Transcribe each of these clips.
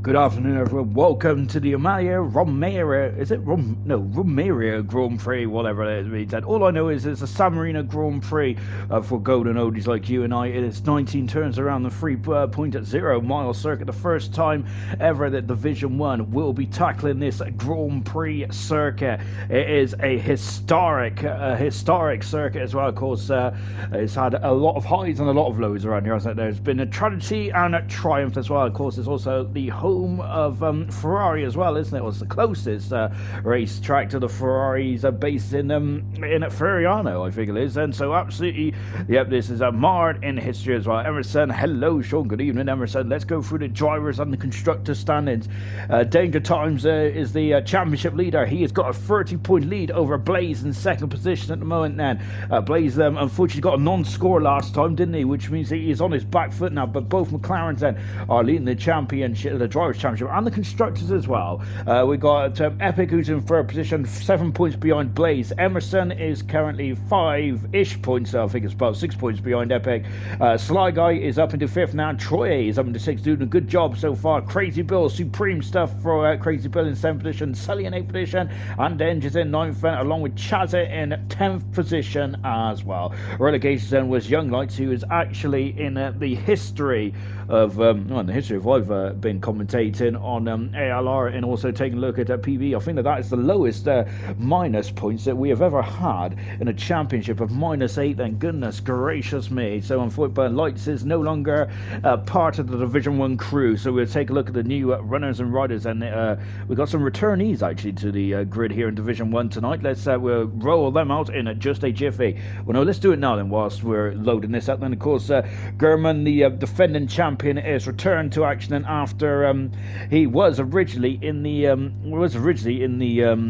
Good afternoon, everyone. Welcome to the Imola Romeria. Is it Romeria Grand Prix, whatever it means. And all I know is it's a San Marino Grand Prix for golden oldies like you and I. It is 19 turns around the 3.0 mile circuit. The first time ever that Division 1 will be tackling this Grand Prix circuit. It is a historic circuit as well. Of course, it's had a lot of highs and a lot of lows around here, hasn't it? There's been a tragedy and a triumph as well. Of course, it's also the home of Ferrari as well, isn't it? It was the closest race track to the Ferraris based in Furiano, I think it is. And so absolutely, yep, this is marred in history as well. Emerson, hello Sean, good evening Emerson. Let's go through the drivers and the constructor standings. Danger Times is the championship leader. He has got a 30-point lead over Blaze in second position at the moment then. Blaze unfortunately got a non-score last time, didn't he? Which means he is on his back foot now, but both McLarens then are leading the championship, the Drivers' Championship, and the Constructors as well. We got Epic, who's in third position, 7 points behind Blaze. Emerson is currently 5-ish points, I think it's about 6 points behind Epic. Sly Guy is up into fifth now. Troy is up into sixth, doing a good job so far. Crazy Bill, supreme stuff for Crazy Bill in 7th position. Sully in 8th position, and Denges in 9th, along with Chazza in 10th position as well. Relegation zone was Young Lights, who is actually in the history of I've been commentating on ALR and also taking a look at PB. I think that is the lowest minus points that we have ever had in a championship of -8. Then goodness gracious me. So unfortunately, Lights is no longer part of the Division 1 crew. So we'll take a look at the new runners and riders, and we've got some returnees actually to the grid here in Division 1 tonight. Let's we'll roll them out in just a jiffy. Well, no, let's do it now then whilst we're loading this up. Then of course, Gurman, the defending champion, is returned to action, and after he was originally in the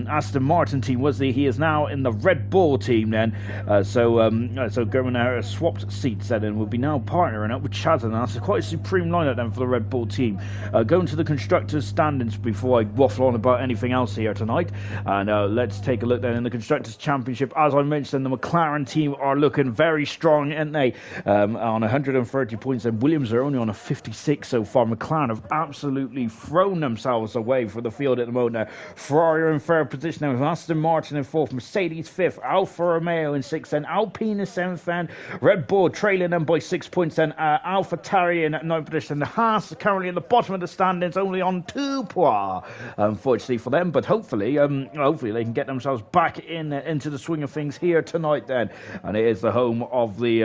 Aston Martin team, was he is now in the Red Bull team then. So Gurman swapped seats then and will be now partnering up with Chaz, and that's quite a supreme lineup then for the Red Bull team. Going to the constructors standings before I waffle on about anything else here tonight, and let's take a look then in the constructors championship. As I mentioned, the McLaren team are looking very strong, aren't they? On 130 points, and Williams are only on a 56 so far. McLaren have absolutely thrown themselves away for the field at the moment now. Ferrari are in third position now with Aston Martin in fourth, Mercedes fifth, Alfa Romeo in sixth, and Alpine in seventh, and Red Bull trailing them by 6 points, and AlphaTauri in ninth position. The Haas are currently in the bottom of the standings, only on 2 points, unfortunately for them, but hopefully they can get themselves back into the swing of things here tonight then. And it is the home of the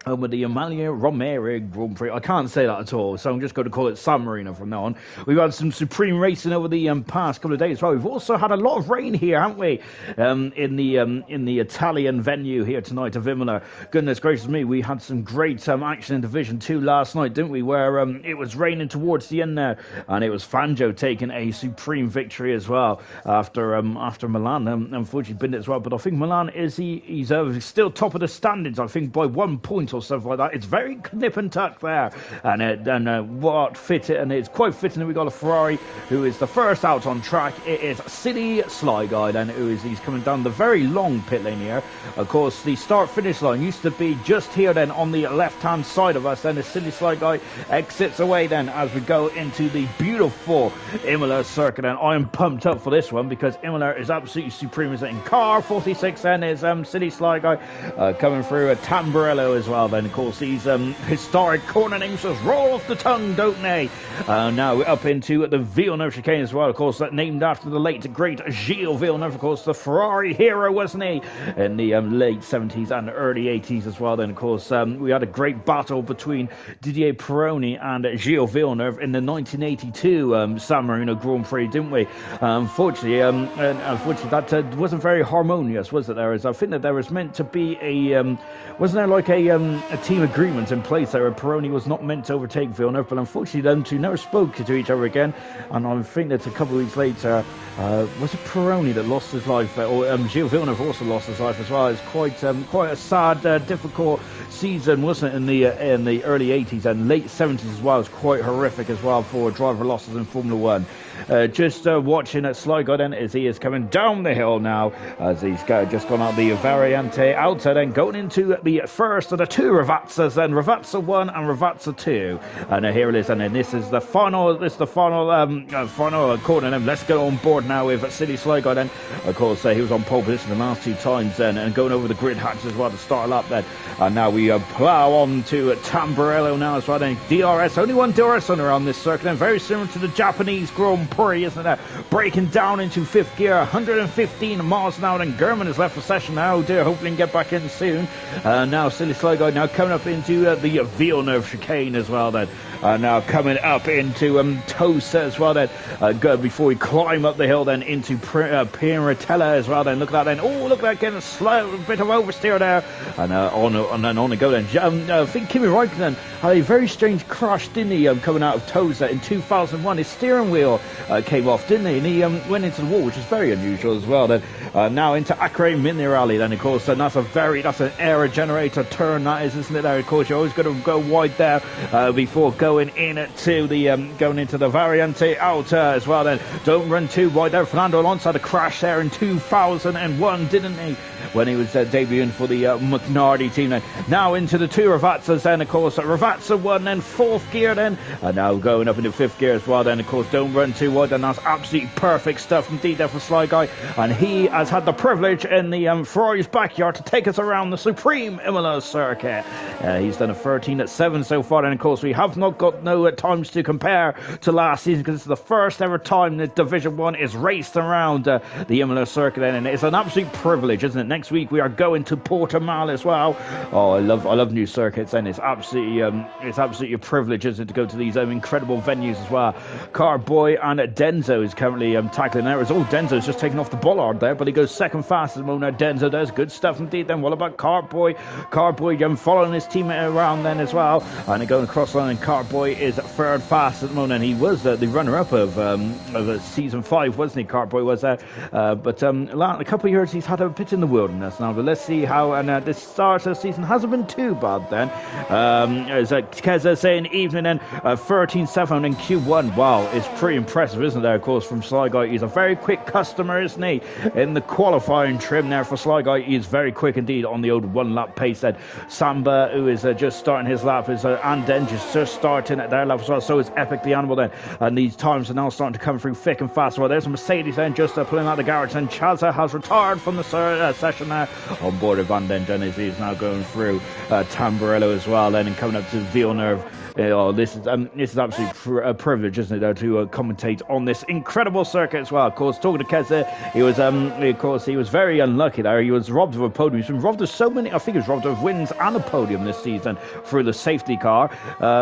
with the Imola Romeria Grand Prix. I can't say that at all, so I'm just going to call it San Marino from now on. We've had some supreme racing over the past couple of days as well. We've also had a lot of rain here, haven't we? In the Italian venue here tonight of Imola. Goodness gracious me, we had some great action in Division 2 last night, didn't we? Where it was raining towards the end there, and it was Fangio taking a supreme victory as well after Milan. Unfortunately, been it as well, but I think Milan he's still top of the standings. I think by 1 point or stuff like that. It's very nip and tuck there, and it's quite fitting that we got a Ferrari who is the first out on track. It is Silly Sly Guy then, he's coming down the very long pit lane here. Of course, the start finish line used to be just here then on the left hand side of us. Then the Silly Sly Guy exits away then as we go into the beautiful Imola circuit, and I'm pumped up for this one because Imola is absolutely supreme. Is it in car 46 then is Silly Sly Guy coming through a Tamburello as well. Then of course these historic corner names just roll off the tongue, don't they? Now we're up into the Villeneuve chicane as well, of course, that named after the late great Gilles Villeneuve, of course, the Ferrari hero, wasn't he, in the late 70s and early 80s as well. Then of course we had a great battle between Didier Pironi and Gilles Villeneuve in the 1982 San Marino Grand Prix, didn't we? Unfortunately that wasn't very harmonious, was it? I think that there was meant to be wasn't there like a team agreement in place there where Pironi was not meant to overtake Villeneuve, but unfortunately them two never spoke to each other again, and I think that a couple of weeks later was it Pironi that lost his life, or Gilles Villeneuve also lost his life as well. It's quite a sad, difficult season, wasn't it, in the early 80s and late 70s as well. It was quite horrific as well for driver losses in Formula 1. just watching at Sligo then as he is coming down the hill now, as he's just gone out the Variante Alta, then going into the first of the two Ravazzas, then Ravazza 1 and Ravazza 2. And here it is, and then this is the final final corner. And let's go on board now with Silly Sligo then. Of course, he was on pole position the last two times then, and going over the grid hatch as well to start a lap then. And now we plough on to Tamburello now as well then. DRS, only one DRS on around this circuit, and very similar to the Japanese Grand Prix, isn't it? Breaking down into fifth gear, 115 miles an hour. Then German has left the session now. Oh dear, hopefully he can get back in soon. Now Silly Sligo now coming up into the Villeneuve chicane as well then. Now coming up into Tosa as well then. Before we climb up the hill then into Piratella as well then. Look at that then. Oh, look at that, getting a slow bit of oversteer there. And on the go then. I think Kimi Räikkönen had a very strange crash, didn't he, coming out of Tosa in 2001. His steering wheel came off, didn't he? And he went into the wall, which is very unusual as well then. Now into Acre Minerali then, of course, and that's an air generator turn, that is, isn't it? There, of course, you're always going to go wide there before going into the Variante Alta as well then. Don't run too wide there. Fernando Alonso had a crash there in 2001, didn't he, when he was debuting for the McNardy team then. Now into the two Ravazzas then, of course, Ravazza 1 then, fourth gear then, and now going up into fifth gear as well then. Of course, don't run too wide, and that's absolutely perfect stuff indeed there for Sly Guy, and he has had the privilege in the Ferrari's backyard to take us around the Supreme Imola circuit. He's done a 13.7 so far, and of course we have not got no times to compare to last season, because it's the first ever time that Division 1 is raced around the Imola circuit, and it's an absolute privilege, isn't it? Next week we are going to Portimao as well. Oh, I love new circuits, and it's absolutely a privilege, isn't it, to go to these incredible venues as well. Carboy and Denzo is currently tackling there. Denzo's just taken off the bollard there, but he goes second fastest at the moment. Denzo does good stuff indeed then. What about Carboy? Carboy following his teammate around then as well, and going across line, and Carboy is third fast at the moment, and he was the runner-up of season 5, wasn't he? Carboy was there, but a couple of years he's had a bit in the wilderness now, but let's see how, and this start of the season hasn't been too bad then. As Keza saying evening then, 13.7 in Q1. Wow, it's pretty impressive, isn't it, of course, from Sly Guy. He's a very quick customer, isn't he, in the qualifying trim there for Sly Guy. He's very quick indeed on the old one lap pace then. Samba, who is just starting his lap, is and then just starting at their lap as well. So is Epic the Animal then, and these times are now starting to come through thick and fast. Well, there's a Mercedes then just pulling out the garage, and Chaza has retired from the session there on board of Van Den Dennis. He's now going through Tamburello as well then, and coming up to Villeneuve. This is absolutely a privilege, isn't it, to commentate on this incredible circuit as well. Of course, talking to Keza, he was very unlucky there. He was robbed of a podium. He's been robbed of so many. I think he was robbed of wins and a podium this season through the safety car.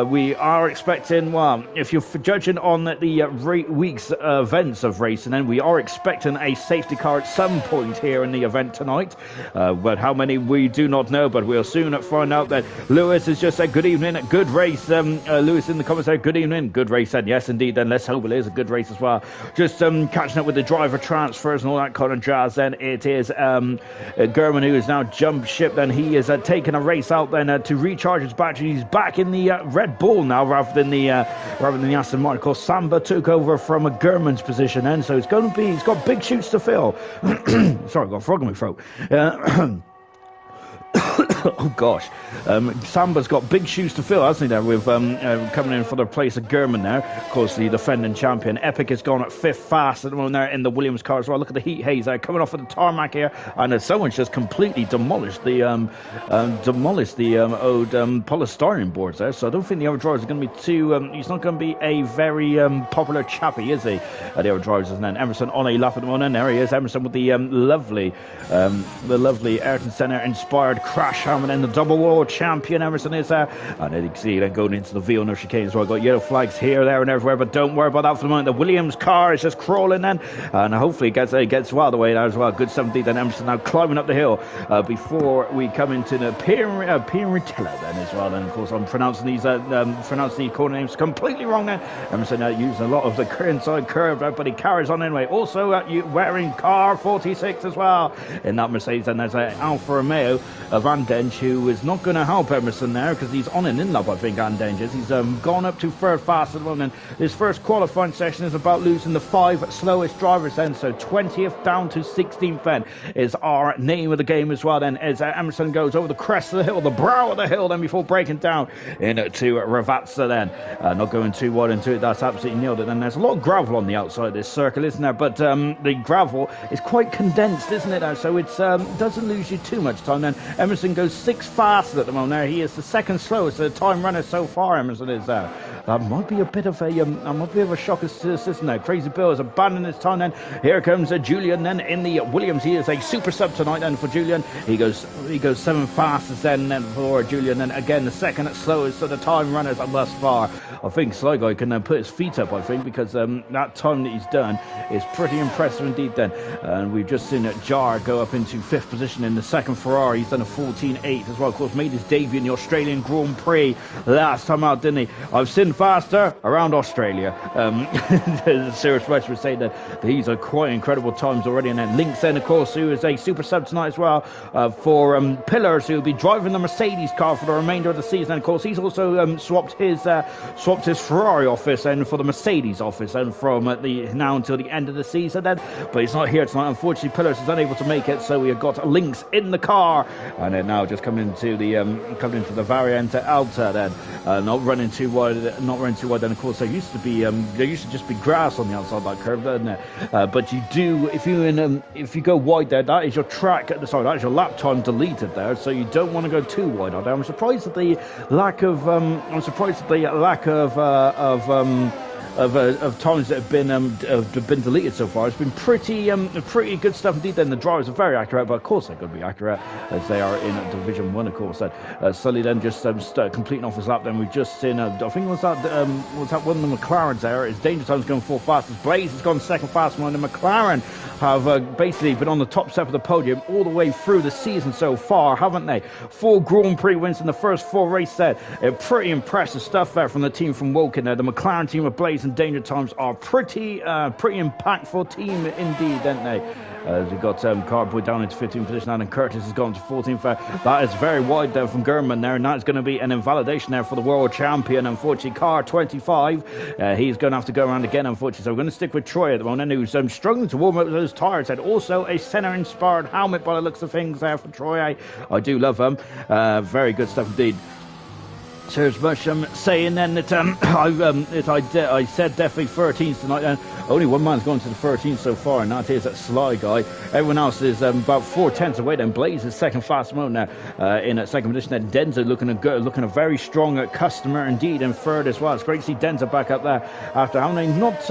We are expecting, well, if you're judging on the week's events of racing, then we are expecting a safety car at some point here in the event tonight. But how many we do not know, but we'll soon find out. That Lewis has just said good evening, good race. Lewis in the comments there, good evening, good race, and yes indeed, then let's hope it is a good race as well. Just catching up with the driver transfers and all that kind of jazz. Then it is German who is now jumped ship, then he is taking a race out then to recharge his battery. He's back in the Red Bull now rather than the Aston Martin. Of course, Samba took over from a German's position then, so he's got big shoes to fill. Sorry, I've got a frog in my throat. Oh gosh, Samba's got big shoes to fill, hasn't he, there, with coming in for the place of German there. Of course, the defending champion. Epic has gone at fifth fast at the moment there in the Williams car as well. Look at the heat haze there coming off of the tarmac here, and someone's just completely demolished the old polystyrene boards there. So I don't think the other drivers are going to be too. He's not going to be a very popular chappy, is he? The other drivers, and then Emerson on a lap at the moment. And there he is, Emerson with the lovely Ayrton Senna inspired crash helmet, and the double world champion Emerson is there. And then you can see then going into the Villeneuve chicane as well. Got yellow flags here, there, and everywhere, but don't worry about that for the moment. The Williams car is just crawling then, and hopefully gets well the way there as well. Good 17. Then Emerson now climbing up the hill before we come into the Piratella then as well. And of course, I'm pronouncing these corner names completely wrong then. Emerson using a lot of the inside curve, but he carries on anyway. Also wearing car 46 as well in that Mercedes, and there's Alfa Romeo Van Den Andenj, who is not going to help Emerson there because he's on an in-lap, I think, Andenj. He's gone up to third fast at the moment. This first qualifying session is about losing the 5 slowest drivers then, so 20th down to 16th then is our name of the game as well then, as Emerson goes over the crest of the hill, the brow of the hill, then before breaking down into Ravazza then. Not going too wide into it, that's absolutely nailed it. And there's a lot of gravel on the outside of this circle, isn't there? But the gravel is quite condensed, isn't it? So it doesn't lose you too much time then. Emerson goes 6 faster at the moment there. He is the second slowest time runner so far, Emerson is there. That might be a bit of a shock assist now. Crazy Bill has abandoned his time then. Here comes Julian then in the Williams. He is a super sub tonight then for Julian. He goes 7 fastest then for Julian. Then again the second slowest of the time runners thus far. I think Sly Guy can put his feet up, I think, because that time that he's done is pretty impressive indeed then. And we've just seen Jar go up into 5th position in the second Ferrari. He's done a 14.8 as well. Of course, made his debut in the Australian Grand Prix last time out, didn't he? I've seen faster around Australia. Cyrus Rush would say that these are quite incredible times already. And then Lynx then, of course, who is a super sub tonight as well for Pillars, who will be driving the Mercedes car for the remainder of the season. And of course, he's also swapped his Ferrari office and for the Mercedes office and from now until the end of the season then. But he's not here tonight. Unfortunately, Pillars is unable to make it, so we have got Lynx in the car, and then now just coming into the Variante Alta then, not running too wide. Then of course there used to just be grass on the outside of that curve, doesn't it? But you do, if you go wide there, that is your track at the side. That is your lap time deleted there, so you don't want to go too wide out there. I'm surprised at the lack of times that have been deleted so far. It's been pretty good stuff indeed. Then the drivers are very accurate, but of course they're going to be accurate as they are in Division 1, of course. Sully then just completing off his lap. Then we've just seen, I think was that one of the McLarens there. His Danger Time's going 4th fastest. Blaze has gone 2nd fastest, and the McLaren have basically been on the top step of the podium all the way through the season so far, haven't they? 4 Grand Prix wins in the first 4 race set. Pretty impressive stuff there from the team from Woking there. The McLaren team of Blaze and Danger Times are pretty impactful team indeed, don't they? We've got Cardboy down into 15th position, and Curtis has gone to 14th. That is very wide there from Gurman there, and that's going to be an invalidation there for the world champion. Unfortunately, car 25, he's going to have to go around again, unfortunately. So we're going to stick with Troy at the moment, who's struggling to warm up those tyres. And also a center-inspired helmet by the looks of things there for Troy. I do love them. Very good stuff indeed. Cheers, much. Saying then that I said definitely 13s tonight. And only one man's gone to the 13th so far, and that is that Sly Guy. Everyone else is about 4/10 away. Then Blaze is second fast moment now in at second position. Then Denza looking a very strong customer indeed in third as well. It's great to see Denza back up there after having not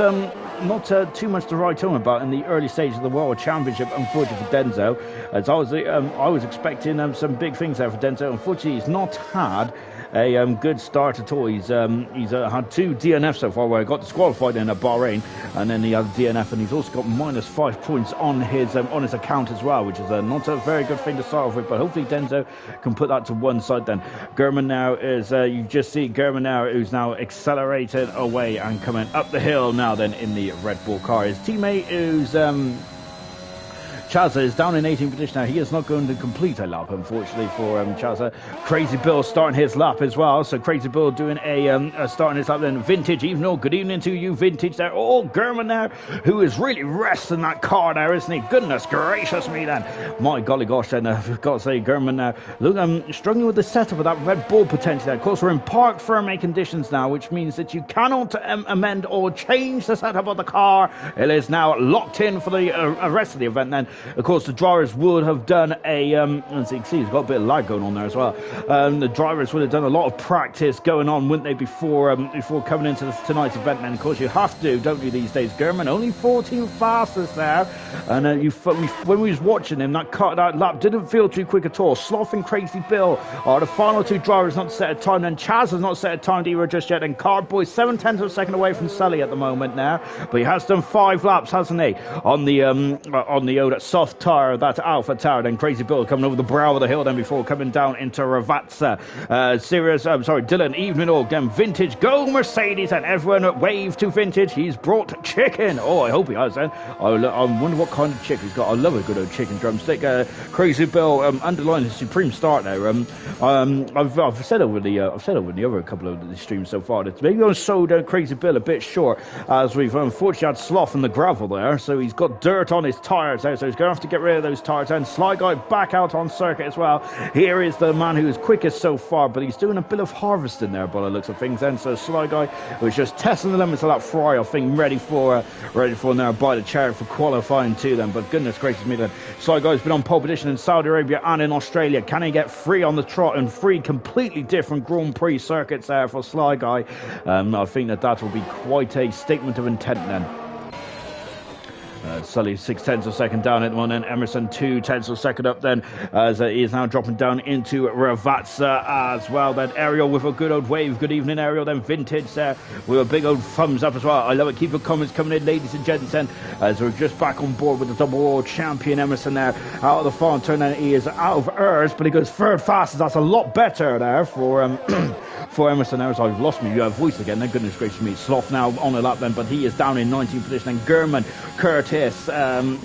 too much to write home about in the early stages of the World Championship. Unfortunately for Denzo, as I was expecting some big things there for Denzo. Unfortunately, he's not had a good start at all. He's had 2 DNFs so far, where he got disqualified in Bahrain, and then he had a DNF, and he's also got -5 points on his account as well, which is not a very good thing to start off with. But hopefully Denzo can put that to one side. Then Gurman now is you just see Gurman now, who's now accelerated away and coming up the hill now. Then in the Red Bull car, his teammate who's Chazza is down in 18th position now. He is not going to complete a lap, unfortunately, for Chazza. Crazy Bill starting his lap as well. So Crazy Bill doing a starting his lap. Then Vintage, even though good evening to you, Vintage there. Oh, Gurman there, who is really resting that car there, isn't he? Goodness gracious me then. My golly gosh, then I've got to say, Gurman now. Look, I'm struggling with the setup of that Red Bull potential there. Of course, we're in park firming conditions now, which means that you cannot amend or change the setup of the car. It is now locked in for the rest of the event then. Of course, the drivers would have done as you can see, he's got a bit of lag going on there as well. The drivers would have done a lot of practice going on, wouldn't they, before coming into tonight's event. And of course, you have to, don't you, these days, Gurman? Only 14 fastest there. And when we was watching him, that lap didn't feel too quick at all. Sloth and Crazy Bill are the final 2 drivers not set a time. And Chaz has not set a time either just yet. And Cardboy 7/10 of a second away from Sully at the moment now. But he has done 5 laps, hasn't he, on the old soft tire, that Alpha Tower. Then Crazy Bill coming over the brow of the hill then before coming down into Ravazza. Dylan, Evening Org, then Vintage, go Mercedes, and everyone wave to Vintage. He's brought chicken. Oh, I hope he has then. I wonder what kind of chicken he's got. I love a good old chicken drumstick. Crazy Bill underlined his supreme start there. I've said over the other couple of the streams so far that maybe I showed Crazy Bill a bit short, as we've unfortunately had sloth in the gravel there, so he's got dirt on his tyres there, so he's going to have to get rid of those tyres. And Sly Guy back out on circuit as well. Here is the man who is quickest so far, but he's doing a bit of harvesting there by the looks of things then. So Sly Guy was just testing the limits of that fry, I think, ready for now by the chariot for qualifying too then. But goodness gracious me then, Sly Guy's been on pole position in Saudi Arabia and in Australia. Can he get free on the trot and three completely different Grand Prix circuits there for Sly Guy? I think that will be quite a statement of intent then. Sully 0.6 of a second down at the moment, and Emerson 0.2 of a second up then, as he is now dropping down into Ravazza as well. Then Ariel with a good old wave. Good evening, Ariel. Then Vintage there with a big old thumbs up as well. I love it. Keep your comments coming in, ladies and gentlemen, as we're just back on board with the double world champion Emerson there out of the farm turn, and he is out of hers, but he goes third fastest. That's a lot better there for for Emerson there. I've lost my voice again then, goodness gracious me. Sloth now on the lap then, but he is down in 19th position. And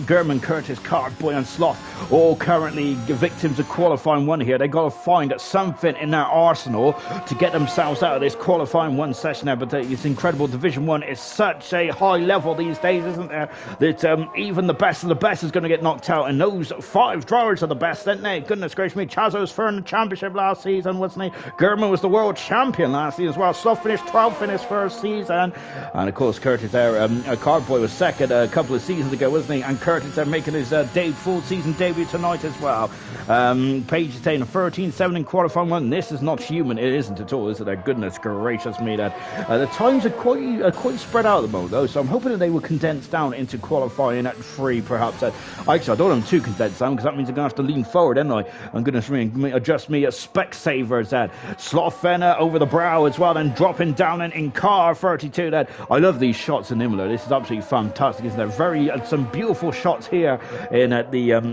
German Curtis, Cardboy and Sloth all currently victims of qualifying one here. They got to find something in their arsenal to get themselves out of this qualifying one session there. But it's incredible. Division 1 is such a high level these days, isn't there, that even the best of the best is going to get knocked out, and those 5 drivers are the best, aren't they? Goodness gracious me. Chazzo was third in the championship last season, wasn't he? German was the world champion last season as well. Sloth finished 12th in his first season, and of course Curtis there, Cardboy was second a couple of seasons ago, wasn't he? And Curtis there making his full season debut tonight as well. Page Tain 13-7 in qualifying one. This is not human. It isn't at all, is it? Goodness gracious me, that the times are quite spread out at the moment though, so I'm hoping that they will condense down into qualifying at 3 perhaps. Actually, I don't want them too condensed down, because that means I'm going to have to lean forward, don't I? I'm going to adjust me as spec savers that Sloth Fenner over the brow as well, then dropping down in car 32 that. I love these shots in Imola. This is absolutely fantastic, isn't it? Very some beautiful shots here in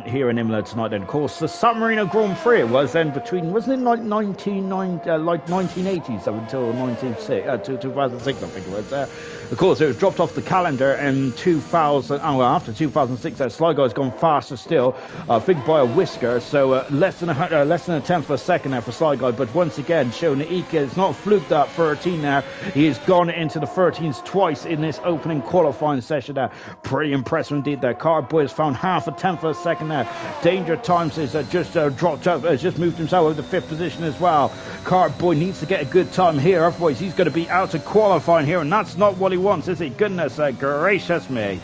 here in Imola tonight. Then of course the San Marino Grand Prix was then between, wasn't it, like 1980s up until 2006 I think it was. Of course, it was dropped off the calendar in 2000. After 2006, Sly Guy's gone faster still, I think by a whisker. So less than a tenth of a second there for Sly Guy. But once again, showing that it's not fluked that 13 there. He has gone into the 13s twice in this opening qualifying session there. Pretty impressive indeed there. Cardboy has found half a tenth of a second there. Danger Times has just dropped up, has just moved himself over the 5th position as well. Cardboy needs to get a good time here, otherwise he's going to be out of qualifying here, and that's not what he wants, is he? Goodness gracious me.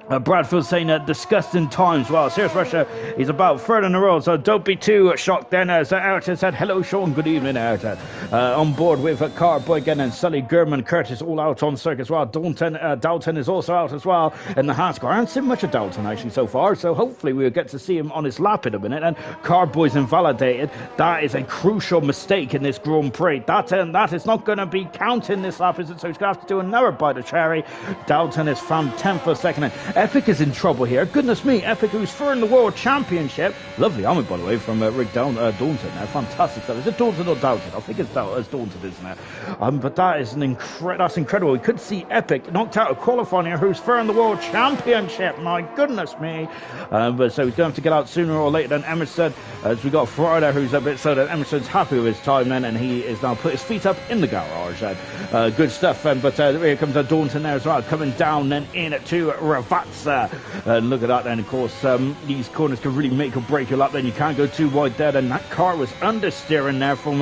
Bradford saying disgusting times. Well, Serious Russia is about third in the world, so don't be too shocked then. As Ayrton said, hello Sean, good evening Ayrton. On board with Cardboy again, and Sully, German, Curtis all out on circuit as well. Dalton is also out as well in the Haas car. I haven't seen much of Dalton actually so far, so hopefully we'll get to see him on his lap in a minute. And Cardboy's invalidated. That is a crucial mistake in this Grand Prix. That is not going to be counting this lap, is it? So he's going to have to do another bite of cherry. Dalton is found 10th for a second. Epic is in trouble here. Goodness me, Epic, who's third in the World Championship. Lovely helmet, by the way, from Rick Daunton there. Fantastic stuff. Is it Daunton or Dalton? I think it's Daunton, isn't it? But that is that's incredible. We could see Epic knocked out of qualifying here, who's third in the World Championship. My goodness me. But so he's going to have to get out sooner or later than Emerson. As we got Florida, who's a bit so that Emerson's happy with his time then, and he is now put his feet up in the garage. Good stuff. But here comes Daunton there as well, coming down then in to Ravat. Look at that then, of course, these corners can really make or break your lap then. You can't go too wide there, and that car was understeering there from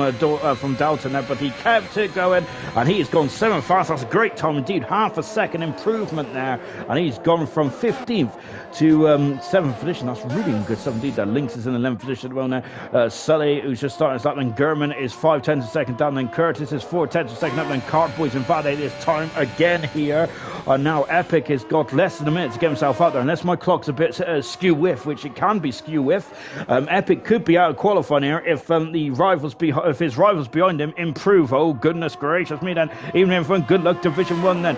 Dalton there, but he kept it going, and he's gone 7th fast. That's a great time indeed, half a second improvement there, and he's gone from 15th to 7th position. That's really good stuff indeed. Lynx is in the 11th position as well now. Sully, who's just starting his lap, then German is 5/10 of a second down, then Curtis is 4/10 of a second up, then Cartboy's invalidated his time again here And now Epic has got less than a minute to get himself out there. Unless my clock's a bit skew with, which it can be skew with, Epic could be out of qualifying here if if his rivals behind him improve. Oh goodness gracious me! Then even everyone, good luck Division 1. Then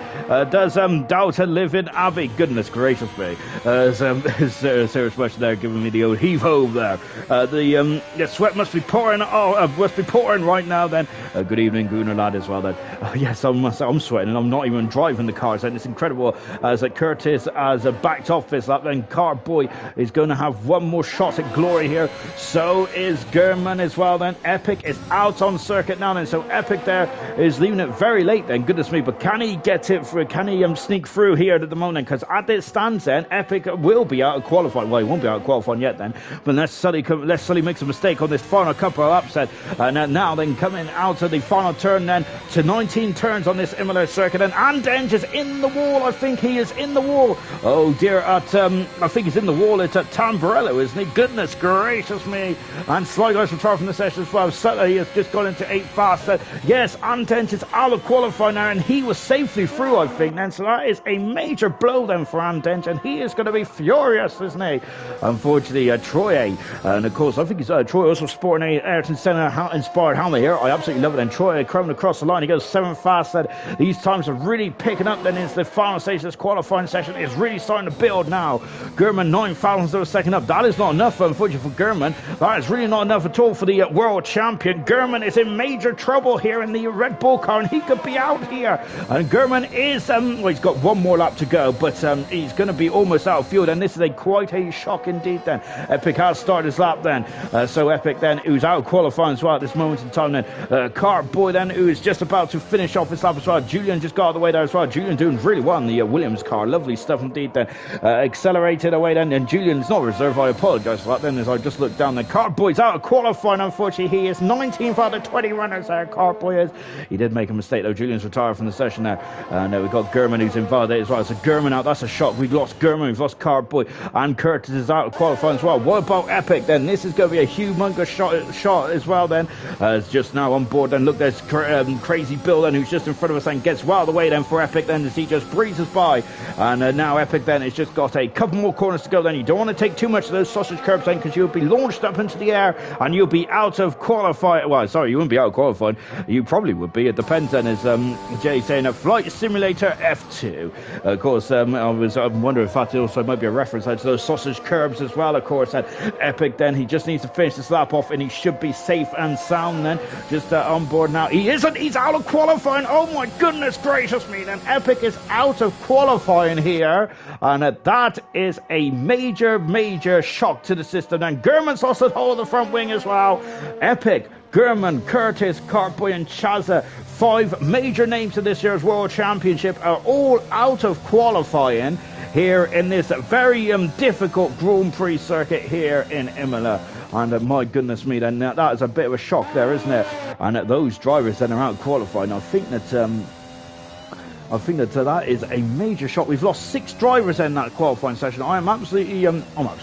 does Doughter live in Abbey? Goodness gracious me! Serious question there, giving me the old heave ho there. The sweat must be pouring. Must be pouring right now. Then good evening, Gooner lad as well. Then yes, I'm sweating and I'm not even driving the cars. And it's incredible as Curtis has backed off this lap. Then Carboy is going to have one more shot at glory here. So is German as well. Then Epic is out on circuit now. Then so Epic there is leaving it very late. Then goodness me, but can he get it through? Can he sneak through here at the moment? Because at this stands, then Epic will be out of qualifying. Well, he won't be out of qualifying yet. Then, but unless Sully makes a mistake on this final couple of upset, and now then coming out of the final turn then to 19 turns on this Imola circuit, and Andenge is in the wall. I think he is in the wall. Oh dear, I think he's in the wall. It's at Tamburello, isn't he? Goodness gracious me! And Sly Guys retired from the session as well. Sutter, he has just gone into 8 fast. Yes, Andenge is out of qualifying now, and he was safely through, I think. Then so that is a major blow then for Andenge, and he is going to be furious, isn't he? Unfortunately, Troy, and of course I think he's Troy also sporting a Ayrton Senna inspired helmet here. I absolutely love it. And Troy coming across the line, he goes 7 fast. These times are really picking up. Then into the final stage of this qualifying session is really starting to build now. German 9 thousandths of a second up. That is not enough, unfortunately, for German. That is really not enough at all for the world champion. German is in major trouble here in the Red Bull car, and he could be out here. And German is well, he's got one more lap to go, but he's going to be almost out of fuel. And this is quite a shock indeed. Then Epic has started his lap. Then so Epic then, who's out of qualifying as well at this moment in time. Then Carboy then, who is just about to finish off his lap as well. Julian just got out of the way there as well. Julian doing really well in the Williams car. Lovely stuff indeed. Then accelerated away then, and Julian's not reserved. I apologise for that. Then as I just looked down, the Carboy's out of qualifying. Unfortunately, he is 19th out of 20 runners there. Carboy is. He did make a mistake though. Julian's retired from the session there. And we've got German who's involved there as well. So German out. That's a shock. We've lost German. We've lost Carboy, and Curtis is out of qualifying as well. What about Epic then? This is going to be a humongous shot as well then. It's just now on board. Then look, there's Crazy Bill then, who's just in front of us and gets well out of the way then for Epic then, as he just breezes by. And now Epic then has just got a couple more corners to go then. You don't want to take too much of those sausage curbs then, because you'll be launched up into the air and you'll be out of qualifying. Well, sorry, you wouldn't be out of qualifying. You probably would be. It depends then, as Jay saying, a Flight Simulator F2. Of course, I'm wondering if that also might be a reference to those sausage curbs as well, of course. And Epic then, he just needs to finish this lap off and he should be safe and sound then. Just on board now. He isn't. He's out of qualifying. Oh my goodness gracious me. Then Epic is out of qualifying here. And that is a major shock to the system. And German's lost the whole of the front wing as well. Epic, German, Curtis, Carboy and Chaza, 5 major names to this year's World Championship, are all out of qualifying here in this very difficult Grand Prix circuit here in Imola. And my goodness me, then that is a bit of a shock there, isn't it? And those drivers then are out qualifying. I think that that is a major shock. We've lost 6 drivers in that qualifying session. I'm absolutely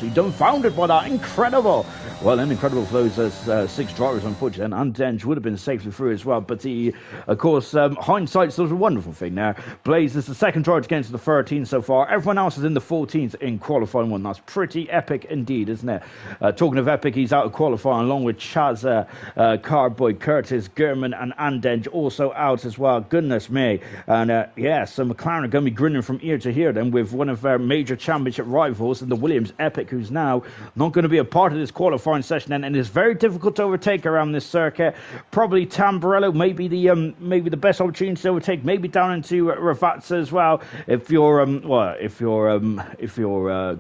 dumbfounded by that. Incredible. Well, and incredible for those 6 drivers, unfortunately. And Denge would have been safely through as well. But of course, hindsight's a wonderful thing now. Blaze is the second driver to get into the 13 so far. Everyone else is in the 14th in qualifying 1. That's pretty epic indeed, isn't it? Talking of epic, he's out of qualifying along with Chaz, Carboy, Curtis, German and Andenge also out as well. Goodness me. And so McLaren are going to be grinning from ear to ear then with one of their major championship rivals in the Williams Epic, who's now not going to be a part of this qualifying session then, and it's very difficult to overtake around this circuit. Probably Tamburello maybe the best opportunity to overtake, maybe down into Ravazza as well. If your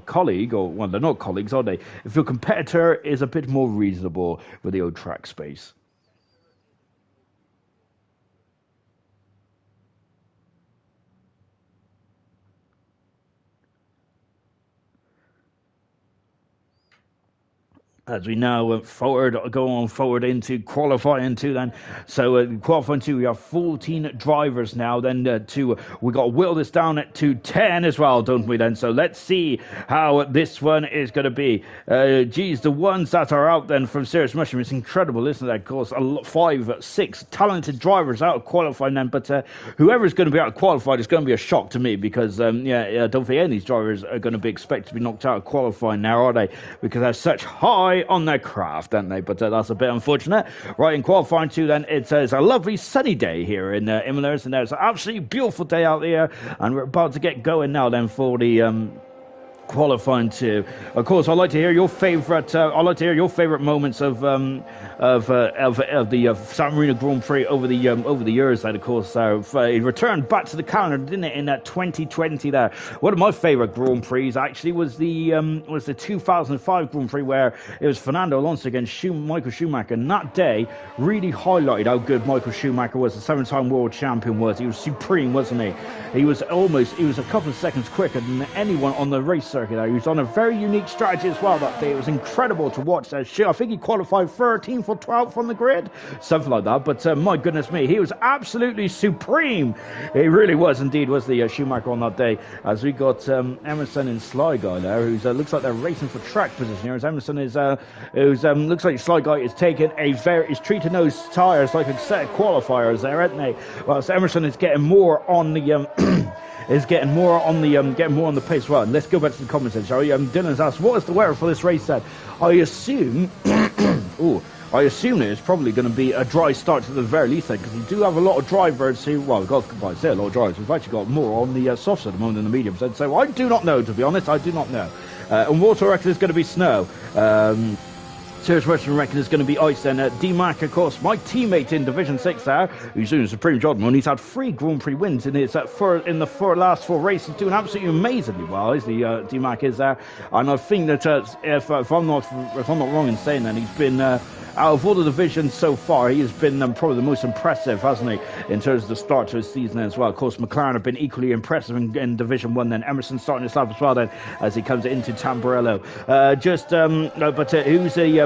colleague, or well, they're not colleagues, are they? If your competitor is a bit more reasonable with the old track space. as we now go on forward into qualifying two then. So qualifying two, we have 14 drivers now. Then we got to whittle this down to 10 as well, don't we then? So let's see how this one is going to be. Geez, the ones that are out then from Serious Mushroom, it's incredible, isn't it? Of course, 5, 6 talented drivers out of qualifying then. But whoever's going to be out of qualified is going to be a shock to me because, I don't think any of these drivers are going to be expected to be knocked out of qualifying now, are they? Because they're such high on their craft, aren't they? But that's a bit unfortunate. Right, in qualifying two then, it's a lovely sunny day here in Imola, and there's an absolutely beautiful day out there, and we're about to get going now then for the qualifying two. Of course, I'd like to hear your favorite. I'd like to hear your favorite moments of the San Marino Grand Prix over the years. That of course it returned back to the calendar, didn't it, in 2020? There, one of my favorite Grand Prix actually was the 2005 Grand Prix where it was Fernando Alonso against Michael Schumacher, and that day really highlighted how good Michael Schumacher was. The 7-time world champion was. He was supreme, wasn't he? He was a couple of seconds quicker than anyone on the race circuit. He was on a very unique strategy as well that day. It was incredible to watch. I think he qualified 13th or 12th on the grid, something like that. But my goodness me, he was absolutely supreme. He really was indeed, was the Schumacher on that day. As we got Emerson and Sly Guy there, who looks like they're racing for track position here. As Emerson is, looks like Sly Guy is taking is treating those tyres like a set of qualifiers there, aren't they? Well, so Emerson is getting more on the getting more on the pace. Well, let's go back to the comments then, shall we? Dylan's asked, what is the weather for this race then? I assume I assume it's probably going to be a dry start to the very least, because we do have a lot of drivers who, well, we've got a lot of drivers. We've actually got more on the softs at the moment than the mediums. So I do not know, to be honest. I do not know. And water, I reckon it's going to be snow. Serious Western reckon is going to be ice then. D-Mac, of course, my teammate in Division 6 there, who's doing a supreme job, and he's had 3 Grand Prix wins in his last 4 races, doing absolutely amazingly well, is the D-Mac is there. And I think that if I'm not wrong in saying that, he's been out of all the divisions so far, he has been probably the most impressive, hasn't he, in terms of the start to his season as well. Of course, McLaren have been equally impressive in Division 1 then. Emerson starting his lap as well then, as he comes into Tamburello.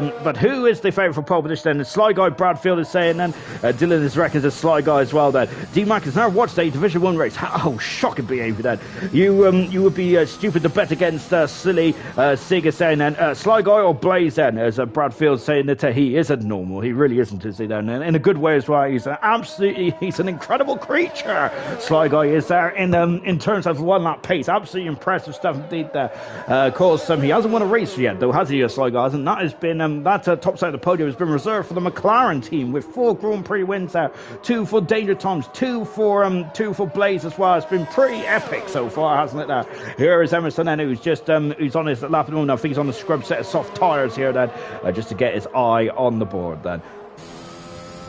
But who is the favourite for pole position then? Sly Guy Bradfield is saying then. Dylan is reckons a Sly Guy as well then. D-Mac has now watched a Division 1 race. Oh, shocking behaviour then. You would be stupid to bet against silly Sig is saying then. Sly Guy or Blaze then, as Bradfield saying that he isn't normal. He really isn't, is he then? In a good way as well. He's an incredible creature. Sly Guy is there in terms of 1 lap pace. Absolutely impressive stuff indeed there. Of course, he hasn't won a race yet though, has he, Sly Guy? Hasn't. That has been that top side of the podium has been reserved for the McLaren team with 4 Grand Prix wins there, 2 for Danger Toms, 2 for Blaze as well. It's been pretty epic so far, hasn't it? There. Here is Emerson then, who's just who's on his lap at the moment. I think he's on the scrub set of soft tyres here then, just to get his eye on the board then.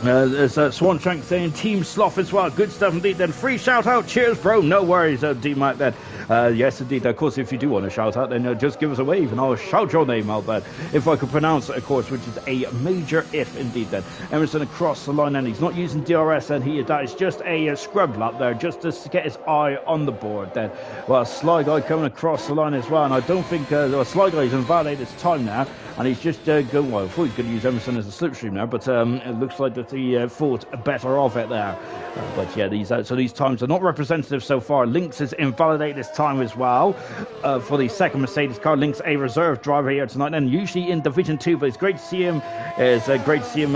There's Swan Shank saying Team Sloth as well. Good stuff indeed then. Free shout out. Cheers, bro. No worries, D-Mac then. Yes, indeed. Of course, if you do want to shout out, then just give us a wave and I'll shout your name out there. If I could pronounce it, of course, which is a major if indeed then. Emerson across the line and he's not using DRS and that is just a scrub lap there just to get his eye on the board then. Well, Sly Guy coming across the line as well, and I don't think Sly Guy is invalidated his time now, and he's just going, well, I thought he was going to use Emerson as a slipstream now, but it looks like that he thought better of it there. But yeah, these times are not representative so far. Lynx is invalidated this time as well for the second Mercedes car. Lynx, a reserve driver here tonight, and usually in Division 2, but it's great to see him. It's great to see him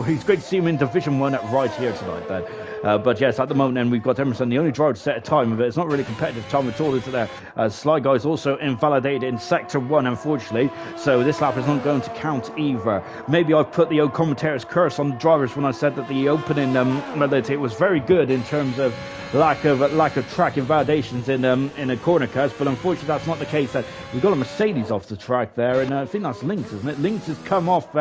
he's great to see him in Division 1 right here tonight then. But yes, at the moment then we've got Emerson, the only driver to set a time, but it's not really competitive time at all, is it there? Sly Guy is also invalidated in Sector 1, unfortunately, so this lap is not going to count either. Maybe I've put the old commentator's curse on the drivers when I said that the opening it was very good in terms of lack of track invalidations in a corner curse, but unfortunately that's not the case. That we've got a Mercedes off the track there, and I think that's Lynx, isn't it? Lynx has come off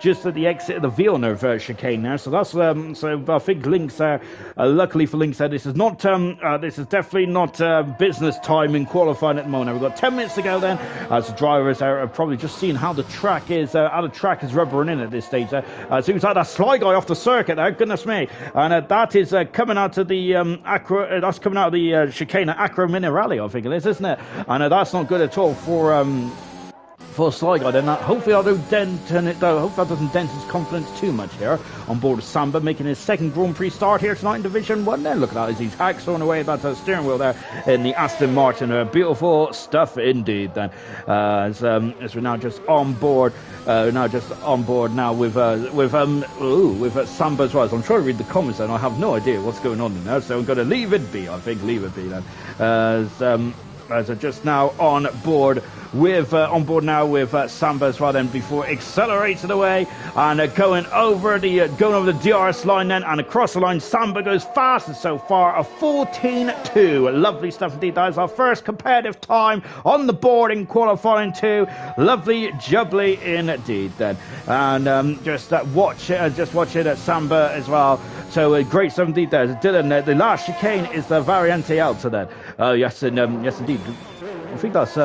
just at the exit of the Villeneuve chicane there, so that's so I think Lynx luckily for Lynx this is not this is definitely not business time in qualifying at the moment. We've got 10 minutes to go then, as the drivers are probably just seeing how the track is rubbering in at this stage there. So we've had a Sly Guy off the circuit there, goodness me, and that is coming out of the chicane at Acro Minerale, I think it is, isn't it? And that's not good at all for Beautiful slide guide, and hopefully I don't dent in it though. Hopefully that doesn't dent his confidence too much here on board of Samba, making his second Grand Prix start here tonight in Division 1. Then look at that as he's hacksawing away that steering wheel there in the Aston Martin. Beautiful stuff indeed. Then as we're now just on board, now with Samba as well. So I'm trying to read the comments and I have no idea what's going on in there. So I'm going to leave it be. I think leave it be then. As I'm just now on board now with Samba as well, then before accelerating away and going over the DRS line then and across the line. Samba goes fastest so far, a 14.2. Lovely stuff indeed. That is our first competitive time on the board in qualifying 2. Lovely jubbly indeed then. And just watch it at Samba as well. So great stuff indeed there. Dylan, the last chicane is the Variante Alta then. Yes indeed. I think that's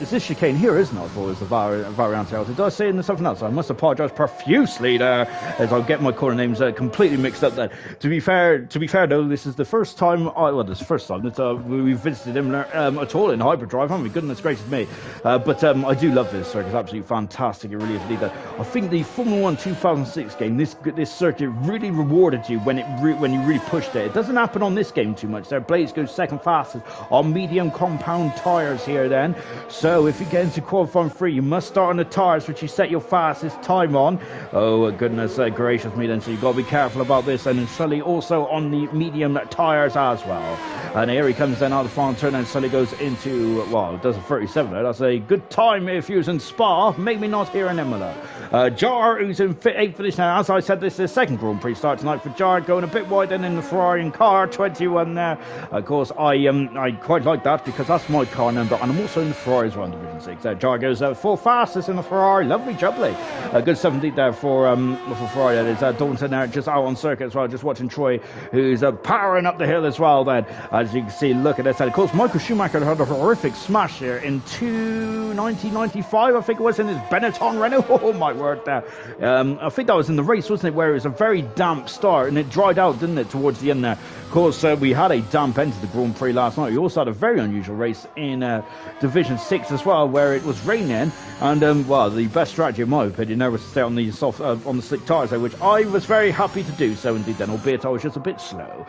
it's this chicane here, isn't it? I thought it was the Variante Alta. Did I say it in something else? I must apologise profusely there, as I'll get my corner names completely mixed up there. To be fair though, this is the first time that we've visited him at all in hyperdrive, haven't we? Goodness gracious me. But I do love this circuit. It's absolutely fantastic. It really is indeed. I think the Formula 1 2006 game, this circuit really rewarded you when you really pushed it. It doesn't happen on this game too much. Their Blades goes second fastest on medium compound tyres here then. So if you get into qualifying 3, you must start on the tyres which you set your fastest time on. Oh goodness gracious me then, so you've got to be careful about this. And then Sully also on the medium tyres as well. And here he comes then out of the final turn, and Sully goes into, well, it does a 37 there. That's a good time if he was in Spa, maybe not here in Imola. Jar, who's in 8th finish now. As I said, this is the second Grand Prix start tonight for Jar, going a bit wide in the Ferrari in car 21 there. Of course, I quite like that because that's my car number, and I'm also in the Ferrari as well in Division 6. Jar goes 4 fastest in the Ferrari. Lovely jubbly. Good 17 there for Ferrari. That is Daunton there just out on circuit as well, just watching Troy, who's powering up the hill as well then. As you can see, look at this. And of course, Michael Schumacher had a horrific smash here in 1995, I think it was, in his Benetton Renault. Oh my word there. I think that was in the race, wasn't it, where it was a very damp start and it dried out, didn't it, towards the end there. Of course, we had a damp end to the Grand Prix last night. We also had a very unusual race in Division 6 as well, where it was raining, and well, the best strategy in my opinion there was to stay on the slick tyres there, which I was very happy to do so indeed then, albeit I was just a bit slow.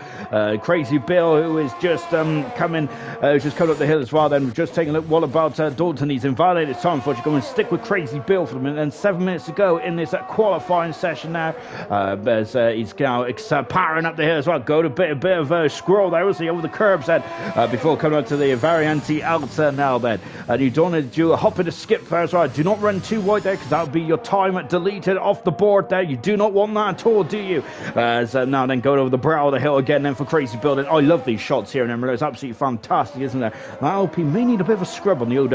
Crazy Bill, who is just coming up the hill as well then, just taking a look what about Dalton. He's invalidated his time, unfortunately. Go and stick with Crazy Bill for the minute, and 7 minutes to go in this qualifying session now, as he's now powering up the hill as well. Go to a bit of a squirrel there, was he, over the curbs then, before coming up to the Variante Alta now then. And you don't want to do a hop and a skip there as well. Do not run too wide there, because that would be your time deleted off the board there. You do not want that at all, do you? As now then going over the brow of the hill again then for Crazy Building. I love these shots here in Imola. It's absolutely fantastic, isn't it? Now LP may need a bit of a scrub on the old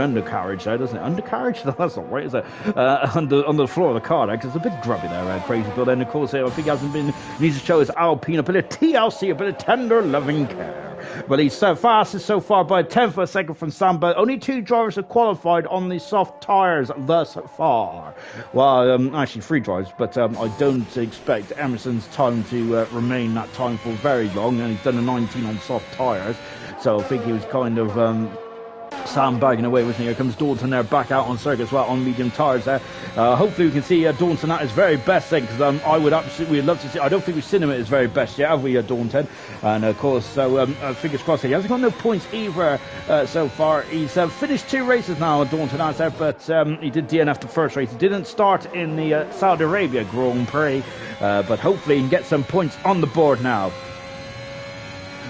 undercarriage there, doesn't it? Undercarriage? That's not right, is it? Under the floor of the car there, because it's a bit grubby there, Crazy Building. Of course, I think he hasn't been, needs to show his Alpine a bit of TLC, a bit of tender loving care. But he's fastest so far by a tenth of a second from Samba. Only 2 drivers have qualified on the soft tyres thus far. Well, actually 3 drivers, but I don't expect Emerson's time to remain that time for very long, and he's done a 19 on soft tyres, so I think he was kind of sandbagging away, wasn't he? Here comes Dalton there, back out on circuit as well on medium tyres there. Hopefully we can see Dalton at his very best then, because I would absolutely love to see. I don't think we've seen him at his very best yet, have we, Dalton? And of course, so fingers crossed. He hasn't got no points either so far. He's finished 2 races now, Dalton has there, but he did DNF the first race. He didn't start in the Saudi Arabia Grand Prix, but hopefully he can get some points on the board now.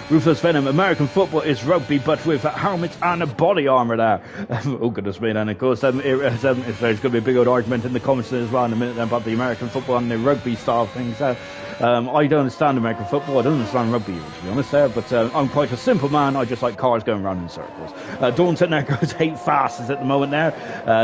Ruthless Venom, American football is rugby, but with helmets and body armour there. Oh, goodness me, and of course, there's going to be a big old argument in the comments as well in a minute then about the American football and the rugby style things. I don't understand American football, I don't understand rugby, to be honest there, but I'm quite a simple man. I just like cars going around in circles. Daunton there goes 8 fastest at the moment there.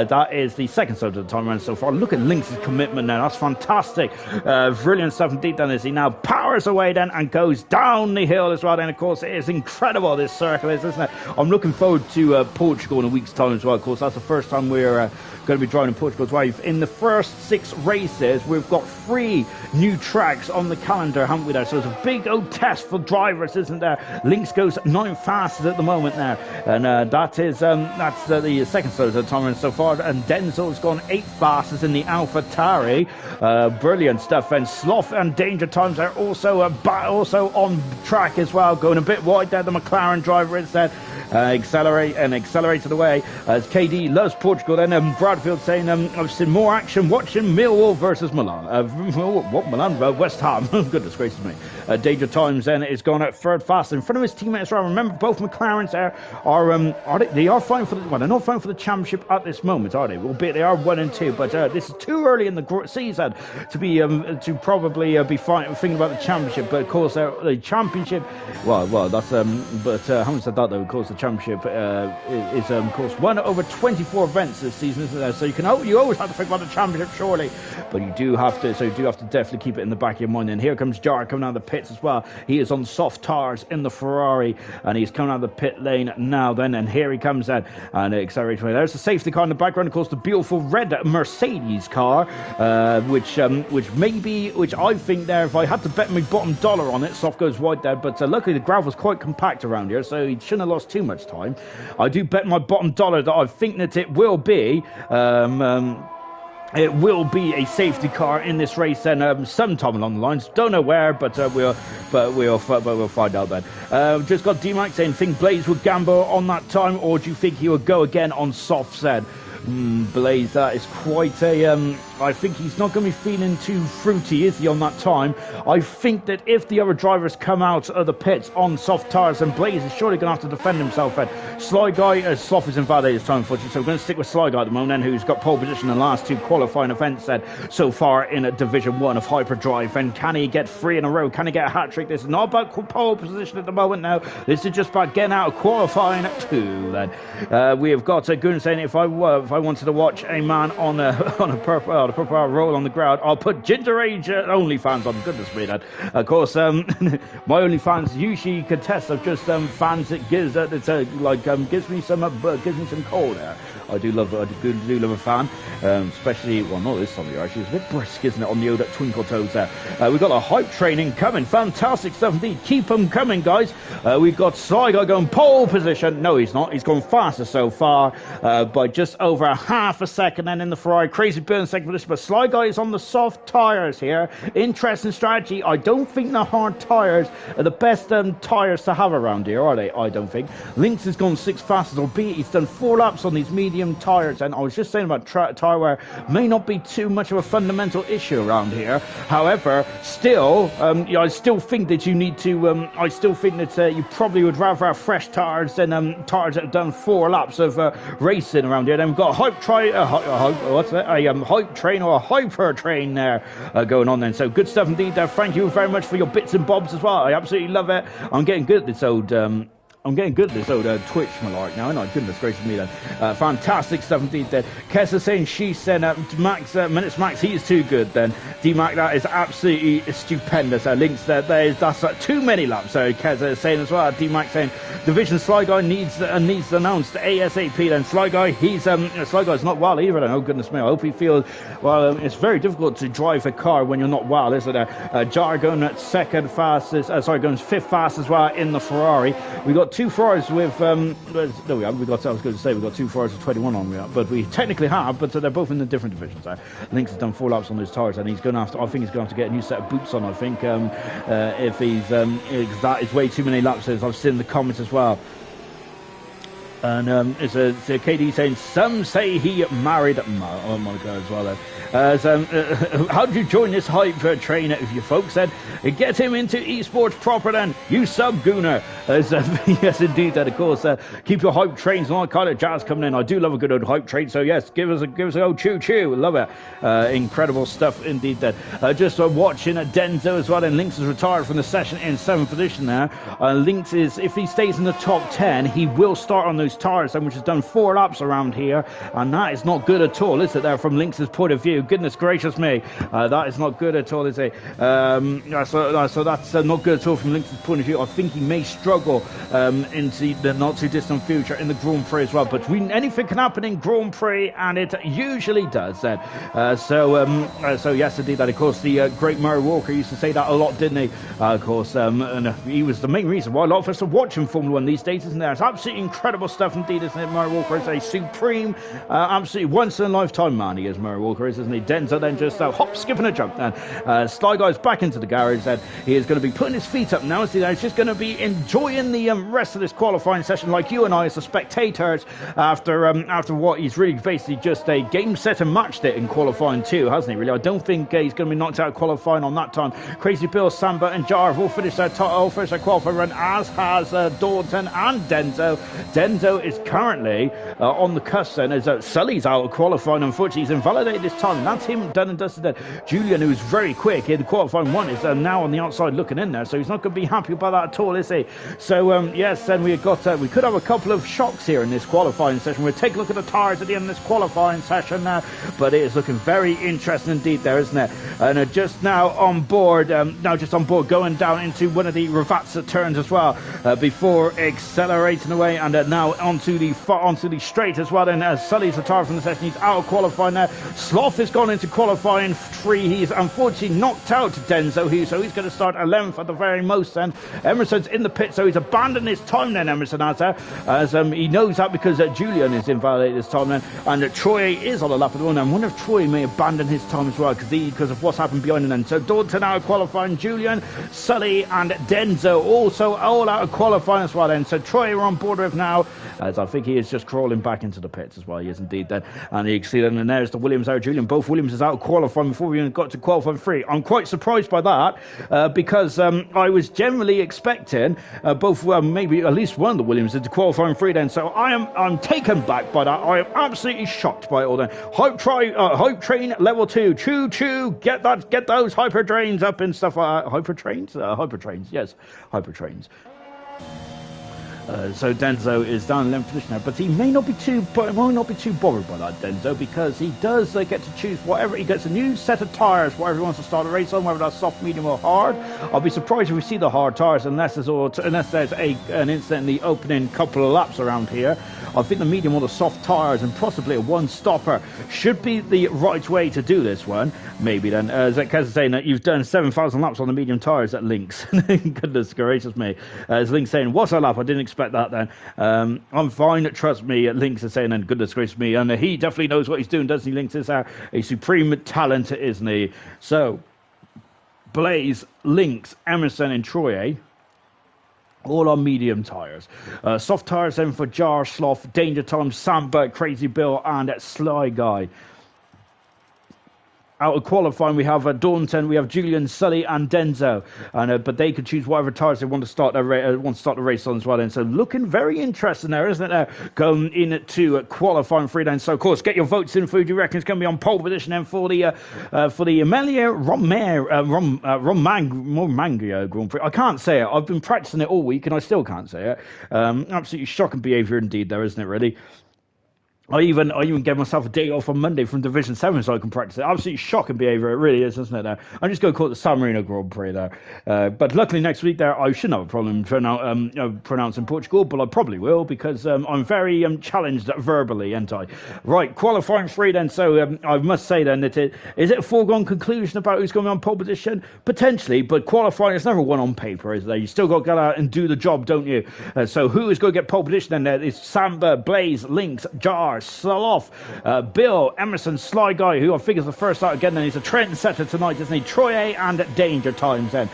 That is the second side of the time around so far. Look at Lynx's commitment now, that's fantastic. Brilliant stuff indeed then, as he now powers away then and goes down the hill as well then. Of course, it is incredible, this circle is, isn't it? I'm looking forward to Portugal in a week's time as well. Of course, that's the first time we're going to be driving in Portugal as well. In the first 6 races, we've got 3 new tracks on on the calendar, haven't we there? So it's a big old test for drivers, isn't there? Lynx goes 9 fastest at the moment now, and that's the second slowest time so far. And Denzel's gone 8 fastest in the AlphaTauri. Brilliant stuff. And Sloth and Danger Times are also on track as well, going a bit wide there. The McLaren driver instead. Accelerated away as KD loves Portugal. Then Bradfield saying, I've seen more action watching Millwall versus Milan. Milan? West Ham. Goodness gracious me. Danger Times then is going out third fast in front of his teammates. Remember, both McLarens they are fighting for they're not fighting for the championship at this moment, are they? Albeit they are 1 and 2, but this is too early in the season to be to probably be thinking about the championship. But of course, the championship. Well, that's having said that, though, of course, the championship is of course 1 over 24 events this season, isn't there? So you always have to think about the championship, surely, but you do have to definitely keep it in the back of your mind. And here comes Jar coming out of the pits as well. He is on soft tires in the Ferrari, and he's coming out of the pit lane now. And here he comes in and accelerating. There's the safety car in the background, of course, the beautiful red Mercedes car, which I think there, if I had to bet my bottom dollar on it, Soft goes wide there. But luckily the gravel's quite compact around here, so he shouldn't have lost too much time. I do bet my bottom dollar that I think that it will be a safety car in this race, and sometime along the lines. Don't know where, but we'll find out then. Just got D-Max saying, think Blaze would gamble on that time, or do you think he would go again on soft said? Blaze, that is quite a I think he's not going to be feeling too fruity, is he, on that time? I think that if the other drivers come out of the pits on soft tyres, then Blaze is surely going to have to defend himself. Sly Guy, Sloth is invalidated his time, unfortunately, so we're going to stick with Sly Guy at the moment, who's got pole position in the last 2 qualifying events so far in Division 1 of Hyperdrive. And can he get 3 in a row? Can he get a hat-trick? This is not about pole position at the moment now. This is just about getting out of qualifying 2 then. We have got Goon saying, if I wanted to watch a man on a purple roll on the ground, I'll put Ginger Age OnlyFans on. Goodness me, that. Of course, my OnlyFans usually contests of just fans that gives me some cold air. I do love a fan, especially, well, not this time of year, actually. It's a bit brisk, isn't it, on the old twinkle toes there. We've got a hype training coming. Fantastic stuff indeed. Keep them coming, guys. We've got Sly Guy going pole position. No, he's not. He's gone faster so far by just over half a second. And in the Ferrari, crazy burn second position. But Sly Guy is on the soft tyres here. Interesting strategy. I don't think the hard tyres are the best tyres to have around here, are they? I don't think. Lynx has gone 6 fastest, albeit he's done 4 laps on these medium tyres, and I was just saying about tyre wear may not be too much of a fundamental issue around here. However, still, I still think that you need to. I still think that you probably would rather have fresh tyres than tyres that have done 4 laps of racing around here. Then we've got a hype train or a hyper train there going on. Then, so good stuff indeed. Thank you very much for your bits and bobs as well. I absolutely love it. I'm getting good at this old Twitch malark now, isn't I? Goodness gracious me then. Fantastic stuff indeed then. Kessa saying she said Minutes Max, he is too good then. D-Mac, that is absolutely stupendous. Links that's too many laps. So Kessa saying as well. D-Mac saying Division Sly Guy needs announced ASAP then. Sly Guy, Sly Guy's not well either then. Oh goodness me, I hope he feels well. It's very difficult to drive a car when you're not well, isn't it? Jar going at going 5th fast as well in the Ferrari. We got 2 Ferraris with there we are. We've got 2 Ferraris with 21 on, but we technically have, but they're both in the different divisions. Lynx has done 4 laps on those tyres, and I think he's going to have to get a new set of boots on. I think if that is way too many laps, as I've seen in the comments as well. And it's a KD saying, some say he married Monica as well. How did you join this hype train, if you folks said? Get him into esports proper then, you sub-gooner. Yes, indeed, of course. Keep your hype trains and all kind of jazz coming in. I do love a good old hype train, so yes, give us a old choo-choo. Love it. Incredible stuff indeed. Just watching Denzo as well, and Lynx is retired from the session in 7th position now. Lynx is, if he stays in the top 10, he will start on those those tyres, which has done 4 laps around here, and that is not good at all, is it, there, from Lynx's point of view? Goodness gracious me, that is not good at all, is it? So that's not good at all from Lynx's point of view. I think he may struggle into the not too distant future in the Grand Prix as well, but anything can happen in Grand Prix, and it usually does then. So yes indeed, that of course the great Murray Walker used to say that a lot, didn't he? Of course, and he was the main reason why a lot of us are watching Formula 1 these days, isn't there? It's absolutely incredible stuff indeed, isn't it? Murray Walker is a supreme, absolutely once in a lifetime man, he is, Murray Walker is, isn't he? Denzo then just hop, skip and a jump then. Sly Guy's back into the garage then. He is going to be putting his feet up now, isn't he? He's just going to be enjoying the rest of this qualifying session like you and I as the spectators after what he's really basically just a game set and matched it in qualifying too, hasn't he, really? I don't think he's going to be knocked out of qualifying on that time. Crazy Bill, Samba and Jar have all finished their qualifying run, as has Daunton and Denzo. Denzo is currently on the cusp then, as Sully's out of qualifying. Unfortunately, he's invalidated this time, and that's him done and dusted then. Julian, who's very quick in qualifying 1, is now on the outside looking in there, so he's not going to be happy about that at all, is he? So yes, then we could have a couple of shocks here in this qualifying session. We'll take a look at the tyres at the end of this qualifying session now, but it is looking very interesting indeed there, isn't it? And just now on board, going down into one of the Ravazza turns as well, before accelerating away, and now onto the straight as well. And Sully's retired from the session, he's out of qualifying now. Sloth has gone into qualifying 3. He's unfortunately knocked out Denzo, so he's going to start 11th at the very most. And Emerson's in the pit, so he's abandoned his time then, Emerson has, as he knows that because Julian is invalidated this time then, and Troy is on the lap of the one. I wonder if Troy may abandon his time as well because of what's happened behind him then. So Daunton now qualifying, Julian, Sully and Denzo also all out of qualifying as well then. So Troy we're on board with now, as I think he is just crawling back into the pits as well. He is indeed then, and you can see then, and there's the Williams out, Julian. Both Williams is out of qualifying before we even got to qualifying 3. I'm quite surprised by that because I was generally expecting maybe at least one of the Williams into qualifying 3 then. So I'm taken back by that. I am absolutely shocked by it all then. Hype train level 2, choo get those hyper trains up and stuff like that. Hyper trains, yes, hyper trains. So Denzo is down in 11th position now, but he may not be too bothered by that, Denzo, because he does get to choose whatever. He gets a new set of tyres, whatever he wants to start a race on, whether that's soft, medium or hard. I'll be surprised if we see the hard tyres unless there's an incident in the opening couple of laps around here. I think the medium or the soft tyres and possibly a one stopper should be the right way to do this one. Maybe then, as Kez is saying that you've done 7,000 laps on the medium tyres at Lynx. Goodness gracious me. As Lynx saying, what's a lap? I didn't expect that then. I'm fine, trust me. Lynx is saying, then goodness gracious me. And he definitely knows what he's doing, doesn't he? Lynx is a supreme talent, isn't he? So, Blaze, Lynx, Emerson and Troy, all on medium tyres. Soft tyres then for Jar, Sloth, Danger Tom, Samba, Crazy Bill and Sly Guy. Out of qualifying, we have Daunton, we have Julian, Sully, and Denzo, and but they could choose whatever tyres they want to start the race on as well. And so, looking very interesting there, isn't it? Going into qualifying 3 then. So, of course, get your votes in for who do you reckon is going to be on pole position then for the Emilia Romagna Grand Prix. I can't say it. I've been practicing it all week and I still can't say it. Absolutely shocking behaviour indeed, there, isn't it? Really. I even gave myself a day off on Monday from Division 7 so I can practice it. Absolutely shocking behaviour, it really is, isn't it? I'm just going to call it the San Marino Grand Prix there. But luckily next week there, I shouldn't have a problem pronouncing Portugal, but I probably will because I'm very challenged verbally, ain't I? Right, qualifying 3 then. So I must say then that is it a foregone conclusion about who's going to be on pole position? Potentially, but qualifying is never one on paper, is there? You still got to get out and do the job, don't you? So who is going to get pole position then? There is Samba, Blaze, Lynx, Jar, Sloth, Bill, Emerson, Sly Guy, who I think is the first out again then. He's a trend setter tonight, isn't he? Troy and Danger Times then.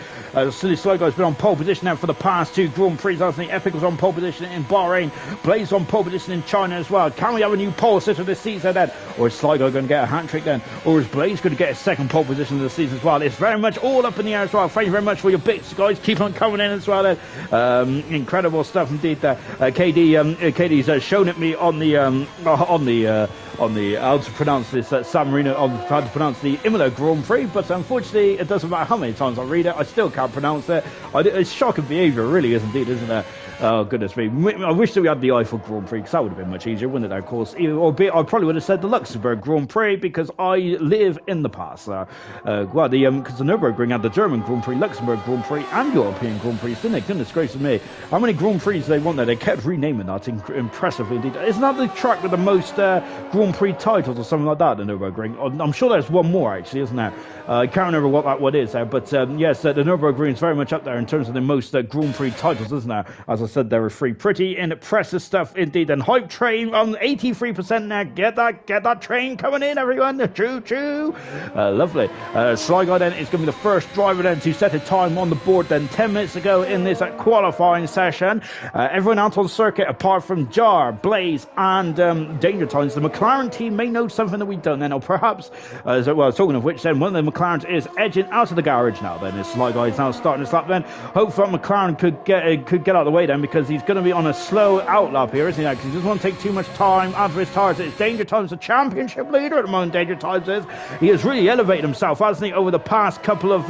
Sly Guy's been on pole position now for the past 2 Grand Prix, hasn't he? Epic was on pole position in Bahrain. Blaze on pole position in China as well. Can we have a new pole sitter this season then? Or is Sly Guy going to get a hat trick then? Or is Blaze going to get a second pole position of the season as well? It's very much all up in the air as well. Thank you very much for your bits, guys. Keep on coming in as well then. Incredible stuff indeed there. KD's shown at me on the how to pronounce this San Marino, on how to pronounce the Imola Grand Prix, but unfortunately it doesn't matter how many times I read it, I still can't pronounce it. It's shocking behaviour, really is indeed, isn't it? Oh, goodness me. I wish that we had the Eiffel Grand Prix, because that would have been much easier, wouldn't it, of course? Albeit, I probably would have said the Luxembourg Grand Prix, because I live in the past. Because the Nürburgring had the German Grand Prix, Luxembourg Grand Prix, and European Grand Prix, didn't it? Goodness gracious me. How many Grand Prix they want there? They kept renaming that impressively indeed. Isn't that the track with the most Grand Prix titles or something like that, the Nürburgring? I'm sure there's one more, actually, isn't there? I can't remember what that one is, but yes, the Nürburgring is very much up there in terms of the most Grand Prix titles, isn't there? As I said, there are three. Pretty impressive stuff indeed. And Hype Train on 83% now. Get that train coming in, everyone. Choo choo. Lovely. Sly Guy then is going to be the first driver then to set a time on the board then 10 minutes ago in this qualifying session. Everyone out on circuit apart from Jar, Blaze and Danger Times. The McLaren team may know something that we don't then, or perhaps, talking of which then, one of the McLarens is edging out of the garage now then. Sly Guy is now starting his lap then. Hopefully McLaren could get out of the way then, because he's going to be on a slow outlap here, isn't he? Because he doesn't want to take too much time out of his tires. It's Danger Times, the championship leader at the moment. Danger Times is. He has really elevated himself, hasn't he, over the past couple of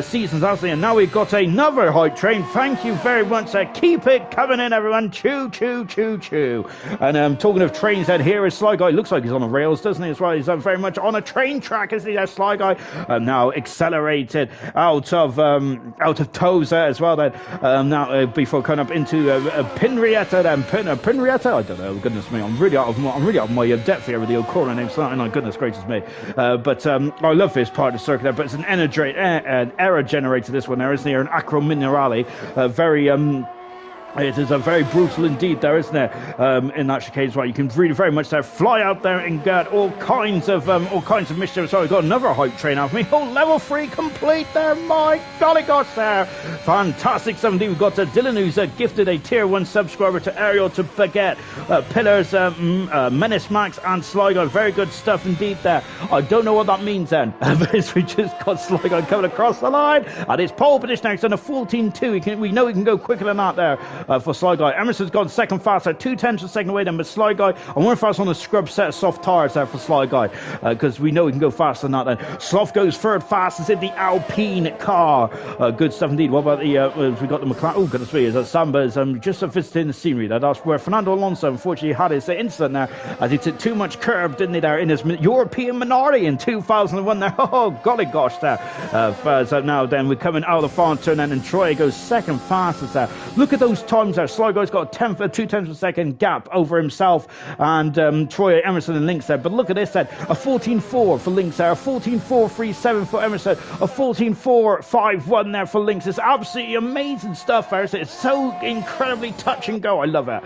seasons, hasn't he? And now we've got another Hype Train. Thank you very much. Keep it coming in, everyone. Choo choo choo choo. And talking of trains, then here is Sly Guy. Looks like he's on the rails, doesn't he? As well, he's very much on a train track, isn't he? That Sly Guy now accelerated out of Toza as well. Then now before coming up into Pinrietta, then Pinrietta. I don't know. Goodness me, I'm really out of my depth here with the O'Connor names. Oh, goodness gracious me. But I love this part of the circuit there. But it's an error generator. This one there, isn't there? An Acro Minerale. It is a very brutal indeed there, isn't it? In that chicane, right? You can really very much there fly out there and get all kinds of mischief. So we've got another Hype Train out of me. Oh, level 3 complete there. My golly gosh there. Fantastic 17. We've got Dylan, who's gifted a tier 1 subscriber to Ariel, to Baguette, Pillars, Menace Max and Sly Guy. Very good stuff indeed there. I don't know what that means then. But we just got Sly Guy coming across the line. And it's pole position now. It's on a 14.2. We know he can go quicker than that there. For Sly Guy. Emerson's gone second faster, 2/10 a second away then, but Sly Guy, I wonder if that's on a scrub set of soft tyres there for Sly Guy, because we know he can go faster than that then. Sloth goes third fastest in the Alpine car. Good stuff indeed. What about we got the McLaren? Oh, goodness me, is that Samba's just visiting the scenery there. That's where Fernando Alonso unfortunately had his incident there, as he took too much curb, didn't he, there in his European minority in 2001 there. Oh, golly gosh there. So now then we're coming out of the farm turn then, and Troy goes second fastest there. Look at those times there. Sly Guy's got a 2/10 of a second gap over himself and Troy, Emerson and Lynx there. But look at this then. A 14.4 for Lynx there. A 14.437 for Emerson. A 14.451 there for Lynx. It's absolutely amazing stuff there. It's so incredibly touch and go. I love it.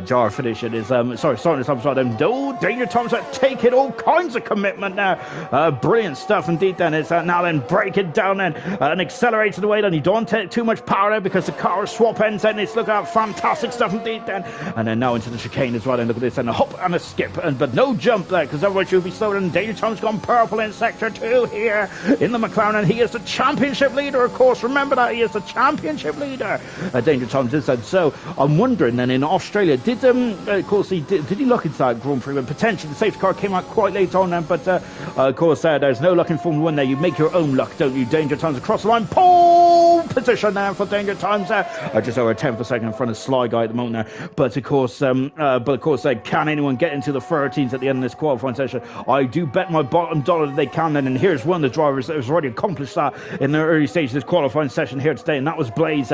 Jar finishing is starting this upside down. Oh, Danger Times are taking all kinds of commitment now. Brilliant stuff indeed then. It's now then break it down then and accelerated away then. You don't take too much power there because the car swap ends and it's look at fantastic stuff indeed then. And then now into the chicane as well. And look at this, and a hop and a skip, but no jump there because otherwise you'll be slower. And Danger Time's gone purple in sector 2 here in the McLaren, and he is the championship leader, of course. Remember that, he is the championship leader. Danger Times is said. So I'm wondering then, in Australia, did of course he look into that Grand Prix? But potentially the safety car came out quite late on then, but of course there's no luck in Formula 1 there. You make your own luck, don't you? Danger Times across the line, pole position there for Danger Times there, just over a 10th a second in front of Sly Guy at the moment there. But of course, can anyone get into the 13s at the end of this qualifying session? I do bet my bottom dollar that they can then. And here's one of the drivers that has already accomplished that in the early stages of this qualifying session here today, and that was Blaze,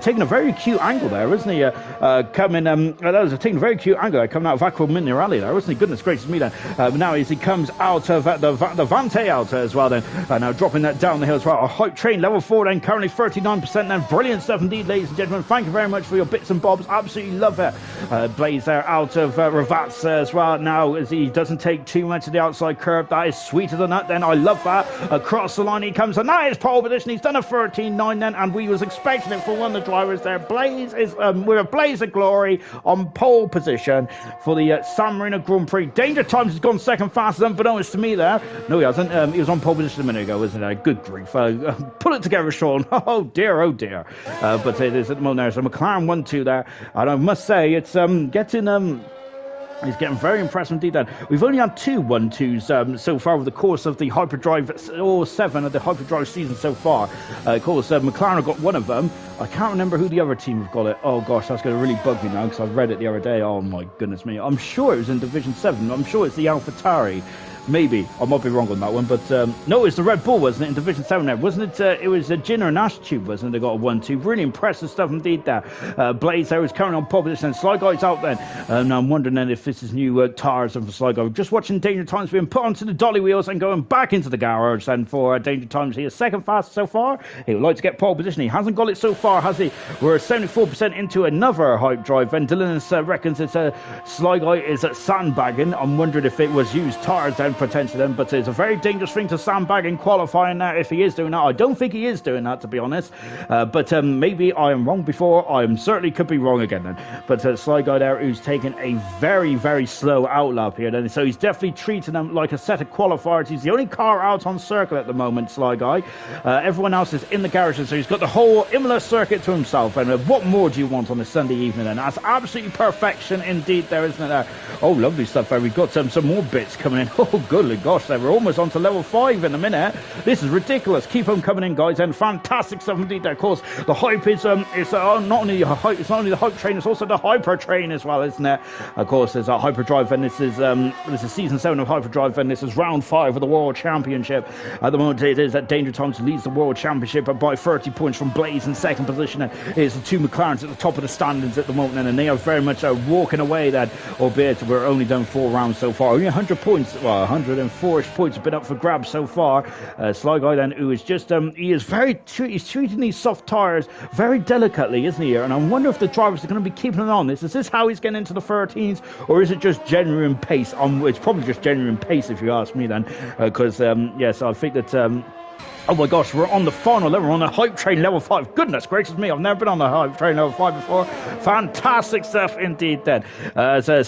taking a very cute angle there, isn't he? Taking a very cute angle there, coming out of Acro Minerale there, wasn't he? Goodness gracious me then. Now as he comes out of the Vante out as well then, now dropping that down the hill as well. A Hype Train level 4 then, currently 39% then. Brilliant stuff indeed, ladies and gentlemen. Thank you very much for your bits and bobs. Absolutely love it. Blaze there out of Ravats as well now, as he doesn't take too much of the outside curve. That is sweet as a nut then. I love that. Across the line he comes, and that is pole position. He's done a 13.9 then, and we was expecting it for one of the drivers there. Blaze is with a blaze of glory on pole position for the San Marino Grand Prix. Danger Times has gone second fastest, unbeknownst to me there. No, he hasn't. He was on pole position a minute ago, wasn't he? Good grief. Pull it together, Sean. Oh dear, oh dear. But it is at the moment there. So McLaren 1-2 there, and I must say it's getting He's getting very impressive indeed. Then we've only had 2 1-2s so far over the course of the Hyperdrive, or 7 of the Hyperdrive season so far. Of course, McLaren have got one of them. I can't remember who the other team have got it. Oh gosh, that's going to really bug me now because I've read it the other day. Oh my goodness me! I'm sure it was in Division 7. I'm sure it's the AlphaTauri. Maybe. I might be wrong on that one, but no, it's the Red Bull, wasn't it, in Division 7 there? Wasn't it? It was Gin or Nash Tube, wasn't it? They got a 1-2. Really impressive stuff indeed there. Blaze there is currently on pole position, and Sly Guy's out then. Now I'm wondering then if this is new tyres for Sly Guy. Just watching Danger Times being put onto the dolly wheels and going back into the garage then for Danger Times. He is second fastest so far. He would like to get pole position. He hasn't got it so far, has he? We're 74% into another hype drive, and Dylan reckons it's Sly Guy is sandbagging. I'm wondering if it was used tyres then potentially then, but it's a very dangerous thing to sandbag in qualifying now if he is doing that. I don't think he is doing that, to be honest, but maybe I am wrong before. I am certainly could be wrong again then, but Sly Guy there, who's taken a very, very slow outlap here then, so he's definitely treating them like a set of qualifiers. He's the only car out on circuit at the moment, Sly Guy. Everyone else is in the garage, so he's got the whole Imola circuit to himself, and what more do you want on a Sunday evening then? That's absolutely perfection indeed there, isn't it there? Oh, lovely stuff there. We've got some more bits coming in. Oh, goodly gosh, we're almost on to level 5 in a minute. This is ridiculous. Keep on coming in, guys, and fantastic stuff indeed there. Of course, the hype is not only the hype, it's not only the hype train, it's also the hyper train as well, isn't it? Of course, there's a hyperdrive, and this is season 7 of hyperdrive, and this is round 5 of the World Championship. At the moment, it is that Danger Times leads the World Championship by 30 points from Blaze in second position. It's the 2 McLarens at the top of the standings at the moment, and they are very much walking away that, albeit we're only done 4 rounds so far. Only 100 points, well, 104 points have been up for grabs so far. Sly Guy then, who is just he's treating these soft tyres very delicately, isn't he? And I wonder if the drivers are going to be keeping an eye on this. Is this how he's getting into the 13s, or is it just genuine pace? It's probably just genuine pace if you ask me then, because yes, I think that oh my gosh, we're on the final level. We're on the hype train level 5. Goodness gracious me, I've never been on the hype train level 5 before. Fantastic stuff indeed then. So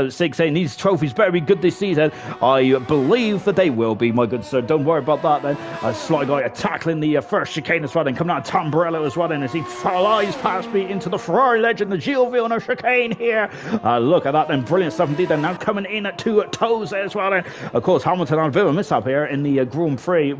Sig saying these trophies better be good this season. I believe that they will be, my good sir. Don't worry about that then. Sly Guy tackling the first chicane as well, then coming out of Tamburello as well, then as he flies past me into the Ferrari legend, the Gio on a chicane here. Look at that then, brilliant stuff indeed then. Now coming in at 2 toes as well then. Of course, Hamilton had a bit of a mishap here in the Grand Prix,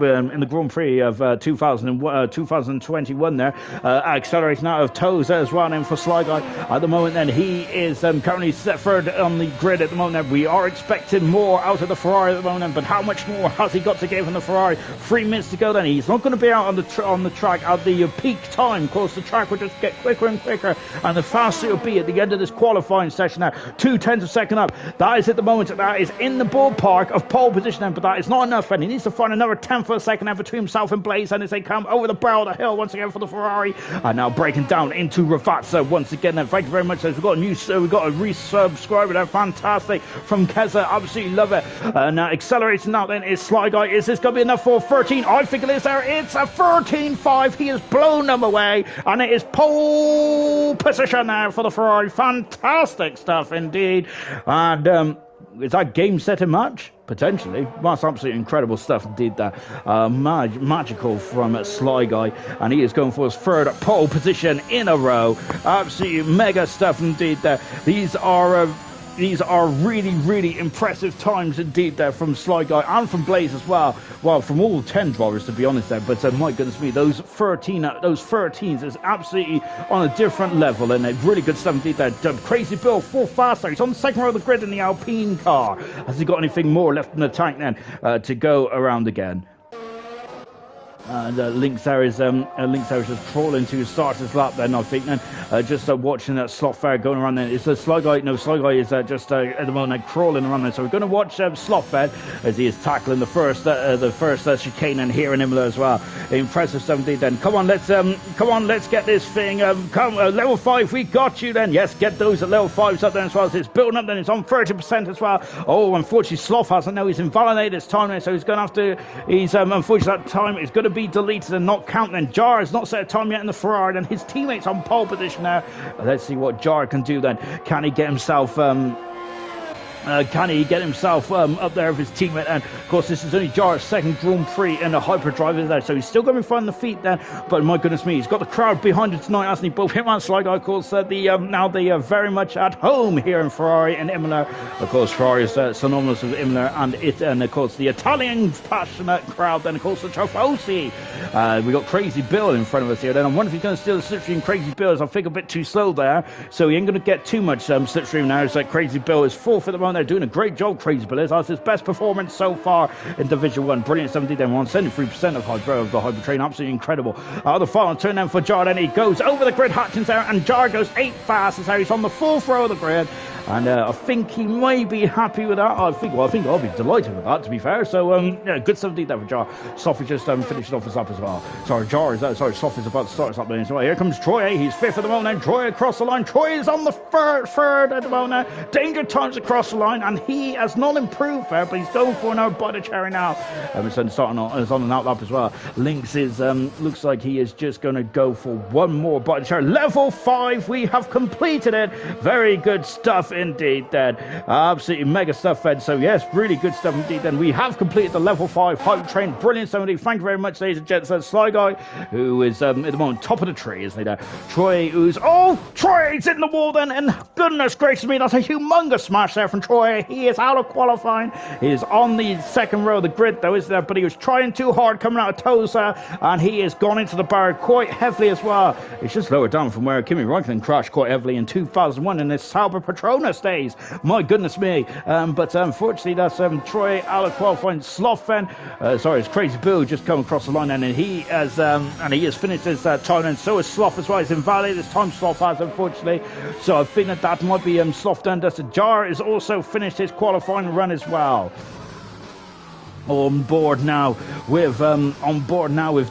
of 2021 there, accelerating out of toes as well then for Sly Guy at the moment. Then he is currently set third on the grid at the moment. Then we are expecting more out of the Ferrari at the moment, but how much more has he got to give in the Ferrari? 3 minutes to go then. He's not going to be out on the track at the peak time. Of course, the track will just get quicker and quicker, and the faster it'll be at the end of this qualifying session now. 2/10 of a second up. That is at the moment, that is in the ballpark of pole position then, but that is not enough, and he needs to find another 10th of a second now between himself and Blaze, and as they come over the brow of the hill once again for the Ferrari, and now breaking down into Ravazza once again. And thank you very much. We've got a resubscriber there, fantastic, from Keza, absolutely love it. Now accelerating now then is Sly Guy. Is this going to be enough for 13? I think it is there. It's a 13.5. He has blown them away, and it is pole position now for the Ferrari. Fantastic stuff indeed. And is that game set and match? Potentially. That's absolutely incredible stuff indeed there. Magical from Sly Guy, and he is going for his 3rd pole position in a row. Absolutely mega stuff indeed there. These are really, really impressive times indeed there from Sly Guy and from Blaze as well. Well, from all 10 drivers, to be honest there. But my goodness me, those 13s is absolutely on a different level, and really good stuff indeed there. Crazy Bill, 4th faster. He's on the second row of the grid in the Alpine car. Has he got anything more left in the tank then to go around again? And Links there is just crawling to start his lap then, I think, then just watching that slot fair going around then. It's a Sly Guy is just at the moment crawling around there, so we're going to watch slot fair as he is tackling the first chicane and here in Imola as well. Impressive stuff indeed then. Come on, let's get this thing. Level 5, we got you then. Yes, get those at level 5s up then as well. As it's building up then, it's on 30% as well. Oh, unfortunately Sloth hasn't. No, he's invalidated his time there, so he's going to have to, unfortunately that time is going to be deleted and not count then. Jar has not set a time yet in the Ferrari, and his teammates on pole position now. Let's see what Jar can do then. Can he get himself Can he get himself up there with his teammate? And of course, this is only Jar's second Grand Prix in the hyperdrive there, so he's still going to be finding the feet there. But my goodness me, he's got the crowd behind him tonight, hasn't he? Both him and Sly Guy, of course, now they are very much at home here in Ferrari and Imola. Of course, Ferrari is synonymous with Imola, and of course the Italian passionate crowd. Then of course the Tifosi. We got Crazy Bill in front of us here. Then I wonder if he's going to steal the slipstream. Crazy Bill is, I think, a bit too slow there, so he ain't going to get too much slipstream now. It's like Crazy Bill is fourth at the moment. They're doing a great job, Crazy Bill is. That's his best performance so far in Division 1. Brilliant 70, then 173% of the Hyper Train. Absolutely incredible. The final turn then for Jar, then he goes over the grid, Hutchins there, and Jar goes 8 fast. How he's on the 4th row of the grid. And I think he may be happy with that. I think I'll be delighted with that, to be fair. So, yeah, good 70 there for Jar. Soft is just finishing off his lap as well. Sorry, Soft is about to start his lap lane. So here comes Troy. He's 5th at the moment. And Troy across the line. Troy is on the third at the moment now. Danger Times across the line. And he has not improved there, but he's going for another bite cherry now. Emerson starting is on an out lap as well. Lynx is, looks like he is just going to go for one more bite cherry. Level 5. We have completed it. Very good stuff indeed then. Absolutely mega stuff then. So yes, really good stuff indeed then. We have completed the level 5 hype train. Brilliant 70. Thank you very much, ladies and gents. Sly Guy, who is at the moment top of the tree, isn't he there? Troy, Troy's in the wall then, and goodness gracious me, that's a humongous smash there from Troy. He is out of qualifying. He is on the 2nd row of the grid though, isn't there? But he was trying too hard coming out of Tosa, and he has gone into the bar quite heavily as well. It's just lower down from where Kimi Räikkönen crashed quite heavily in 2001 in his Sauber Petronas days. My goodness me. But unfortunately, that's Troy out of qualifying. Slothfen, it's Crazy Bill just come across the line, and he has finished his time, and so is Sloth as well. He's invalidated his time, Sloth has, unfortunately. So I think that might be Sloth done. Jar has also finished his qualifying run as well. On board now with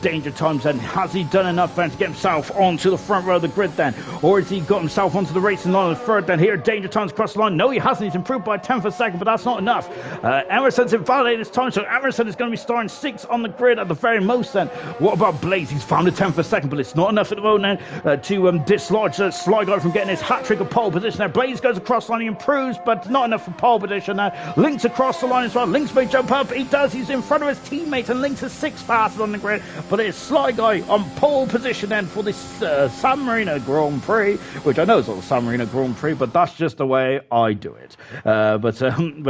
Danger Times, and has he done enough then to get himself onto the front row of the grid then, or has he got himself onto the racing line on the third then? Here Danger Times across the line. No, he hasn't. He's improved by 10th of a second, but that's not enough. Emerson's invalidated his time, so Emerson is going to be starting 6th on the grid at the very most then. What about Blaze? He's found a 10th of a second, but it's not enough at the moment to dislodge Sly Guy from getting his hat-trick of pole position there. Blaze goes across the line, he improves, but not enough for pole position now. Lynx across the line as well. Lynx may jump up. He does. He's in front of his teammate, and Lynx is 6th fastest on the grid, but it's Sly Guy on pole position then for this San Marino Grand Prix, which I know is not the San Marino Grand Prix, but that's just the way I do it. But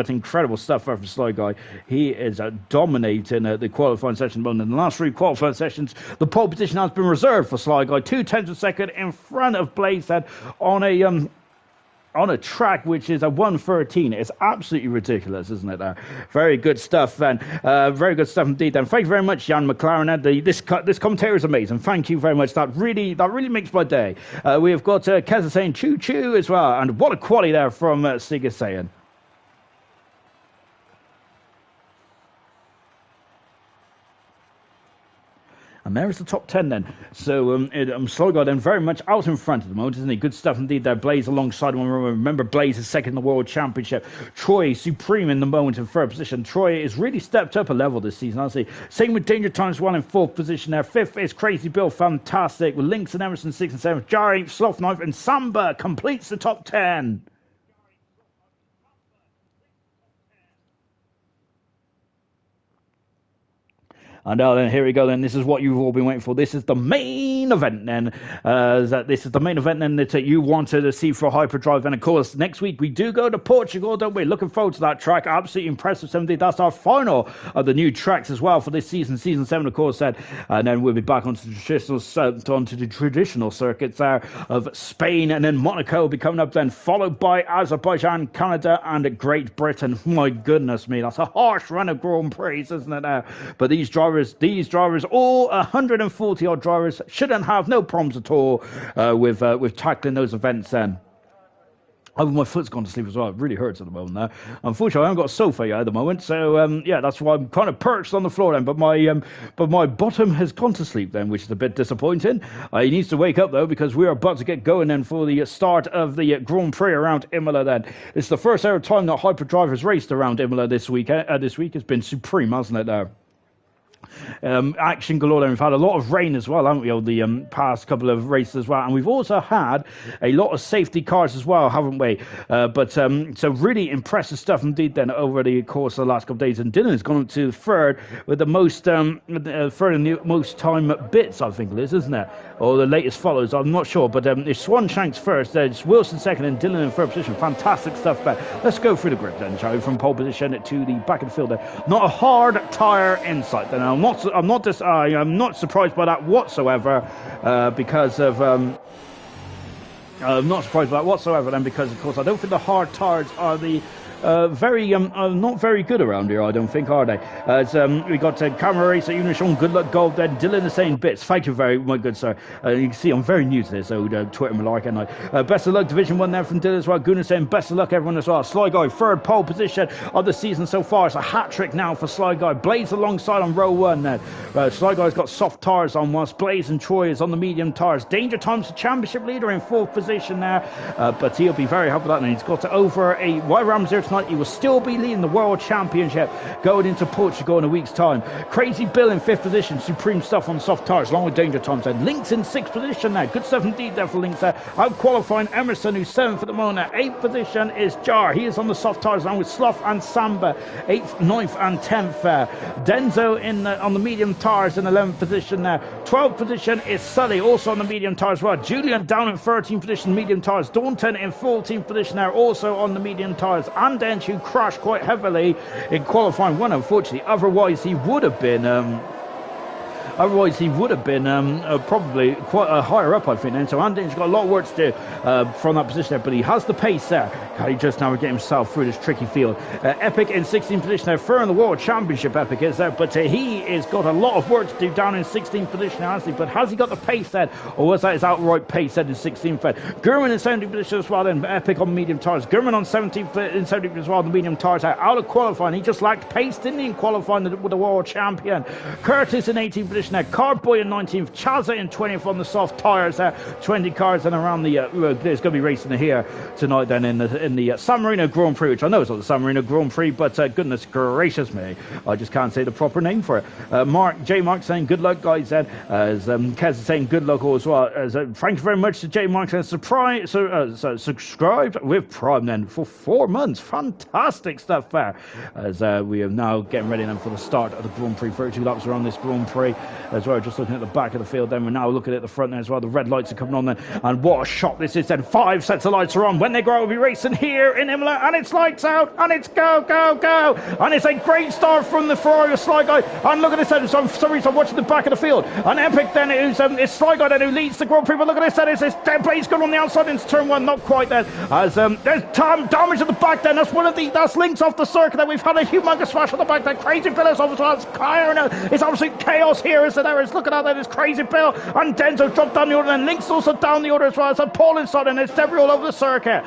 incredible stuff from Sly Guy. He is dominating the qualifying session. In the last 3 qualifying sessions, the pole position has been reserved for Sly Guy. 2/10 of a second in front of Blaze then on a track which is a 1:13. It's absolutely ridiculous, isn't it? Very good stuff then. Very good stuff indeed then. Thank you very much, Jan McLaren. This commentator is amazing. Thank you very much. That really makes my day. We have got Keza saying choo choo as well, and what a quality there from Siga saying. And there's the top 10 then. So Sly Guy then very much out in front at the moment, isn't he? Good stuff indeed there. Blaze alongside him. Remember, Blaze is 2nd in the World Championship. Troy supreme in the moment in 3rd position. Troy has really stepped up a level this season, honestly. Same with Danger Times 1 in 4th position there. 5th is Crazy Bill, fantastic. With Lynx and Emerson 6th and 7th. Jari, Sloth Knife, and Samba completes the top 10. And now then, here we go then. This is what you've all been waiting for. This is the main event then. This is the main event then that you wanted to see for Hyperdrive. And of course, next week we do go to Portugal, don't we? Looking forward to that track. Absolutely impressive 70. That's our final of the new tracks as well for this season. Season 7, of course, said. And then we'll be back onto the traditional circuits there of Spain, and then Monaco will be coming up then, followed by Azerbaijan, Canada, and Great Britain. My goodness me, that's a harsh run of Grand Prix, isn't it? But these drivers, all 140 odd drivers, shouldn't have no problems at all with tackling those events then. Oh, my foot's gone to sleep as well. It really hurts at the moment there. Unfortunately, I haven't got a sofa yet at the moment, so yeah, that's why I'm kind of perched on the floor then. But my bottom has gone to sleep then, which is a bit disappointing. He needs to wake up though, because we are about to get going then for the start of the Grand Prix around Imola. Then it's the first ever time that Hyperdrive has raced around Imola this week. This week has been supreme, hasn't it? There. Action galore. And we've had a lot of rain as well, haven't we, over the past couple of races as well, and we've also had a lot of safety cars as well, haven't we? So really impressive stuff indeed then over the course of the last couple of days. And Dylan has gone up to third with the most third and the most time bits, I think it is, isn't it? Or the latest follows, I'm not sure, but it's Swanshanks first, it's Wilson second, and Dylan in third position. Fantastic stuff there. Let's go through the grid then, shall we, from pole position to the back of the field there. Not a hard tyre insight then. I'm not surprised by that whatsoever, because of I'm not surprised by that whatsoever then, because of course I don't think the hard tyres are the not very good around here, I don't think, are they? We got camera racer Unicorn, good luck gold then. Dylan is saying bits. Thank you very much, good sir. You can see I'm very new to this, so Twitter me like, and best of luck, Division 1 there from Dylan as well. Gunnar saying best of luck, everyone as well. Sly Guy, third pole position of the season so far. It's a hat trick now for Sly Guy. Blaze alongside on row 1 now. Sly Guy's got soft tyres on, whilst Blaze and Troy is on the medium tyres. Danger Time's the championship leader in 4th position there, but he'll be very happy with that, and he's got to over a wide Rams here tonight. He will still be leading the World Championship going into Portugal in a week's time. Crazy Bill in 5th position. Supreme stuff on soft tyres along with Danger Times. And Links in 6th position there. Good stuff indeed there for Links there. Out qualifying Emerson, who's 7th at the moment. 8th position is Jar. He is on the soft tyres along with Slough and Samba. 8th, 9th and 10th there. Denzo on the medium tyres in 11th position there. 12th position is Sully, also on the medium tyres as well. Julian down in 13th position, medium tyres. Daunton in 14th position there, also on the medium tyres. And then who crashed quite heavily in qualifying 1, unfortunately. Otherwise he would have been probably quite higher up, I think. And so Andy's got a lot of work to do from that position there, but he has the pace there. Can he just now get himself through this tricky field? Epic in 16th position there, third in the World Championship, Epic is there, but he has got a lot of work to do down in 16th position, honestly. But has he got the pace then, or was that his outright pace then in 16th then? Gurman in 17th position as well then, Epic on medium tyres. Gurman on 17th as well, the medium tyres out of qualifying. He just lacked pace, didn't he, in qualifying with the World Champion. Curtis in 18th position there, Cardboy in 19th, Chaza in 20th on the soft tyres there. 20 cars and around the there's going to be racing here tonight then in the San Marino Grand Prix, which I know is not the San Marino Grand Prix, but goodness gracious me, I just can't say the proper name for it. J Mark saying good luck, guys, then, as Kez is saying good luck as well. As thank you very much to J Mark, and subscribed with Prime then for 4 months. Fantastic stuff there, as we are now getting ready then for the start of the Grand Prix. 32 laps around this Grand Prix as well. Just looking at the back of the field, then we're now looking at the front there as well. The red lights are coming on then, and what a shot this is then. 5 sets of lights are on. When they grow, we'll be racing here in Imola, and it's lights out, and it's go, go, go, and it's a great start from the Ferrari of Sly Guy. And look at this then, for some reason I'm watching the back of the field, and Epic then it's Sly Guy then who leads the Grand Prix. But look at this then, it's Blaze going on the outside into turn 1, not quite then, as there's damage at the back then. That's Links off the circuit then. We've had a humongous smash on the back then. Crazy Phillips off as well. It's absolute chaos here, isn't there? It's looking at that, it's Crazy Bill, and Denzo dropped down the order, and Links also down the order as well. So Paul inside, and it's debris all over the circuit.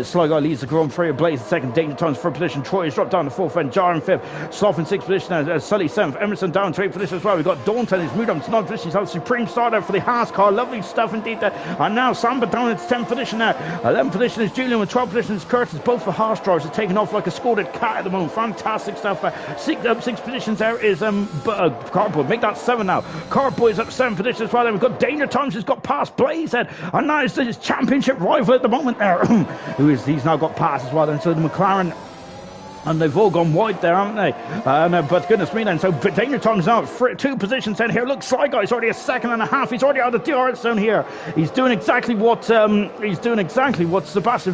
Sly Guy leads the Grand Prix, Blaze in second, Danger Times for position. Troy has dropped down to 4th, and Jar in 5th. Slough in 6th position, Sully 7th, Emerson down to 8th position as well. We've got Daunton, he's moved on to 9th position. He's had a supreme starter for the Haas car, lovely stuff indeed there. And now Samba down into 10th position now. 11th position is Julian, with 12th position is Curtis. Both the Haas drivers are taking off like a scolded cat at the moment. Fantastic stuff. 6 positions there is Cardboard, make that 7 now. Cardboard's up 7th position as well. Then we've got Danger Times who's got past Blaze then, and now it's his championship rival at the moment there, he's now got past as well. Then so the McLaren, and they've all gone wide there, haven't they? But goodness me then, so Danger Time's now at 2 positions in here. Look, Sly Guy's already a second and a half. He's already out of the DRS zone here. He's doing exactly what Sebastian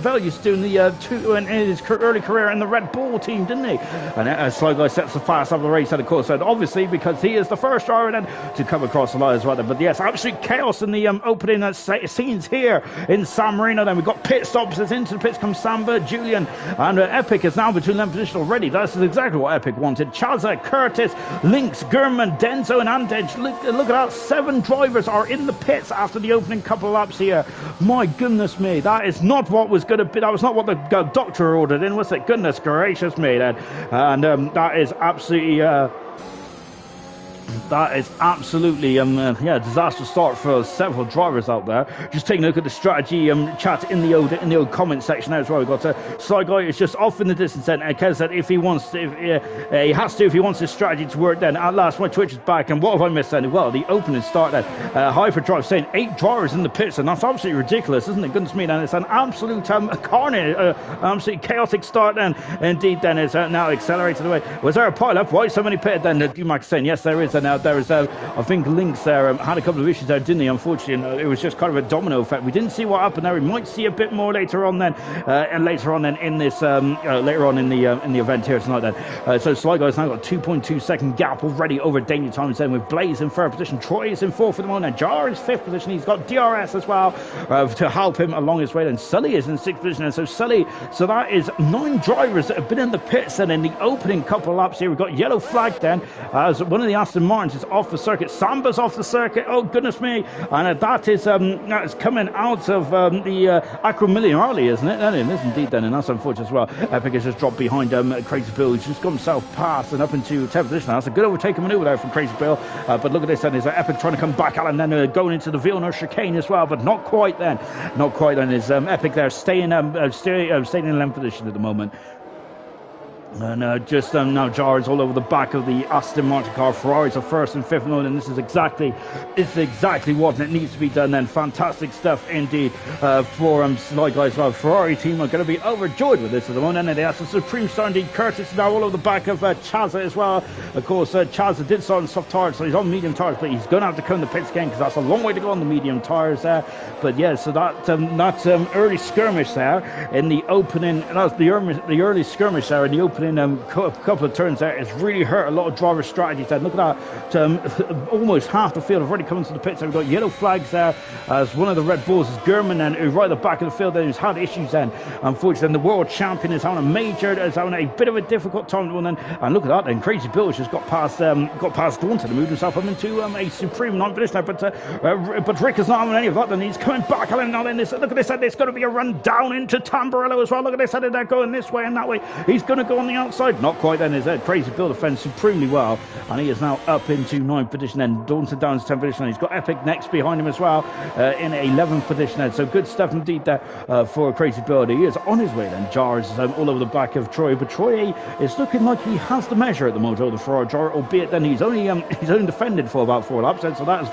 Vettel used to do in his early career in the Red Bull team, didn't he? And Sly Guy sets the fast of the race, and of course, obviously because he is the first driver then to come across the line as well. But yes, absolute chaos in the opening scenes here in San Marino. Then we've got pit stops. As into the pits comes Samba, Julian, and Epic is now between them position already. This is exactly what Epic wanted. Chaza, Curtis, Links, Gurman, Denzo and Andej. Look at that, 7 drivers are in the pits after the opening couple of laps here. My goodness me, that is not what was going to be, that was not what the doctor ordered in, was it? Goodness gracious me then. And that is absolutely That is absolutely yeah, disastrous start for several drivers out there. Just taking a look at the strategy chat in the old comment section there as well. We've got Sly Guy is just off in the distance then. Kez said if he wants to, he has to if he wants his strategy to work then. At last my Twitch is back, and what have I missed then? Well, the opening start then. Hyper Drive saying 8 drivers in the pits, and that's absolutely ridiculous, isn't it? Goodness me, then it's an absolute carnage, absolutely chaotic start then. Indeed then it's now accelerated away. Was there a pile up? Why so many pitted then? D-Max saying yes there is, and now there is I think Lynx there had a couple of issues there, didn't he? Unfortunately, it was just kind of a domino effect. We didn't see what happened there. We might see a bit more later on then, and later on then in this later on in the event here tonight then. So Sly Guy's now got a 2.2 second gap already over Danger Times then, with Blaze in third position. Troy is in fourth at the moment, and Jar is fifth position. He's got DRS as well to help him along his way. And Sully is in sixth position, and so that is 9 drivers that have been in the pits, and in the opening couple of laps here we've got yellow flag then as one of the Aston Martins is off the circuit. Samba's off the circuit. Oh goodness me! And that is coming out of the Aquamiliarli, isn't it? It is indeed then, and that's unfortunate as well. Epic has just dropped behind Crazy Bill. He's just got himself past and up into 10th position. That's a good overtaking manoeuvre there from Crazy Bill. But look at this then, is Epic trying to come back out, and then going into the Villeneuve chicane as well, but not quite then. Not quite then. Is Epic there staying in 11th position at the moment. And just now Jar is all over the back of the Aston Martin car. Ferraris are first and fifth mode, and this is exactly what it needs to be done then. Fantastic stuff indeed for Sly Guys. Well, Ferrari team are going to be overjoyed with this at the moment, and they have the Supreme Star indeed. Curtis now all over the back of Chazza as well. Of course, Chazza did start on soft tyres, so he's on medium tyres, but he's going to have to come to pits again because that's a long way to go on the medium tyres there. But yeah, so that early skirmish there in the opening, that's the early skirmish there in the opening couple of turns there, it's really hurt a lot of driver strategies there. Look at that, almost half the field have already come into the pits. So we've got yellow flags there as one of the Red Bulls is Gurman, and who right at the back of the field there, who's had issues then. Unfortunately, the world champion is having a bit of a difficult time to win then. And look at that then, Crazy Bill has just got past Daunton and moved himself up into a supreme ninth position there. But Rick is not having any of that, then he's coming back. And now then, look at this, there's going to be a run down into Tamburello as well. Look at this, they're going this way and that way. He's going to go on the outside. Not quite then, is Crazy Bill defends supremely well, and he is now up into 9th position then. Daunton down to 10th position, and he's got Epic next behind him as well in 11th position then. So good stuff indeed there for Crazy Bill. He is on his way then. Jar is all over the back of Troy, but Troy is looking like he has the measure at the moment over the Ferrari Jar, albeit then he's only defended for about 4 laps, so that is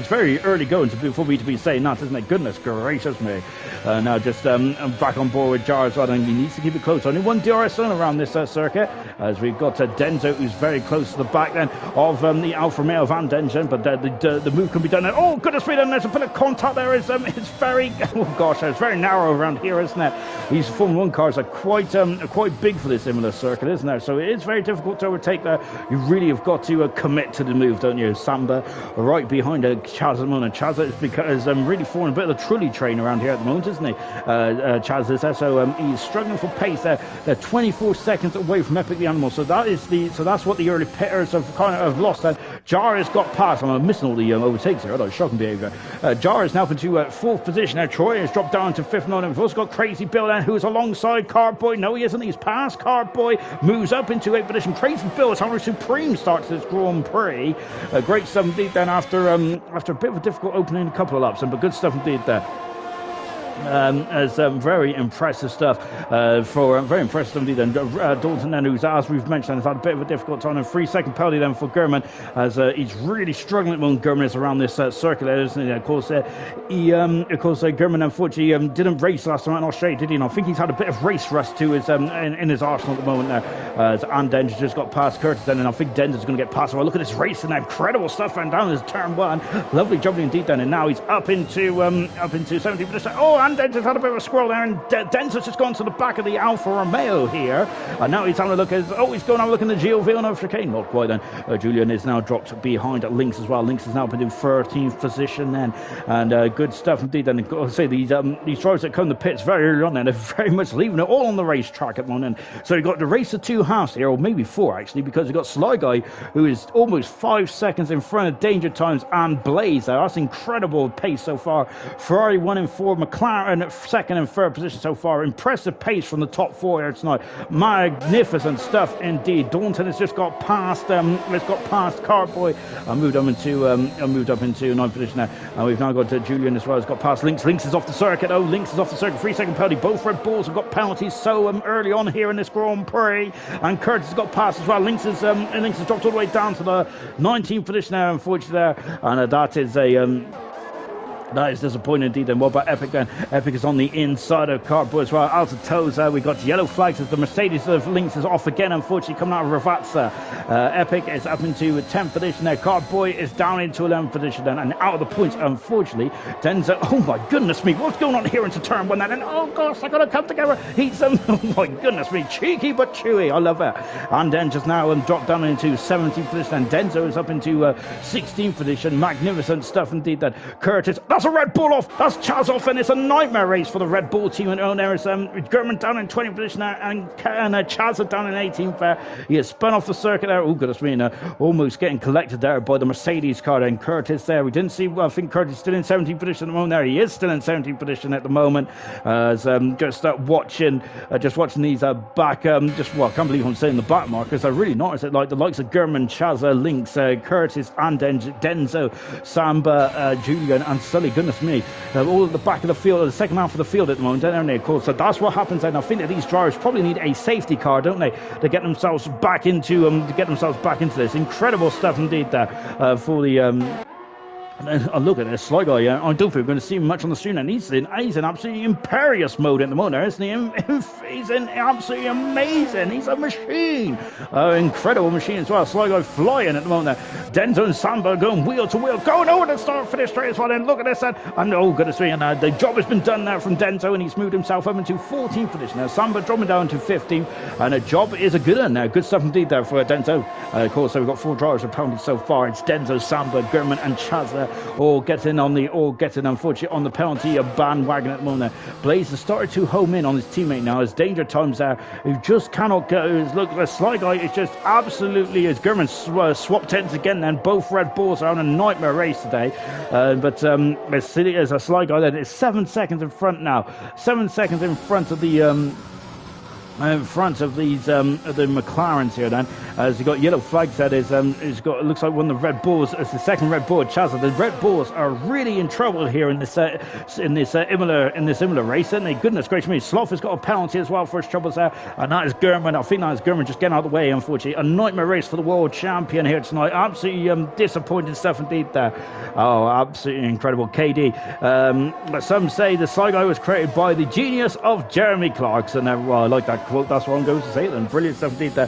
very early going for me to be saying that, isn't it? Goodness gracious me. Now just back on board with Jar as well, and he needs to keep it close. Only one DRS zone around this circuit, as we've got Denzo, who's very close to the back then of the Alfa Romeo Van Denzen, but the move can be done. Oh goodness me, then there's a bit of contact there. It's very, oh gosh, it's very narrow around here, isn't it? These Formula 1 cars are quite big for this Imola circuit, isn't there? So it is very difficult to overtake there. You really have got to commit to the move, don't you? Samba right behind Chaz at the moment. Chaz is because really forming a bit of a trolley train around here at the moment, isn't he? Chaz is there, so he's struggling for pace there. They're 24 seconds away from Epic the Animal, so that's what the early pitters have lost. Jar has got past. I'm missing all the overtakes here. That's shocking behaviour. Jar is now up into 4th position. Now Troy has dropped down to 5th. Now we've also got Crazy Bill then, who's alongside Cardboy. No, he isn't. He's past Cardboy. Moves up into 8th position. Crazy Bill is having a supreme start to this Grand Prix. Great stuff indeed then after a bit of a difficult opening, a couple of laps, but good stuff indeed there. As very impressive stuff very impressive indeed. And Dalton then, who's, as we've mentioned, has had a bit of a difficult time, and 3-second penalty then for Gurman, as he's really struggling when Gurman is around this circuit, isn't he? Of course, Gurman unfortunately didn't race last time out in Australia, did he? And I think he's had a bit of race rust to his in his arsenal at the moment now. And Denz just got past Curtis then, and I think Denz is going to get past. Well, look at this racing now, incredible stuff ran down this turn 1, lovely jumping indeed then, and now he's up into 70%. Oh, and Denz has had a bit of a squirrel there, and Denz has just gone to the back of the Alfa Romeo here, and now he's having a look at, he's going to have a look in the Gio Villeneuve chicane. Not quite then. Julian is now dropped behind Lynx as well. Lynx is now up into 13th position then, and good stuff indeed. And I'll say these drivers that come to pits very early on then, they're very much leaving it all on the racetrack at the moment. So you've got the race of 2 halves here, or maybe 4 actually, because you've got Sly Guy, who is almost 5 seconds in front of Danger Times and Blaze there. That's incredible pace so far. Ferrari 1 and 4, McLaren second and third position so far. Impressive pace from the top four here tonight. Magnificent stuff indeed. Daunton has just got past Carboy. I moved up into ninth position now, and we've now got Julian as well. Has got past Lynx. Lynx is off the circuit. Oh, Lynx is off the circuit. 3-second penalty. Both Red Bulls have got penalties so early on here in this Grand Prix, and Curtis has got past as well. Lynx has dropped all the way down to the 19th position now, unfortunately there, and that is disappointing indeed. And what about Epic then? Epic is on the inside of Carboy as well. Out of toes, we got yellow flags as the Mercedes of Lynx is off again, unfortunately, coming out of Ravazza. Epic is up into 10th position there. Carboy is down into 11th position then, and out of the points, unfortunately. Denzel, oh my goodness me, what's going on here into turn one then? And oh gosh, I gotta come together. He's, oh my goodness me, cheeky but chewy. I love it. And then just now dropped down into 17th position, and Denzo is up into 16th position. Magnificent stuff indeed then. Curtis, that's a Red Bull off. That's Chaz off, and it's a nightmare race for the Red Bull team. And there is German down in 20th position now, and Chaz down in 18th there. He has spun off the circuit there. Oh goodness me, almost getting collected there by the Mercedes car. And Curtis there, we didn't see. Well, I think Curtis is still in 17th position at the moment. There he is, still in 17th position at the moment. Just watching these back. I can't believe I'm saying the back markers. I really noticed it. Like the likes of German, Chaz, Lynx, Curtis, and Denzo, Samba, Julian, and Sully. Goodness me, all at the back of the field, the second half of the field at the moment, aren't they, of course? So that's what happens. And I think that these drivers probably need a safety car, don't they, to get themselves back into this. Incredible stuff indeed there for the. And look at this Sly Guy. I don't think we're going to see him much on the screen, and he's in absolutely imperious mode at the moment, isn't he? He's in absolutely amazing. He's a machine, incredible machine as well. Sly Guy flying at the moment there. Denzo and Samba going wheel to wheel, going over the start finish straight as well. And look at this, and oh goodness me, and the job has been done now from Denzo, and he's moved himself up into 14th position. Now Samba dropping down to 15th, and a job is a good one now. Good stuff indeed there for Denzo. Of course, so we've got 4 drivers apparently so far. It's Denzo, Samba, German, and Chaz. All getting unfortunately on the penalty bandwagon at the moment. Blaze has started to home in on his teammate now as danger times there, who just cannot go. Look, the Sly Guy is just absolutely, as German swapped ends again, and both Red Bulls are on a nightmare race today. But as silly as a Sly Guy, that is 7 seconds in front now. 7 seconds in front of the in front of these the McLarens here then, as you got yellow flags. That is it's got, it looks like one of the Red Bulls, it's the second Red Bull, Chazza. The Red Bulls are really in trouble here in this Imola race, isn't they? Goodness gracious me. Sloth has got a penalty as well for his troubles there, and that is German. I think that is German just getting out of the way, unfortunately. A nightmare race for the world champion here tonight. Absolutely disappointing stuff indeed there. Oh, absolutely incredible. KD, but some say the Sly Guy was created by the genius of Jeremy Clarkson. Well, I like that quote. That's what I'm going to say then. Brilliant stuff indeed there.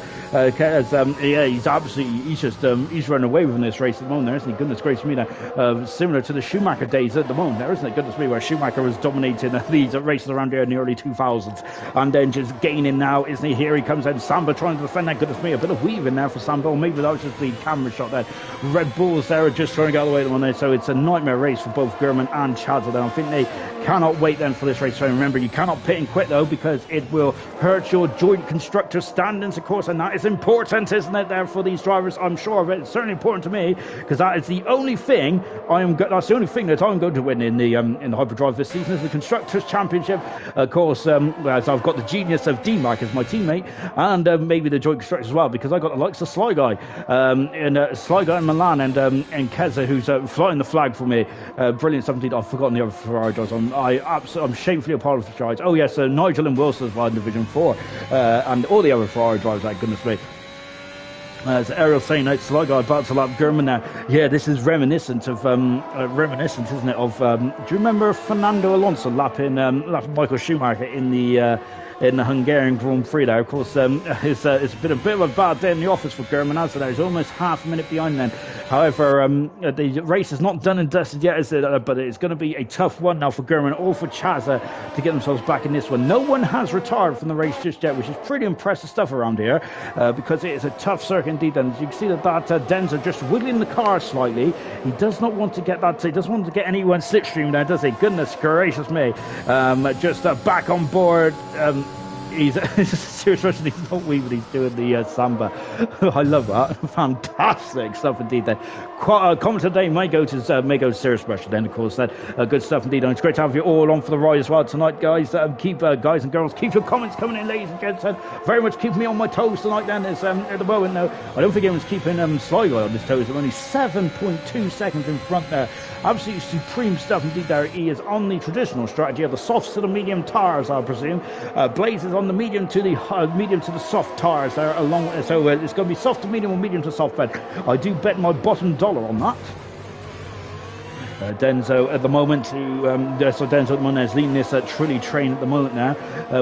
He's absolutely, he's running away with this race at the moment there, isn't he? Goodness gracious me now. Similar to the Schumacher days at the moment there, isn't it? Goodness me, where Schumacher was dominating these races around here in the early 2000s, and then just gaining now, isn't he? Here he comes in, Samba trying to defend that. Goodness me, a bit of weaving there for Samba, or maybe that was just the camera shot there. Red Bulls there are just trying to get out of the way at the moment there, so it's a nightmare race for both German and Chadza then. I think they cannot wait then for this race. So remember, you cannot pit and quit though, because it will hurt your joint constructor standings, of course, and that is important, isn't it, there for these drivers? I'm sure of it. It's certainly important to me, because that is the only thing that's the only thing that I'm going to win in the hyperdrive this season, is the constructors championship. Of course, as I've got the genius of D-Mark as my teammate, and maybe the joint constructors as well, because I got the likes of Sly Guy in Milan, and Keza, who's flying the flag for me. Brilliant stuff indeed. I've forgotten the other Ferrari drivers. I'm shamefully apologised. Oh yes, Nigel and Wilson as well in Division 4, and all the other Ferrari drivers, like goodness me. As Ariel saying, it's Sly Guy about to lap German now. Yeah, this is reminiscent, isn't it? Of do you remember Fernando Alonso lapping Michael Schumacher in the Hungarian Grand Prix there? Of course, it's been a bit of a bad day in the office for German, as he's almost half a minute behind then. However, the race is not done and dusted yet, is it? But it's going to be a tough one now for German, or for Chazza, to get themselves back in this one. No one has retired from the race just yet, which is pretty impressive stuff around here, because it is a tough circuit indeed. And you can see that Denzer just wiggling the car slightly. He does not want to get that. He doesn't want to get anyone slipstream there, does he? Goodness gracious me! Just back on board. He's especially he's not weaving, he's doing the samba. I love that. Fantastic stuff indeed there. Comment today may go to Serious Special then, of course. That good stuff indeed. And it's great to have you all on for the ride as well tonight, guys. Keep guys and girls, keep your comments coming in, ladies and gents. Very much keeping me on my toes tonight. Then is at the moment now. I don't think anyone's keeping Sly Guy on his toes. I'm only 7.2 seconds in front there. Absolutely supreme stuff indeed there. He is on the traditional strategy of the softs to the medium tires, I presume. Blaze is on the medium to the soft tires there along. So it's going to be soft to medium or medium to soft bed. I do bet my bottom dollar on that. Denzo at the moment, Denzo at the moment is leading this Trilly train at the moment now,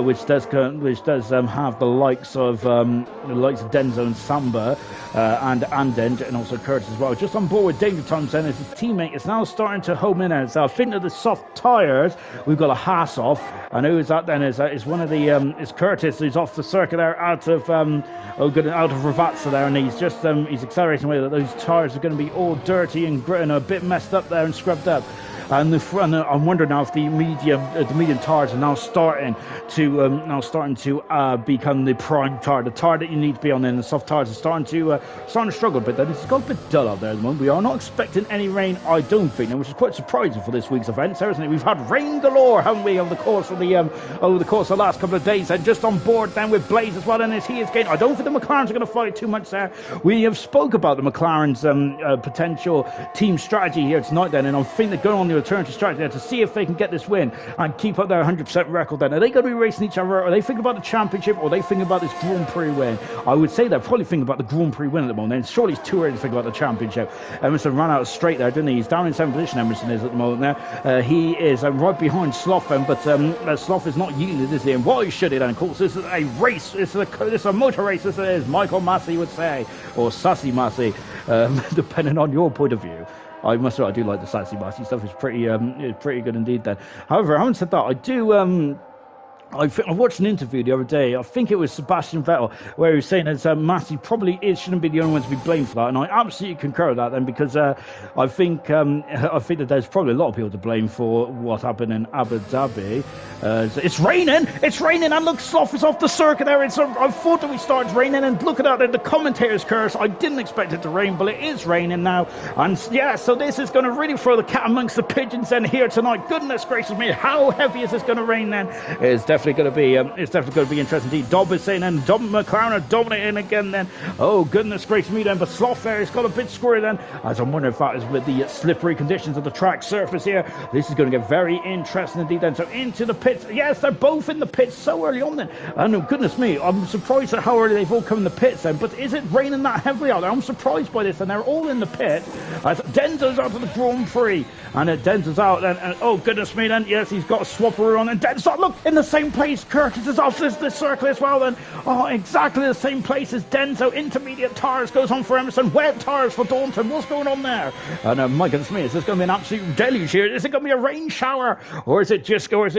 which does have the likes of Denzo and Samba and Andend and also Curtis as well. Just on board with Danger Times then as his teammate is now starting to home in as I think of the soft tyres. We've got a Haas off, and who is that then? Is one of the is Curtis who's off the circuit there out of Ravazza there, and he's just he's accelerating away. That those tyres are going to be all dirty and gritty and a bit messed up there and scrubbed up. And the front, I'm wondering now if the medium tires are now starting to become the prime tire, the tire that you need to be on. And the soft tires are starting to struggle a bit. It's got a bit dull out there at the moment. We are not expecting any rain, I don't think, which is quite surprising for this week's event, isn't it? We've had rain galore, haven't we, over the course of the last couple of days. And just on board then with Blaze as well, and as he is getting, I don't think the McLarens are going to fight too much there. We have spoke about the McLaren's potential team strategy here tonight then, and I think they're going on the return to strategy there to see if they can get this win and keep up their 100% record then. Are they going to be racing each other? Are they thinking about the championship, or are they thinking about this Grand Prix win? I would say they're probably thinking about the Grand Prix win at the moment. And surely it's too early to think about the championship. Emerson ran out straight there, didn't he? He's down in 7th position, Emerson is at the moment there. He is right behind Sloth then, but Sloth is not yielded, is he? And why should he then? Of course, this is a race. This is a motor race, this is, Michael Massey would say, or Sassy Massey, depending on your point of view. I must say, I do like the Sassy Massey stuff. It's pretty good indeed then. However, having said that, I do I watched an interview the other day. I think it was Sebastian Vettel, where he was saying that Massey probably shouldn't be the only one to be blamed for that, and I absolutely concur with that. Then, because I think that there's probably a lot of people to blame for what happened in Abu Dhabi. So it's raining, and look, Sloth is off the circuit there. I thought that we started raining, and look at that. The commentators curse. I didn't expect it to rain, but it is raining now, and yeah, so this is going to really throw the cat amongst the pigeons then here tonight. Goodness gracious me, how heavy is this going to rain then? It's definitely going to be interesting indeed. Dob is saying, and Dob McLaren are dominating again then. Oh goodness gracious me then, but Sloth there has got a bit squirrely then, as I'm wondering if that is with the slippery conditions of the track surface here. This is going to get very interesting indeed then. So into the pits. Yes, they're both in the pits so early on then. And goodness me, I'm surprised at how early they've all come in the pits then. But is it raining that heavily out there? I'm surprised by this, and they're all in the pit. As Denzo's out of the Grand Prix, and Denzo's out, and oh goodness me then, yes, he's got a swapperoo on, and Denzo, look, in the same place, Curtis is off this circle as well then. Oh, exactly the same place as Denzo. Intermediate tires goes on for Emerson, wet tires for Daunton. What's going on there? And my goodness me, is this going to be an absolute deluge here? Is it going to be a rain shower, or is it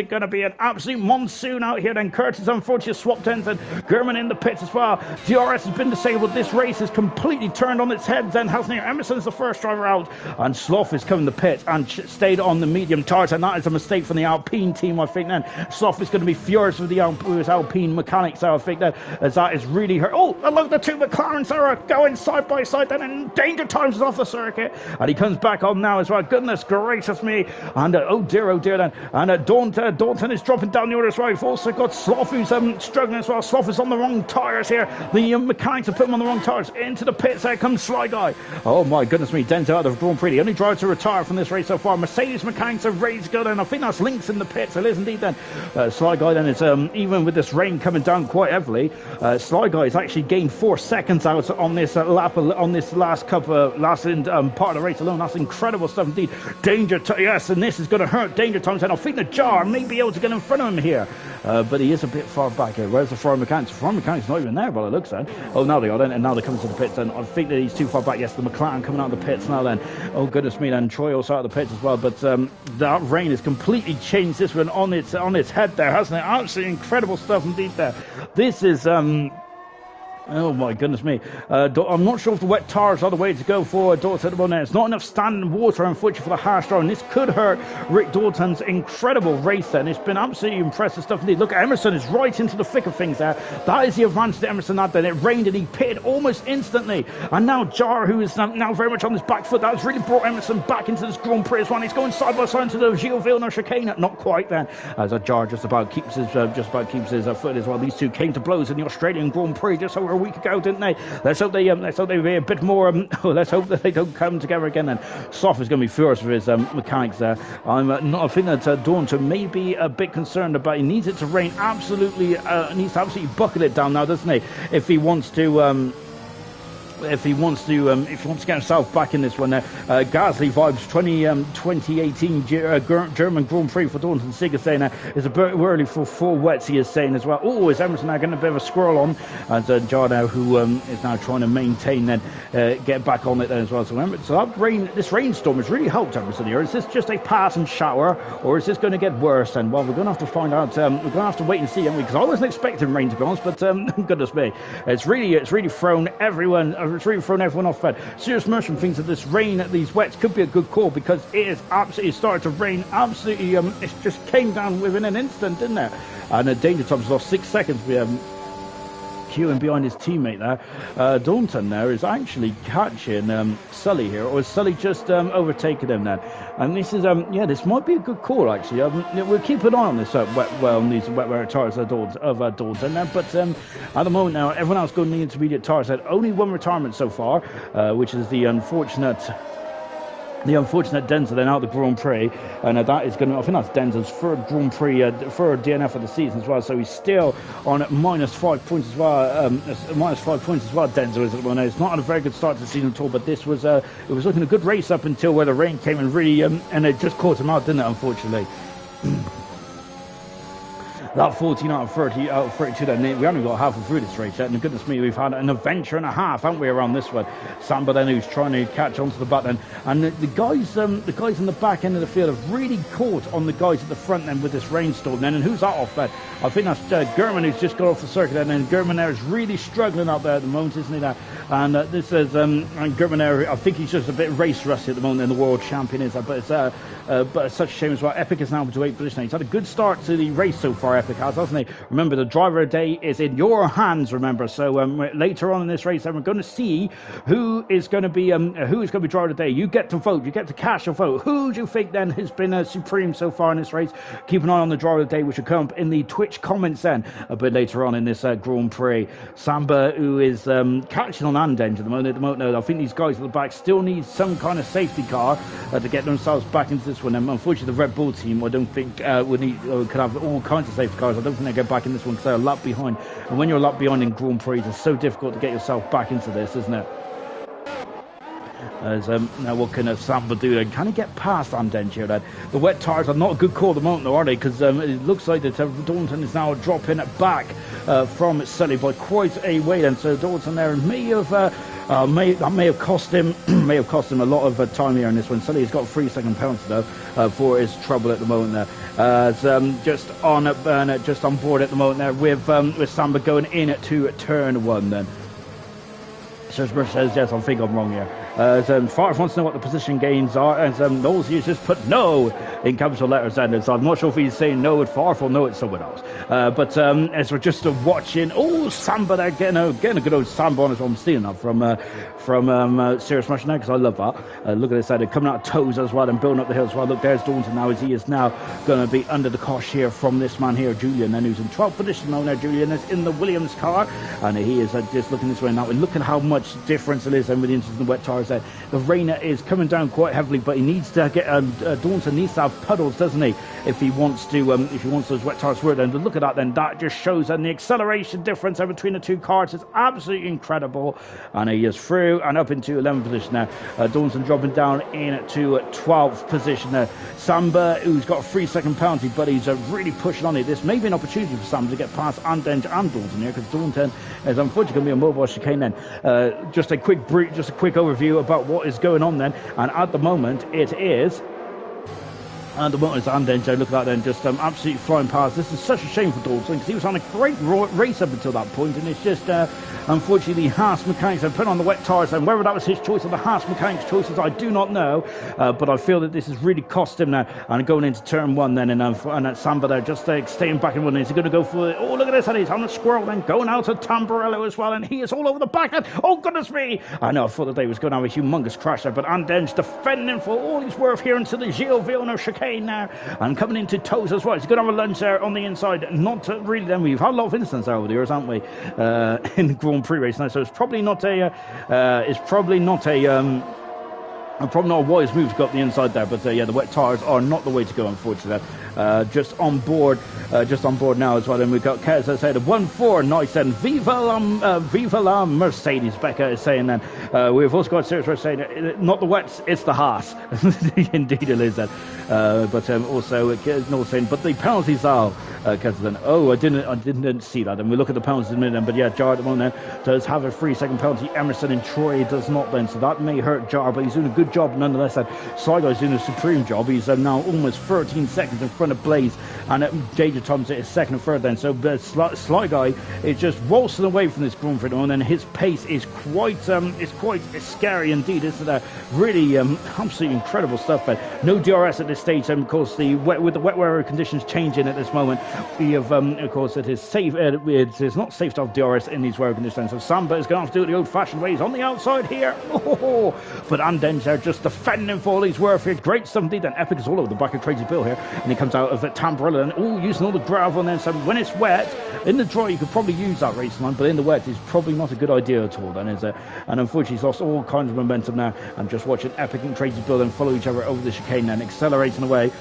going to be an absolute monsoon out here then? Curtis unfortunately swapped ends, and German in the pits as well. DRS has been disabled. This race is completely turned on its head then, hasn't it? Emerson's the first driver out, and Sloth is coming to the pit and stayed on the medium tires, and that is a mistake from the Alpine team, I think then. Sloth is going to be furious with his Alpine mechanics, I think that is really hurt. Oh, look, the two McLarens are going side by side then, and Danger Times is off the circuit, and he comes back on now as well. Goodness gracious me, and oh dear then, and Daunton is dropping down the order as well. We've also got Sloth who's struggling as well. Sloth is on the wrong tyres here. The mechanics have put him on the wrong tyres. Into the pits there comes Sly Guy. Oh my goodness me, Denzo out of Grand Prix, the only driver to retire from this race so far. Mercedes mechanics are ready to go then. I think that's Lynx in the pits. It is indeed then. Sly Guy then is even with this rain coming down quite heavily, Sly Guy has actually gained 4 seconds out on this lap, on this last part of the race alone. That's incredible stuff indeed. Yes, and this is going to hurt Danger Times, and I think the jar may be able to get in front of him here, but he is a bit far back here. Where's the foreign mechanics? The foreign mechanics not even there by the looks then. Oh, now they are then, and now they're coming to the pits, and I think that he's too far back. Yes, the McLaren coming out of the pits now then. Oh goodness me, and Troy also out of the pits as well, but that rain has completely changed this one on its head there, hasn't it? Absolutely incredible stuff indeed there. This is Oh my goodness me. I'm not sure if the wet tires are the way to go for Dalton at the moment. It's not enough standing water, unfortunately, for the harsh draw, and this could hurt Rick Dalton's incredible race then. It's been absolutely impressive stuff indeed. Look, Emerson is right into the thick of things there. That is the advantage that Emerson had then. It rained and he pitted almost instantly. And now Jar, who is now very much on his back foot, that has really brought Emerson back into this Grand Prix as well. He's going side by side into the Gilles Villeneuve chicane. Not quite then, as Jar just about keeps his foot as well. These two came to blows in the Australian Grand Prix just over a week ago, didn't they? Let's hope they be a bit more. Let's hope that they don't come together again. Then Soft is going to be furious with his mechanics there. I think that Daunton may be a bit concerned about. He needs it to rain absolutely. Needs to absolutely bucket it down now, doesn't he? If he wants to. If he wants to get himself back in this one, Gasly vibes 2018 German Grand Prix for Daunton Seeger saying is a bit early for full wets. He is saying as well. Oh, is Emerson now getting a bit of a squirrel on? And Jarno, who is now trying to maintain then get back on it then as well. So this rainstorm has really helped Emerson here. Is this just a pass and shower, or is this going to get worse? And well, we're going to have to find out. We're going to have to wait and see, because I wasn't expecting rain, to be honest. But goodness me, it's really thrown everyone. It's really thrown everyone off. Serious Merchant thinks that this rain, these wets, could be a good call, because it is absolutely started to rain. Absolutely, it just came down within an instant, didn't it? And Danger Tom's lost 6 seconds. Queuing behind his teammate there. Daunton there is actually catching Sully here, or is Sully just overtaking him then? And this is this might be a good call actually. We'll keep an eye on this on these wet wear tires of Daunton there, but at the moment now everyone else going the intermediate tires. Had only one retirement so far, which is the unfortunate Denza then out the Grand Prix, and that is going to, I think that's Denza's third Grand Prix, third DNF of the season as well, so he's still on -5 points as well, Denza is at the moment. It's not had a very good start to the season at all, but this was, it was looking a good race up until where the rain came and really, and it just caught him out, didn't it, unfortunately. That 14 out of 30 out of 32 then, we only got halfway through this race yet, and goodness me, we've had an adventure and a half, haven't we, around this one. Samba then, who's trying to catch onto the back then, and the guys in the back end of the field have really caught on the guys at the front then with this rainstorm then. And who's that off then? I think that's German, who's just got off the circuit then, and German there is really struggling out there at the moment, isn't he there? And this is and German there, I think he's just a bit race rusty at the moment, and the world champion is, but it's such a shame as well. Epic is now up to 8th position. He's had a good start to the race so far, Epic has, hasn't he? Remember, the driver of the day is in your hands, remember. So later on in this race, we're going to see who is going to be driver of the day. You get to vote. You get to cast your vote. Who do you think then has been supreme so far in this race? Keep an eye on the driver of the day, which will come up in the Twitch comments then a bit later on in this Grand Prix. Samba, who is catching on Andenge at the moment. No, I think these guys at the back still need some kind of safety car to get themselves back into this one. And unfortunately, the Red Bull team, I don't think could have all kinds of safety cars. I don't think they get back in this one because they're a lap behind. And when you're a lap behind in Grand Prix, it's so difficult to get yourself back into this, isn't it? As now what can Samba do then? Can he get past Andenge here then? The wet tyres are not a good call at the moment though, are they? Because it looks like that Daunton is now dropping it back from Sully by quite a way then. So Daunton there may have cost him a lot of time here in this one. Sully's got a 3-second penalty though for his trouble at the moment there. Just on board at the moment there with Samba going in to turn 1 then. Says yes, I think I'm wrong here. Farf wants to know what the position gains are, and those users put no in capital letters, and so I'm not sure if he's saying no at Farf or no at someone else. But as we're just watching, Samba there getting a good old Samba on as well. I'm stealing that from Serious Russian because I love that. Look at this side, coming out of toes as well and building up the hill as well. Look, there's Daunton now, as he is now going to be under the cosh here from this man here, Julian, and who's in 12th position now. Julian is in the Williams car, and he is just looking this way now, and look at how much difference it is with the inches in the wet tires there. The rain is coming down quite heavily, but he needs to get Daunton needs to have puddles, doesn't he, if he wants those wet tires to work. Then look at that, then that just shows the acceleration difference between the two cars is absolutely incredible. And he is through and up into 11th position now. Daunton dropping down into 12th position there. Samba, who's got a 3-second penalty, but he's really pushing on it. This may be an opportunity for Samba to get past Andenge and Daunton here, because Daunton is unfortunately going to be a mobile chicane then. Just a quick overview about what is going on then, and at the moment it is And the moment and then look at that then, just absolutely flying past. This is such a shame for Dawson because he was on a great race up until that point, and it's just unfortunately the Haas mechanics have put on the wet tyres, and whether that was his choice or the Haas mechanics' choices, I do not know. But I feel that this has really cost him now. And going into turn one then, and that Samba there just staying back in one. Is he going to go for it? Oh, look at this, and he's on a squirrel then, going out to Tamburello as well, and he is all over the back end. Oh goodness me! I know I thought that they was going to have a humongous crash there, but Anden's defending for all he's worth here into the Gilles Villeneuve chicane now, and coming into toes as well. He's going to have a lunge there on the inside. Not really. Then we've had a lot of incidents there over the years, haven't we? In the Grand Prix race now, so it's probably not a. Probably not a wise move to go up the inside there, but yeah, the wet tyres are not the way to go, unfortunately. Just on board now as well. And we've got Kez, as I said, 1-4, nice, and Viva la Mercedes. Becca is saying then. We've also got Serious saying, not the wets, it's the Haas. Indeed it is that. But also, no saying, but the penalties are, Kez then, oh, I didn't see that. And we look at the penalties in a minute, but yeah, Jar at the moment does have a 3-second penalty. Emerson and Troy does not then, so that may hurt Jar, but he's doing a good job nonetheless. Sly Guy's doing a supreme job. He's now almost 13 seconds in front of Blaze, and Danger Thomas is second and third then. So Sly Guy is just waltzing away from this Grand Prix, and then his pace is quite scary indeed. It's really absolutely incredible stuff. But no DRS at this stage, and of course with the wet weather conditions changing at this moment, we have of course it is safe. It is not safe to have DRS in these weather conditions. So Samba is going to have to do it the old-fashioned way. He's on the outside here, but Anden's there just defending for all he's worth here. Great stuff indeed. And Epic is all over the back of Crazy Bill here, and he comes out of Tamburello and using all the gravel. And then so when it's wet in the dry, you could probably use that race line, but in the wet it's probably not a good idea at all then, is it? And unfortunately he's lost all kinds of momentum now. I'm just watching Epic and Crazy Bill then follow each other over the chicane and accelerating away.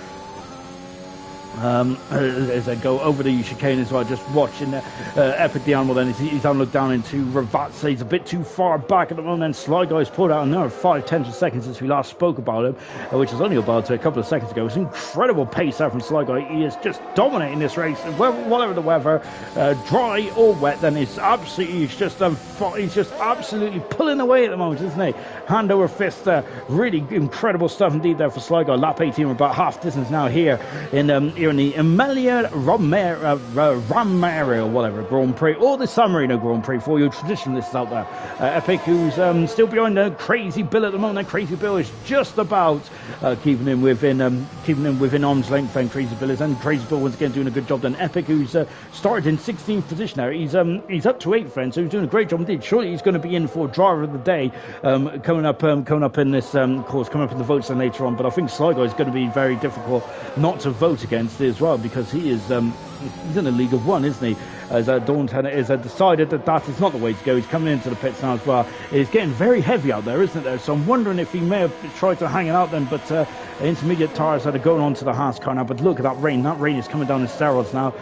As they go over the chicane as well, just watching Epic the animal then. He's on look down into Ravazza. He's a bit too far back at the moment. Then Sly Guy's pulled out another 5/10 seconds since we last spoke about him, which was only about a couple of seconds ago. It's incredible pace out from Sly Guy. He is just dominating this race, whatever the weather, dry or wet. Then he's just absolutely pulling away at the moment, isn't he? Hand over fist, really incredible stuff indeed there for Sly Guy. Lap 18, we're about half distance now here in the Emilia Romagna or whatever Grand Prix, or the San Marino Grand Prix for your traditionalists out there. Epic, who's still behind Crazy Bill at the moment. Crazy Bill is just about keeping him within arm's length. Then Crazy Bill is, and Crazy Bill once again doing a good job. Then Epic, who's started in 16th position now, he's up to 8th then, so he's doing a great job indeed. Surely he's going to be in for driver of the day coming up in this course, coming up in the votes then later on. But I think Sligo is going to be very difficult not to vote against as well, because he is he's in a League of One, isn't he? As Dawn Tanner is decided that is not the way to go. He's coming into the pits now as well. It's getting very heavy out there, isn't it? There? So I'm wondering if he may have tried to hang it out then, but intermediate tyres that are going on to the Haas car now. But look at that rain. That rain is coming down in steroids now.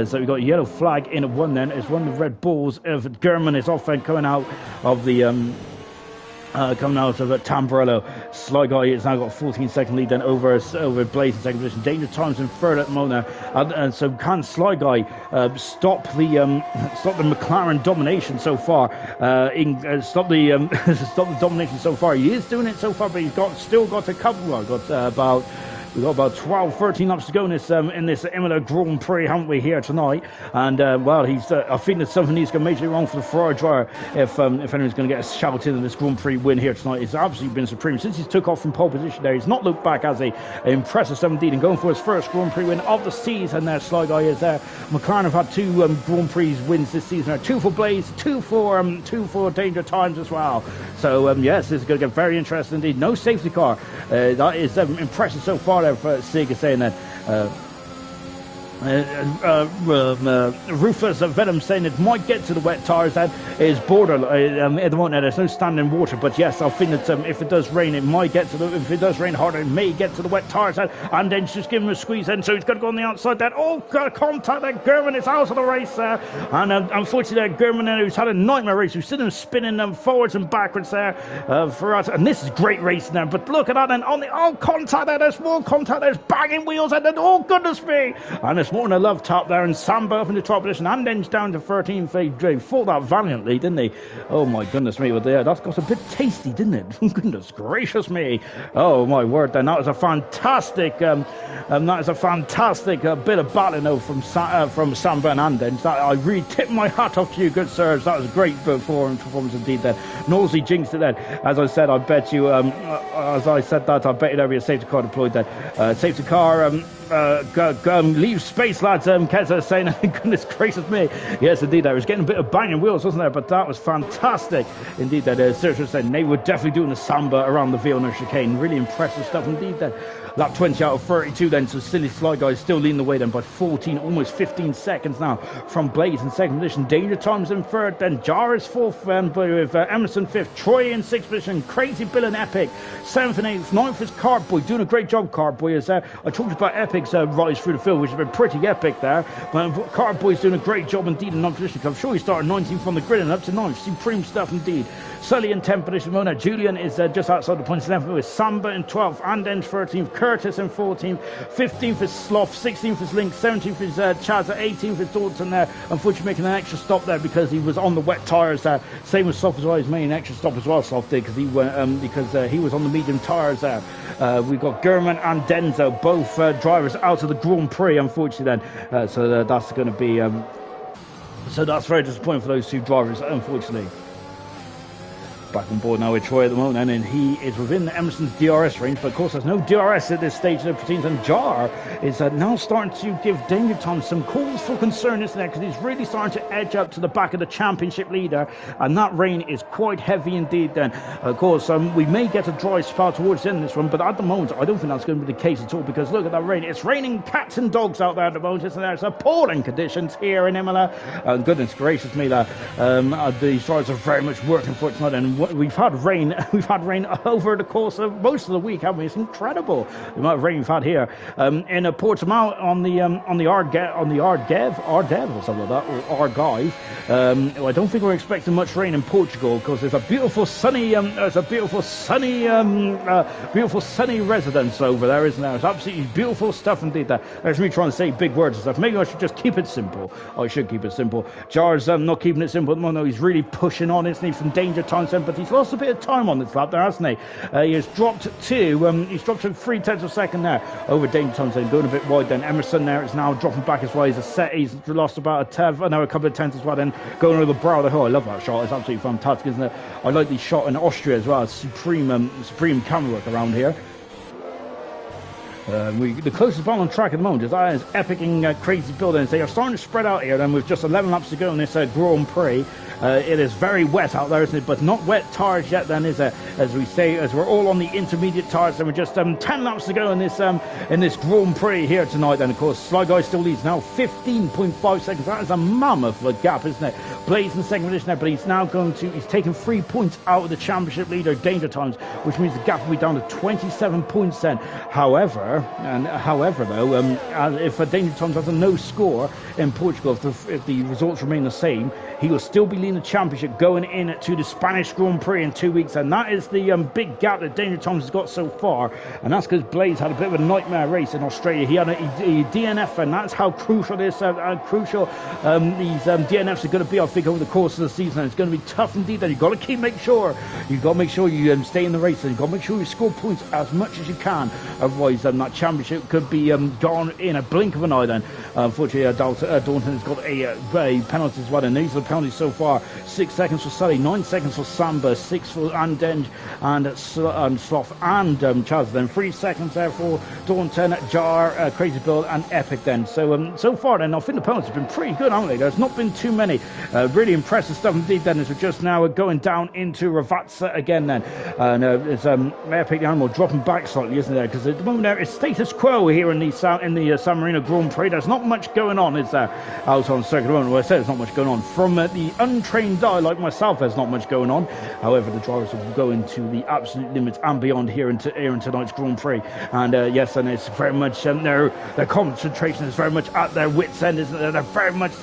So we've got a yellow flag in at one then. It's one of the Red Bulls. German is off then, coming out of the coming out of Tamburello. Sly Guy has now got a 14-second lead then over Blaze in second position. Danger Times in third at the moment, and so can Sly Guy stop the McLaren domination so far? Stop the domination so far. He is doing it so far, but he's still got a couple. We've got about 12, 13 laps to go in this Imola Grand Prix, haven't we, here tonight? And, well, I think that something needs to go majorly wrong for the Ferrari driver if anyone's going to get a shout in this Grand Prix win here tonight. It's absolutely been supreme. Since he took off from pole position there, he's not looked back as a impressive stuff indeed, and going for his first Grand Prix win of the season there. Sly Guy is there. McLaren have had two Grand Prix wins this season. 2 for Blaze, 2 for Danger Times as well. So, yes, this is going to get very interesting indeed. No safety car. That is impressive so far there for Sig is saying that. Rufus Venom saying it might get to the wet tyres. That is borderline at the moment. There's no standing water, but yes, I think that if it does rain, it might get to the. If it does rain harder, it may get to the wet tyres. And then just give him a squeeze in, so he's got to go on the outside. That contact that German is out of the race there, and unfortunately, that German who's had a nightmare race, who's sitting spinning them forwards and backwards there for us. And this is great racing there. But look at that, and on the contact there, there's more contact. There's banging wheels, and then goodness me, and Jaris more than a love top there, and Samba up in the top position, and then down to 13th. They fought that valiantly, didn't they? Oh my goodness me, but that's got a bit tasty, didn't it? Goodness gracious me. Oh my word, then that was a fantastic bit of battling though from Samba and Andens. I really tip my hat off to you, good sirs. That was a great performance indeed then. Nosey jinxed it then. As I said, I bet you I bet you there'll be a safety car deployed then. Safety car leave space, lads. Keza saying, goodness gracious me. Yes, indeed, there was getting a bit of banging wheels, wasn't there? But that was fantastic. Indeed, that Sergio said they were definitely doing the Samba around the Villeneuve chicane. Really impressive stuff indeed then. Lap 20 out of 32 then, so Silly Sly Guys still leading the way then by 14, almost 15 seconds now from Blaze in second position. Danger Times in third, then Jarvis fourth, with Emerson fifth, Troy in sixth position, Crazy Bill and Epic 7th and 8th, 9th is Cartboy, doing a great job. Cartboy is I talked about Epic's rise through the field, which has been pretty epic there, but Cartboy's doing a great job indeed in 9th position. I'm sure he started 19th from the grid and up to 9th, supreme stuff indeed. Sully in 10th position, Mona Julian is just outside the points 11th with Samba in 12th, and then 13th, Curtis in 14th, 15th is Sloth, 16th is Link, 17th is Chazza, 18th is Dalton there, unfortunately making an extra stop there because he was on the wet tyres there. Same with Sloth as well, he's made an extra stop as well, Sloth did, because he was on the medium tyres there. We've got Gurman and Denzo, both drivers out of the Grand Prix, unfortunately then, so that's going to be so that's very disappointing for those two drivers, unfortunately. Back on board now with Troy at the moment, and he is within Emerson's DRS range, but of course there's no DRS at this stage of the proceedings, and Jar is now starting to give Danger Tom some cause for concern, isn't it? Because he's really starting to edge up to the back of the championship leader, and that rain is quite heavy indeed then. Of course, we may get a dry spell towards the end of this one, but at the moment I don't think that's going to be the case at all, because look at that rain. It's raining cats and dogs out there at the moment, isn't there? It's appalling conditions here in Imola, and goodness gracious me, these drivers are very much working for it tonight, and we've had rain over the course of most of the week, haven't we? It's incredible the amount of rain we've had here in Portimao on the Ardev or something like that, or Argive. I don't think we're expecting much rain in Portugal, because there's a beautiful sunny residence over there, isn't there? It's absolutely beautiful stuff indeed. There's me trying to say big words and stuff. Maybe I should just keep it simple. I should keep it simple. Jar's not keeping it simple at the moment. He's really pushing on, isn't he, from Danger Times, but he's lost a bit of time on this lap there, hasn't he? He has dropped to 3/10 of a second there over Danger Times, going a bit wide then. Emerson there is now dropping back as well. He's lost about a couple of tenths as well, then going over the brow of the hill. I love that shot. It's absolutely fantastic, isn't it? I like the shot in Austria as well. It's supreme camera work around here. The closest ball on track at the moment is Epic and Crazy Buildings. They are starting to spread out here, and with just 11 laps to go in this Grand Prix. It is very wet out there, isn't it? But not wet tyres yet then, is it? As we say, as we're all on the intermediate tyres, and we're just 10 laps to go in this Grand Prix here tonight. And of course, Sly Guy still leads now 15.5 seconds. That is a mammoth of a gap, isn't it? Blaze in second position there, but he's taken 3 points out of the championship leader, Danger Times, which means the gap will be down to 27 points then. However though, if Danger Times has a no score in Portugal, if the results remain the same, he will still be leading the championship going into the Spanish Grand Prix in 2 weeks, and that is the big gap that Danger Times has got so far, and that's because Blaze had a bit of a nightmare race in Australia. He had a DNF, and that's how crucial these DNFs are going to be, I think, over the course of the season. And it's going to be tough indeed. And you've got to make sure you stay in the race, and you've got to make sure you score points as much as you can. Otherwise, that championship could be gone in a blink of an eye. Then, unfortunately, Dalton has got a penalty as well, and these are the penalties so far. 6 seconds for Sully, 9 seconds for Samba, 6 for Andeng and Sloth and Chaz. Then 3 seconds there for Daunton, Jar, Crazy Bill and Epic then. So far then, I think the penalties have been pretty good, haven't they? There's not been too many. Really impressive stuff indeed then, as we're just now going down into Ravazza again then. And it's Epic the animal dropping back slightly, isn't there? Because at the moment there is status quo here in the San Marino Grand Prix. There's not much going on, is there, out on circuit at the moment? Well, I said there's not much going on. From the untrained eye like myself, there's not much going on. However, the drivers will go into the absolute limits and beyond here in tonight's Grand Prix. And yes, and it's very much their concentration is very much at their wits' end, isn't it? They're very much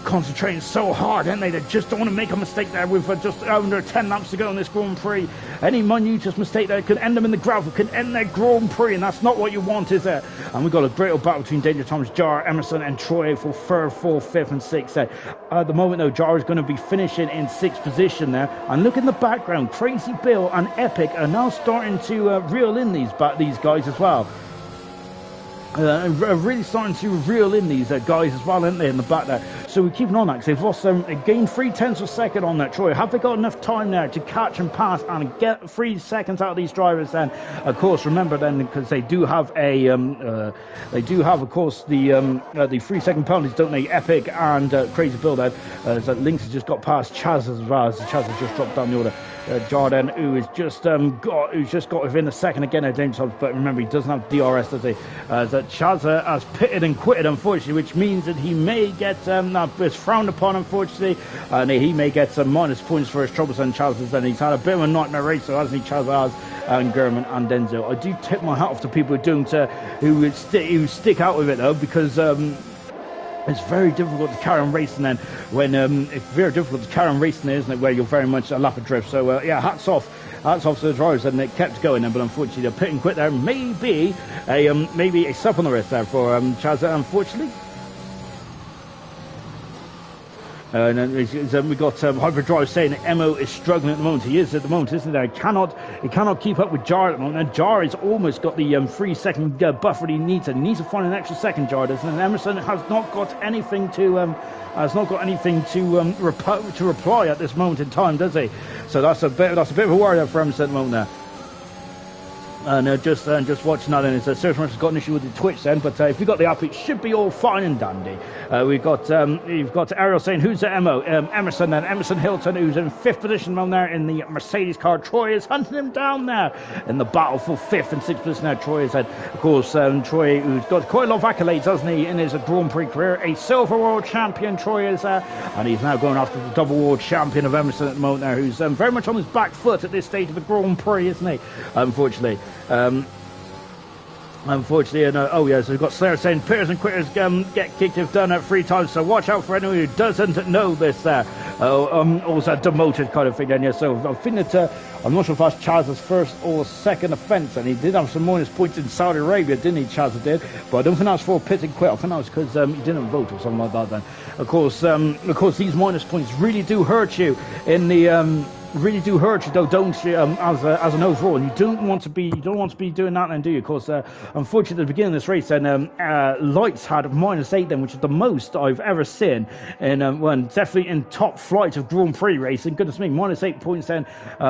concentrating so hard, aren't they? They just don't want to make a mistake there with just under 10 laps to go in this Grand Prix. Any minutest mistake there could end them in the gravel, could end their Grand Prix, and that's not what you want, is it? And we've got a great old battle between Danger Thomas, Jar, Emerson, and Troy for third, fourth, fifth, and sixth. At the moment, though, Jar is going to be finishing in sixth position there. And look in the background, Crazy Bill and Epic are now starting to reel in these guys as well. Really starting to reel in these guys as well, aren't they, in the back there? So we're keeping on that, because they've lost gained 0.3 of a second on that. Troy, have they got enough time there to catch and pass and get 3 seconds out of these drivers? Then, of course, remember then, because they do have of course the 3 second penalties, don't they? Epic and Crazy Bill then. So Lynx has just got past Chaz as well. So Chaz has just dropped down the order. Jordan, who's just got within a second again at James Hobbs, but remember, he doesn't have DRS, does he? That Chazza has pitted and quitted, unfortunately, which means that he may get it's frowned upon, unfortunately, and he may get some minus points for his troublesome Chazza's. And he's had a bit of a nightmare race, so hasn't he, Chazza and German and Denzel? I do tip my hat off to people who stick out with it though, because it's very difficult to carry on racing then when it's very difficult to carry on racing, isn't it, where you're very much a lap adrift. So yeah, hats off to the drivers, and it kept going then, but unfortunately the pit and quit there may be a slap on the wrist there for Chazza, unfortunately. And then we got Hyperdrive saying that Emo is struggling at the moment. He is at the moment, isn't he? He cannot keep up with Jar at the moment. And Jar has almost got the 3 second buffer that he needs. And he needs to find an extra second, Jar doesn't. And Emerson has not got anything to reply at this moment in time, does he? So that's a bit of a worry there for Emerson at the moment there. And just watching that, and it's Serge has got an issue with the Twitch then, but if you've got the app, it should be all fine and dandy. You've got Ariel saying, who's the MO? Emerson then, Emerson Hilton, who's in 5th position down there in the Mercedes car. Troy is hunting him down there in the battle for 5th and 6th position now. Troy is of course, Troy, who's got quite a lot of accolades, hasn't he, in his Grand Prix career. A silver world champion, Troy is and he's now going after the double world champion of Emerson at the moment now, who's very much on his back foot at this stage of the Grand Prix, isn't he? Unfortunately. So we've got Slayer saying pitters and quitters get kicked if done 3 times, so watch out for anyone who doesn't know this also demoted kind of thing then, yeah. So I think that I'm not sure if that's Chaz's first or second offence, and he did have some minus points in Saudi Arabia, didn't he, Chaz did, but I don't think that was for pit and quit. I think that was because he didn't vote or something like that then. Of course these minus points really do hurt you in the really do hurt you though, don't you, as an overall, and you don't want to be doing that then, do you? Of course, unfortunately at the beginning of this race then Lights had -8 then, which is the most I've ever seen in when definitely in top flight of Grand Prix racing. Goodness me, -8 points then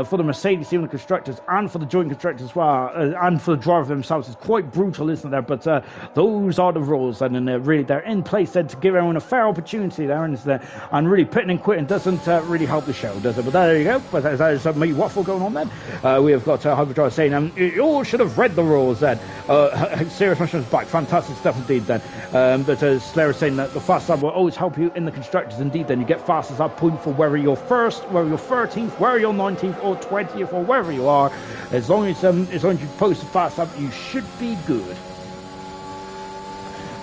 for the Mercedes team, the constructors, and for the joint constructors as well, and for the driver themselves. It's quite brutal, isn't there? But those are the rules, and really they're in place then to give everyone a fair opportunity there, and really pitting and quitting doesn't really help the show, does it? But there you go. But there's me waffle going on then. We have got Hyperdrive saying, you all should have read the rules then. Serious Mushrooms back, fantastic stuff indeed then. But Slayer is saying that the fast lap will always help you in the constructors indeed then. You get fastest lap point for whether you're first, whether you're 13th, whether you're 19th or 20th or wherever you are. As long as you post a fast lap, you should be good.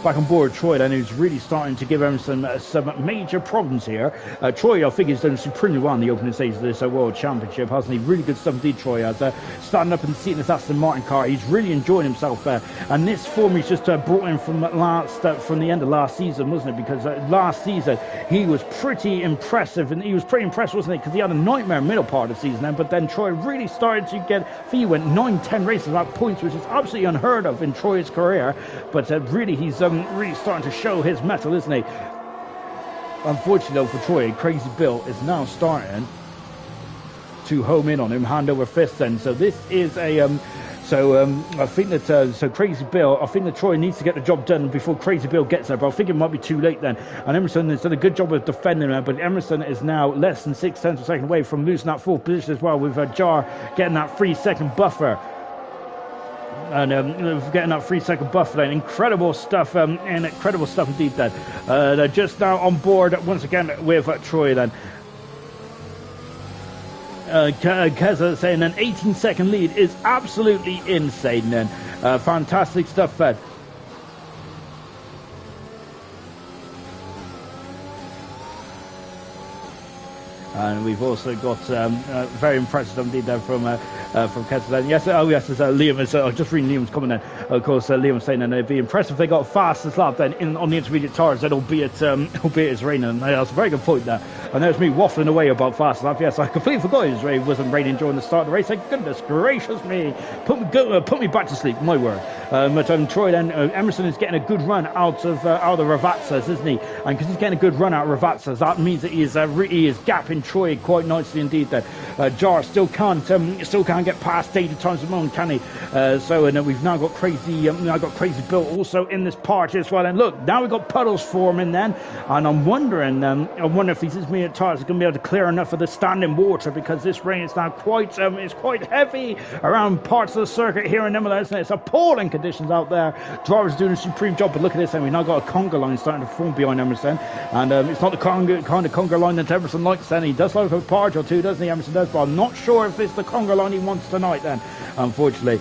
Back on board Troy then, who's really starting to give him some major problems here. Troy, I think, he's done supremely well in the opening stage of this World Championship, hasn't he? Really good stuff indeed, Troy has. Starting up and seating his Aston Martin car, he's really enjoying himself there. And this form he's just brought in from the end of last season, wasn't it? Because last season he was pretty impressive, and he was pretty impressed, wasn't he? Because he had a nightmare middle part of the season then, but then Troy really started to get, I think he went 9-10 races without points, which is absolutely unheard of in Troy's career. But really, he's really starting to show his mettle, isn't he? Unfortunately though for Troy, Crazy Bill is now starting to home in on him, hand over fist then. So this is a I think that Crazy Bill, I think that Troy needs to get the job done before Crazy Bill gets there, but I think it might be too late then. And Emerson has done a good job of defending there, but Emerson is now less than 6/10 of a second away from losing that 4th position as well, with Jar getting that 3 second buffer. and getting that 3-second buff then. Incredible stuff, and incredible stuff indeed then. They're just now on board once again with Troy then. Keza saying an 18-second lead is absolutely insane then. Fantastic stuff then. And we've also got very impressive indeed there from Kessler. Yes, yes, it's Liam. I was just reading Liam's comment then. Of course, Liam was saying that it'd be impressive if they got fastest lap then on the intermediate tires, then albeit it's raining. And that's a very good point there. And there's me waffling away about fast lap. Yes, I completely forgot it wasn't raining during the start of the race. Like, goodness gracious me. Put me back to sleep, my word. But Troy then, Emerson is getting a good run out of the Ravazzas, isn't he? And because he's getting a good run out of Ravazzas, that means that he is gapping Troy quite nicely indeed. That Jar still can't get past danger times at the moment, can he? And we've now got crazy Bill also in this part as well. And look, now we've got puddles forming then, and I'm wondering if these intermediate tires are going to be able to clear enough of the standing water, because this rain is now quite heavy around parts of the circuit here in Imola, isn't it? It's appalling conditions out there. Drivers doing a supreme job, but look at this, and we've now got a conga line starting to form behind Emerson, and it's not the kind of conga line that Emerson likes. Then he does like a part or two, doesn't he? Emerson does, but I'm not sure if it's the conga line he wants tonight. Then, unfortunately.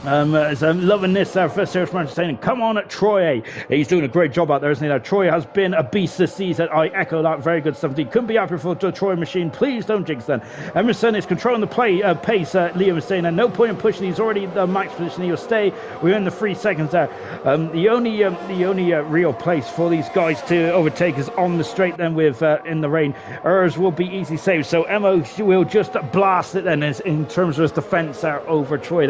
Loving this first series man saying, come on at Troy. He's doing a great job out there, isn't he? Troy has been a beast this season. I echo that. Very good stuff. He couldn't be happier for the Troy machine. Please don't jinx then. Emerson is controlling the pace. Liam is saying, no point in pushing. He's already the max position. He'll stay. We're in the 3 seconds there. The only real place for these guys to overtake is on the straight then with in the rain. Ers will be easy saved. So Emma will just blast it then in terms of his defence there over Troy.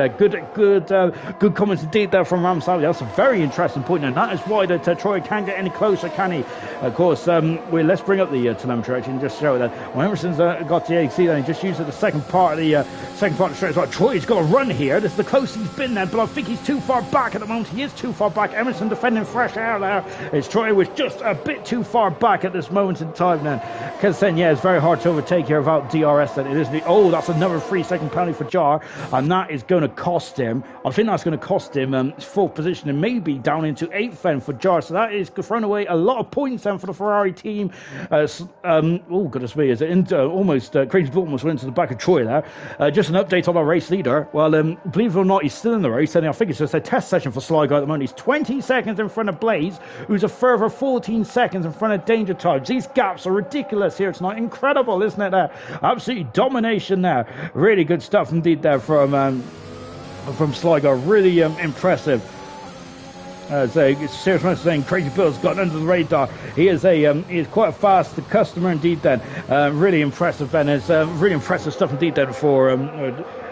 Good comments indeed there from Ramsay. That's a very interesting point, and that is why that Troy can't get any closer, can he? Of course, let's bring up the telemetry actually and just show that when Emerson's got the AC, then he just used it the second part of the straight. Well, Troy's got to run here. This is the closest he's been then, but I think he's too far back at the moment. He is too far back. Emerson defending fresh air there. It's Troy was just a bit too far back at this moment in time then. Because then, yeah, it's very hard to overtake here without DRS then. It is that's another 3-second penalty for Jar, and that is going to cost him. I think that's going to cost him fourth position and maybe down into 8th then for Jar. So that is thrown away a lot of points then for the Ferrari team. Oh goodness me, is it almost Crazy Bull almost went to the back of Troy there. Just an update on our race leader. Well, believe it or not, he's still in the race, and I think it's just a test session for Sly Guy at the moment. He's 20 seconds in front of Blaze, who's a further 14 seconds in front of Danger Times. These gaps are ridiculous here tonight. Incredible, isn't it? Absolutely domination there. Really good stuff indeed there from Sligo. Really impressive. Serious man saying Crazy Bill's got under the radar. He is quite a fast customer indeed then. Really impressive then. It's really impressive stuff indeed then for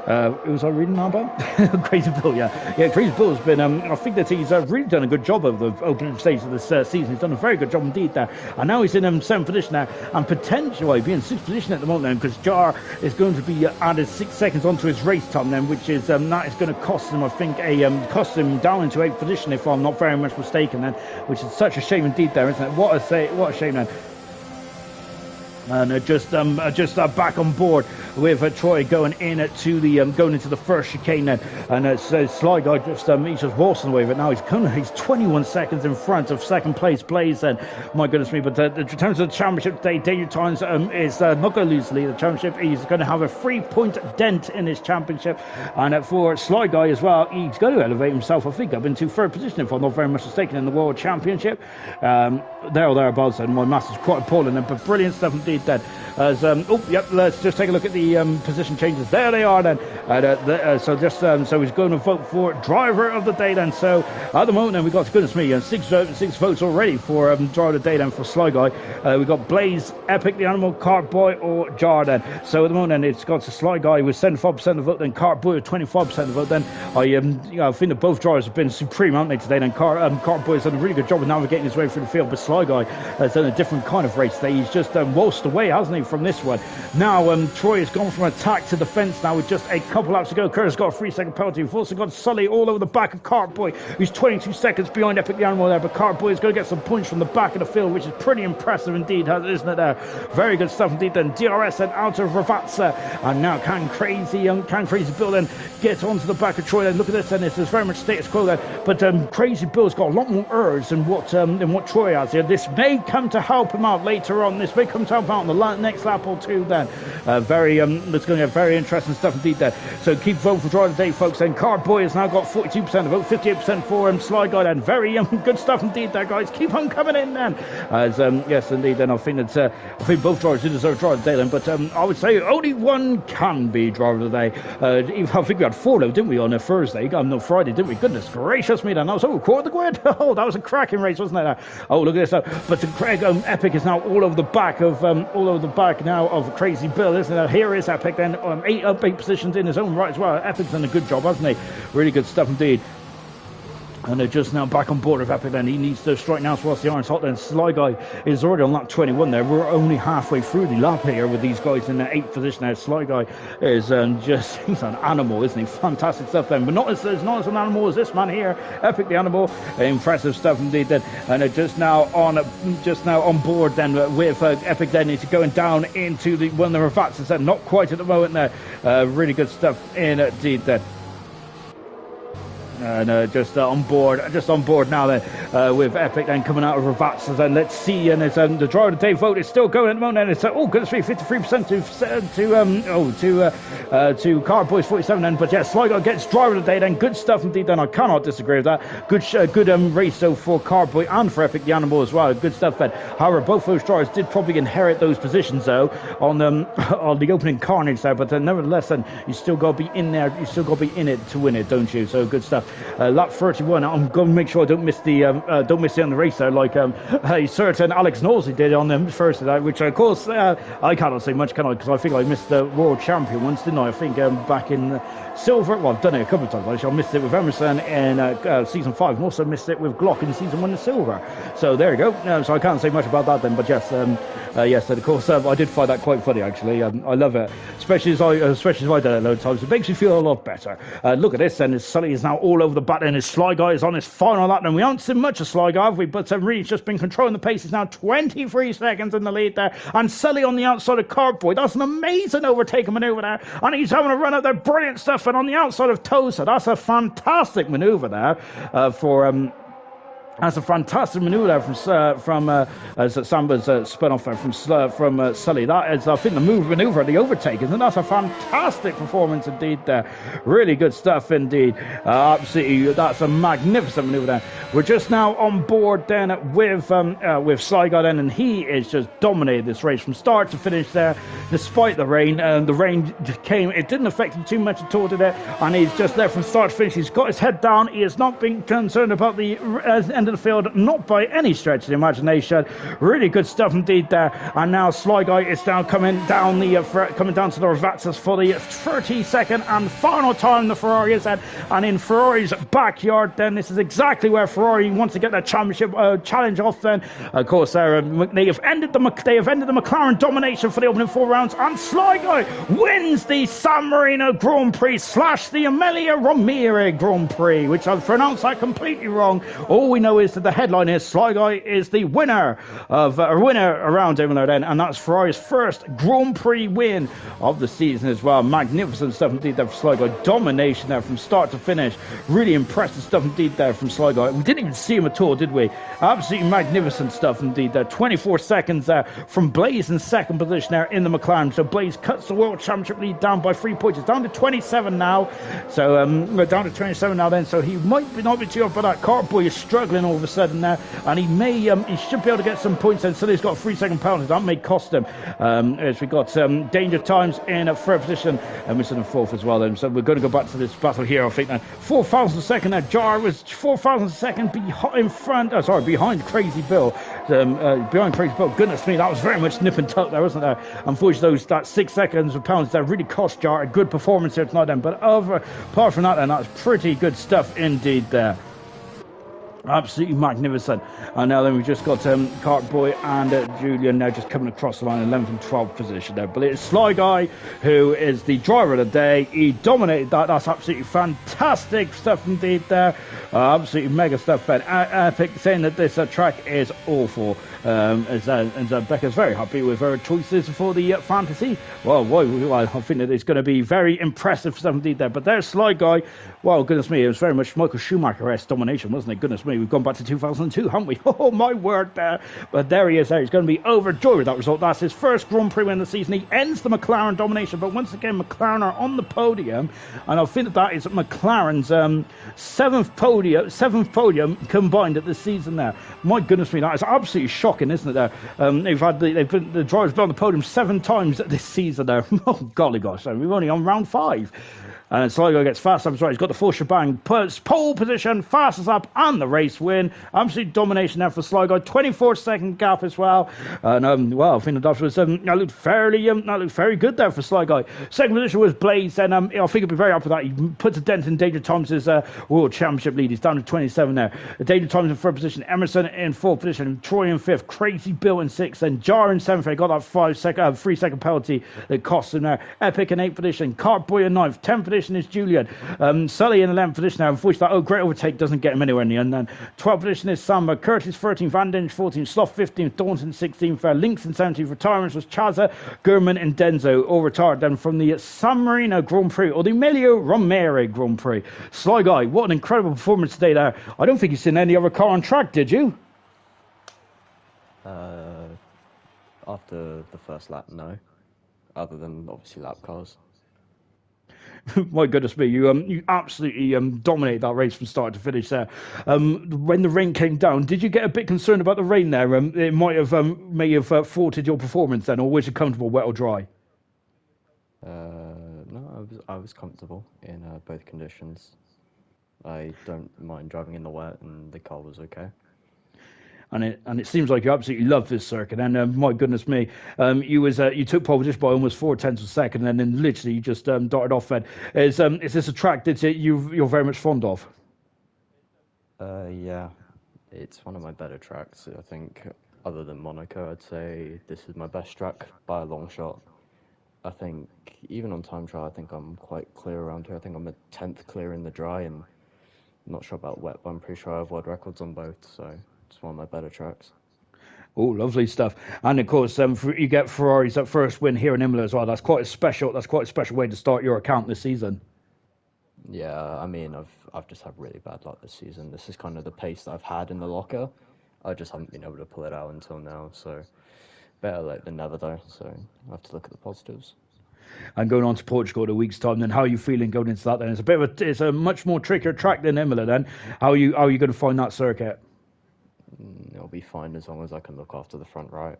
who was I reading now about? Crazy Bill, yeah. Crazy Bill has been, I think that he's really done a good job of the opening stage of this season. He's done a very good job indeed there. And now he's in 7th position now, and potentially be in 6th position at the moment then, because Jar is going to be added 6 seconds onto his race time then, which is, that is going to cost him, I think, cost him down into 8th position if I'm not very much mistaken then, which is such a shame indeed there, isn't it? What a shame then. And just back on board with Troy going into the first chicane then, and Sly Guy he's just waltzing away with it now. He's 21 seconds in front of second place Blaze then. My goodness me! But in terms of the championship today, Danger Times is not going to lose the lead of the championship. He's going to have a 3-point dent in his championship, and for Sly Guy as well, he's going to elevate himself, I think, up into 3rd position if I'm not very much mistaken in the World Championship. There or thereabouts, and my maths is quite appalling, but brilliant stuff indeed then. Let's just take a look at the position changes. There they are then. So he's going to vote for driver of the day then. So at the moment then we've got, goodness me, 6 votes already for driver of the day then for Sly Guy. We've got Blaze, Epic the Animal, Cart Boy or Jar then. So at the moment then it's got to Sly Guy with 75% of the vote, then Cart Boy with 25% of the vote. Then I think that both drivers have been supreme, haven't they, today? Then Cart Boy has done a really good job of navigating his way through the field, but Sly Guy has done a different kind of race today. He's just waltzed away, hasn't he, from this one? Now, Troy has gone from attack to defence now with just a couple laps to go. Curtis got a 3-second penalty. We've also got Sully all over the back of Cartboy, who's 22 seconds behind Epic the Animal there, but Cartboy is going to get some points from the back of the field, which is pretty impressive indeed, isn't it? Very good stuff indeed then. DRS and out of Ravazza, and now can Crazy Bill then get onto the back of Troy then. Look at this, and this is very much status quo there, but Crazy Bill's got a lot more urge than what Troy has here. This may come to help him out later on. This may come to help him out on the next lap or two then. It's going to get very interesting stuff indeed there. So keep voting for Driver of the Day, folks. And Cardboy has now got 42% of the vote, 58% for Sly Guy then. Very good stuff indeed there, guys. Keep on coming in then. As yes indeed then, I think both drivers do deserve Driver of the Day then, but I would say only one can be Driver of the Day. I think we had 4 though, didn't we, on a Thursday? No, Friday, didn't we? Goodness gracious me then. That was quarter the grid. Oh, that was a cracking race, wasn't it? Oh, look at this. But Craig Epic is now all over the back now of Crazy Bill, isn't it? Here is Epic then, 8 positions in his own right as well. Epic's done a good job, hasn't he? Really good stuff indeed. And they're just now back on board with Epic then. He needs to strike now whilst the iron's hot then. Sly Guy is already on lap 21 there. We're only halfway through the lap here with these guys in the 8th position now. Sly Guy is he's an animal, isn't he? Fantastic stuff then. But not as an animal as this man here. Epic the Animal. Impressive stuff indeed then. And they're just now on board then with Epic then. He's going down into one of the Ravazza then. Not quite at the moment there. Really good stuff indeed then. And just on board now then with Epic then coming out of Ravazza then. Let's see, and it's the Driver of the Day vote is still going at the moment, and it's goodness me, 53% to Cardboys 47 then. But yeah, Sly Guy gets Driver of the Day then. Good stuff indeed then. I cannot disagree with that. Good race though for Cardboy and for Epic the Animal as well. Good stuff then. However, both those drivers did probably inherit those positions though on the opening carnage there, but nevertheless then you still got to be in there. You still got to be in it to win it, don't you? So good stuff. Lap 31. I'm going to make sure I don't miss the on the race there, like a certain Alex Knowlesy did on the first day, which of course I cannot say much, can I? Because I think I missed the world champion once, didn't I? I think back in Silver. Well, I've done it a couple of times. Actually, I missed it with Emerson in season 5, and also missed it with Glock in season 1 in Silver. So there you go. So I can't say much about that then. But yes, yes, of course, I did find that quite funny actually. I love it, especially as I did it a load of times. It makes me feel a lot better. Look at this, and Sully is now all over the back, and his Sly Guy is on his final lap, and we haven't seen much of Sly Guy, have we? But Reed's just been controlling the pace. He's now 23 seconds in the lead there, and Sully on the outside of Cartboy. That's an amazing overtaking manoeuvre there, and he's having a run out there. Brilliant stuff. And on the outside of Tosa, that's a fantastic manoeuvre there for That's a fantastic manoeuvre there from Samba's spun off there from Sully. That is, I think, the manoeuvre, the overtake, isn't it? That's a fantastic performance indeed there. Really good stuff indeed. Absolutely, that's a magnificent manoeuvre there. We're just now on board then with Sly Guy then, and he is just dominated this race from start to finish there, despite the rain. The rain came, it didn't affect him too much at all today, and he's just there from start to finish. He's got his head down. He has not been concerned about the end of the field, not by any stretch of the imagination. Really good stuff indeed there. And now Sly Guy is now coming down to the Ravazzas for the 32nd and final time the Ferrari is at. And in Ferrari's backyard then, this is exactly where Ferrari wants to get their championship challenge off then. Of course, they have ended the McLaren domination for the opening 4 rounds, and Sly Guy wins the San Marino Grand Prix / the Emilia Romagna Grand Prix, which I've pronounced that completely wrong. All we know is that the headline is Sly Guy is the winner around Imola then, and that's Ferrari's first Grand Prix win of the season as well. Magnificent stuff indeed there for Sly Guy. Domination there from start to finish. Really impressive stuff indeed there from Sly Guy. We didn't even see him at all, did we? Absolutely magnificent stuff indeed there. 24 seconds there from Blaze in second position there in the McLaren. So Blaze cuts the World Championship lead down by 3 points. It's down to 27 now. So we're down to 27 now then. So he might not be too off, but that Cartboy is struggling all of a sudden there, and he should be able to get some points then. So he's got a 3-second penalty. That may cost him. As we got Danger Times in a third position, and we're in fourth as well then. So we're going to go back to this battle here, I think. 4,000 second there. Jar was 4,000 second behind Crazy Bill. Behind Crazy Bill. Goodness me, that was very much nip and tuck there, wasn't there? Unfortunately, that 6 seconds of penalties that really cost Jar a good performance here tonight then. But apart from that then, that's pretty good stuff indeed there. Absolutely magnificent. And now then we've just got Cartboy and Julian now just coming across the line, 11th and 12th position there. But it's Sly Guy who is the driver of the day. He dominated that. That's absolutely fantastic stuff indeed there. Absolutely mega stuff, Ben. Epic saying that this track is awful. As Becca's very happy with her choices for the fantasy. Well, I think that it's going to be very impressive stuff indeed there. But there's Sly Guy. Well, goodness me, it was very much Michael Schumacher-esque domination, wasn't it? Goodness me, we've gone back to 2002, haven't we? Oh, my word there. But there he is there. He's going to be overjoyed with that result. That's his first Grand Prix win of the season. He ends the McLaren domination. But once again, McLaren are on the podium. And I think that is McLaren's seventh podium combined at this season there. My goodness me, that is absolutely shocking, isn't it there? The drivers been on the podium 7 times this season there. Oh, golly gosh, we're only on round 5. And Sly Guy gets fast up as well. He's got the full shebang. Puts pole position, fastest up, and the race win. Absolute domination there for Sly Guy. 24-second gap as well. And well, I think that was that looked very good there for Sly Guy. Second position was Blaze, and I think he'll be very happy with that. He puts a dent in Danger Thomas's World Championship lead. He's down to 27 now. Danger Thomas in third position. Emerson in fourth position. Troy in fifth. Crazy Bill in sixth. And Jar in seventh. He got that 3-second penalty that cost him there. Epic in eighth position. Cartboy in ninth. 10th position is Julian. Sully in the 11th position now. Unfortunately, that great overtake doesn't get him anywhere in the end. Then 12th position is Samba. Curtis 13th. Van Dench 14th. Sloth 15th. Daunton 16th. Links in 17th. Retirements was Chaza, Gurman and Denzo. All retired then from the San Marino Grand Prix or the Emilio Romero Grand Prix. Sly Guy, what an incredible performance today there. I don't think you've seen any other car on track, did you? After the first lap, no. Other than obviously lap cars. My goodness me, you absolutely dominated that race from start to finish there. When the rain came down, did you get a bit concerned about the rain there? It may have thwarted your performance then, or was you comfortable, wet or dry? No, I was comfortable in both conditions. I don't mind driving in the wet, and the car was okay. And it seems like you absolutely love this circuit. And my goodness me, you took pole position by almost 4/10 of a second, and then literally you just darted off. Then is this a track that you're very much fond of? Yeah, it's one of my better tracks. I think, other than Monaco, I'd say this is my best track by a long shot. I think even on time trial, I think I'm quite clear around here. I think I'm a 10th clear in the dry, and I'm not sure about wet, but I'm pretty sure I have world records on both. So it's one of my better tracks. Oh, lovely stuff. And of course, you get Ferrari's first win here in Imola as well. That's quite a special way to start your account this season. Yeah, I mean, I've just had really bad luck this season. This is kind of the pace that I've had in the locker. I just haven't been able to pull it out until now. So better late than never, though. So I have to look at the positives. And going on to Portugal in a week's time, then how are you feeling going into that? Then it's a much more trickier track than Imola. Then how are you going to find that circuit? It'll be fine as long as I can look after the front right.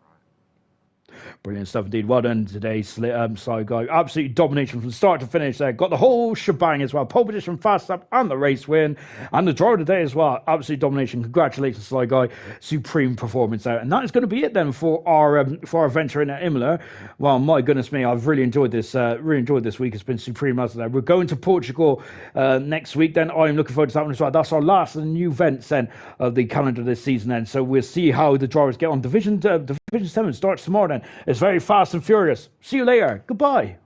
Brilliant stuff indeed. Well done today, Sly Guy. Absolutely domination from start to finish there. Got the whole shebang as well. Pole position, fast up, and the race win. And the draw of the day as well. Absolute domination. Congratulations, Sly Guy. Supreme performance there. And that is going to be it then for our venture in Imola. Well, my goodness me, I've really enjoyed this. Week. It's been supreme as there. We're going to Portugal next week. Then I'm looking forward to that one as well. That's our last of the new events then of the calendar this season. Then, so we'll see how the drivers get on. Division 7 starts tomorrow. Then it's very fast and furious. See you later. Goodbye.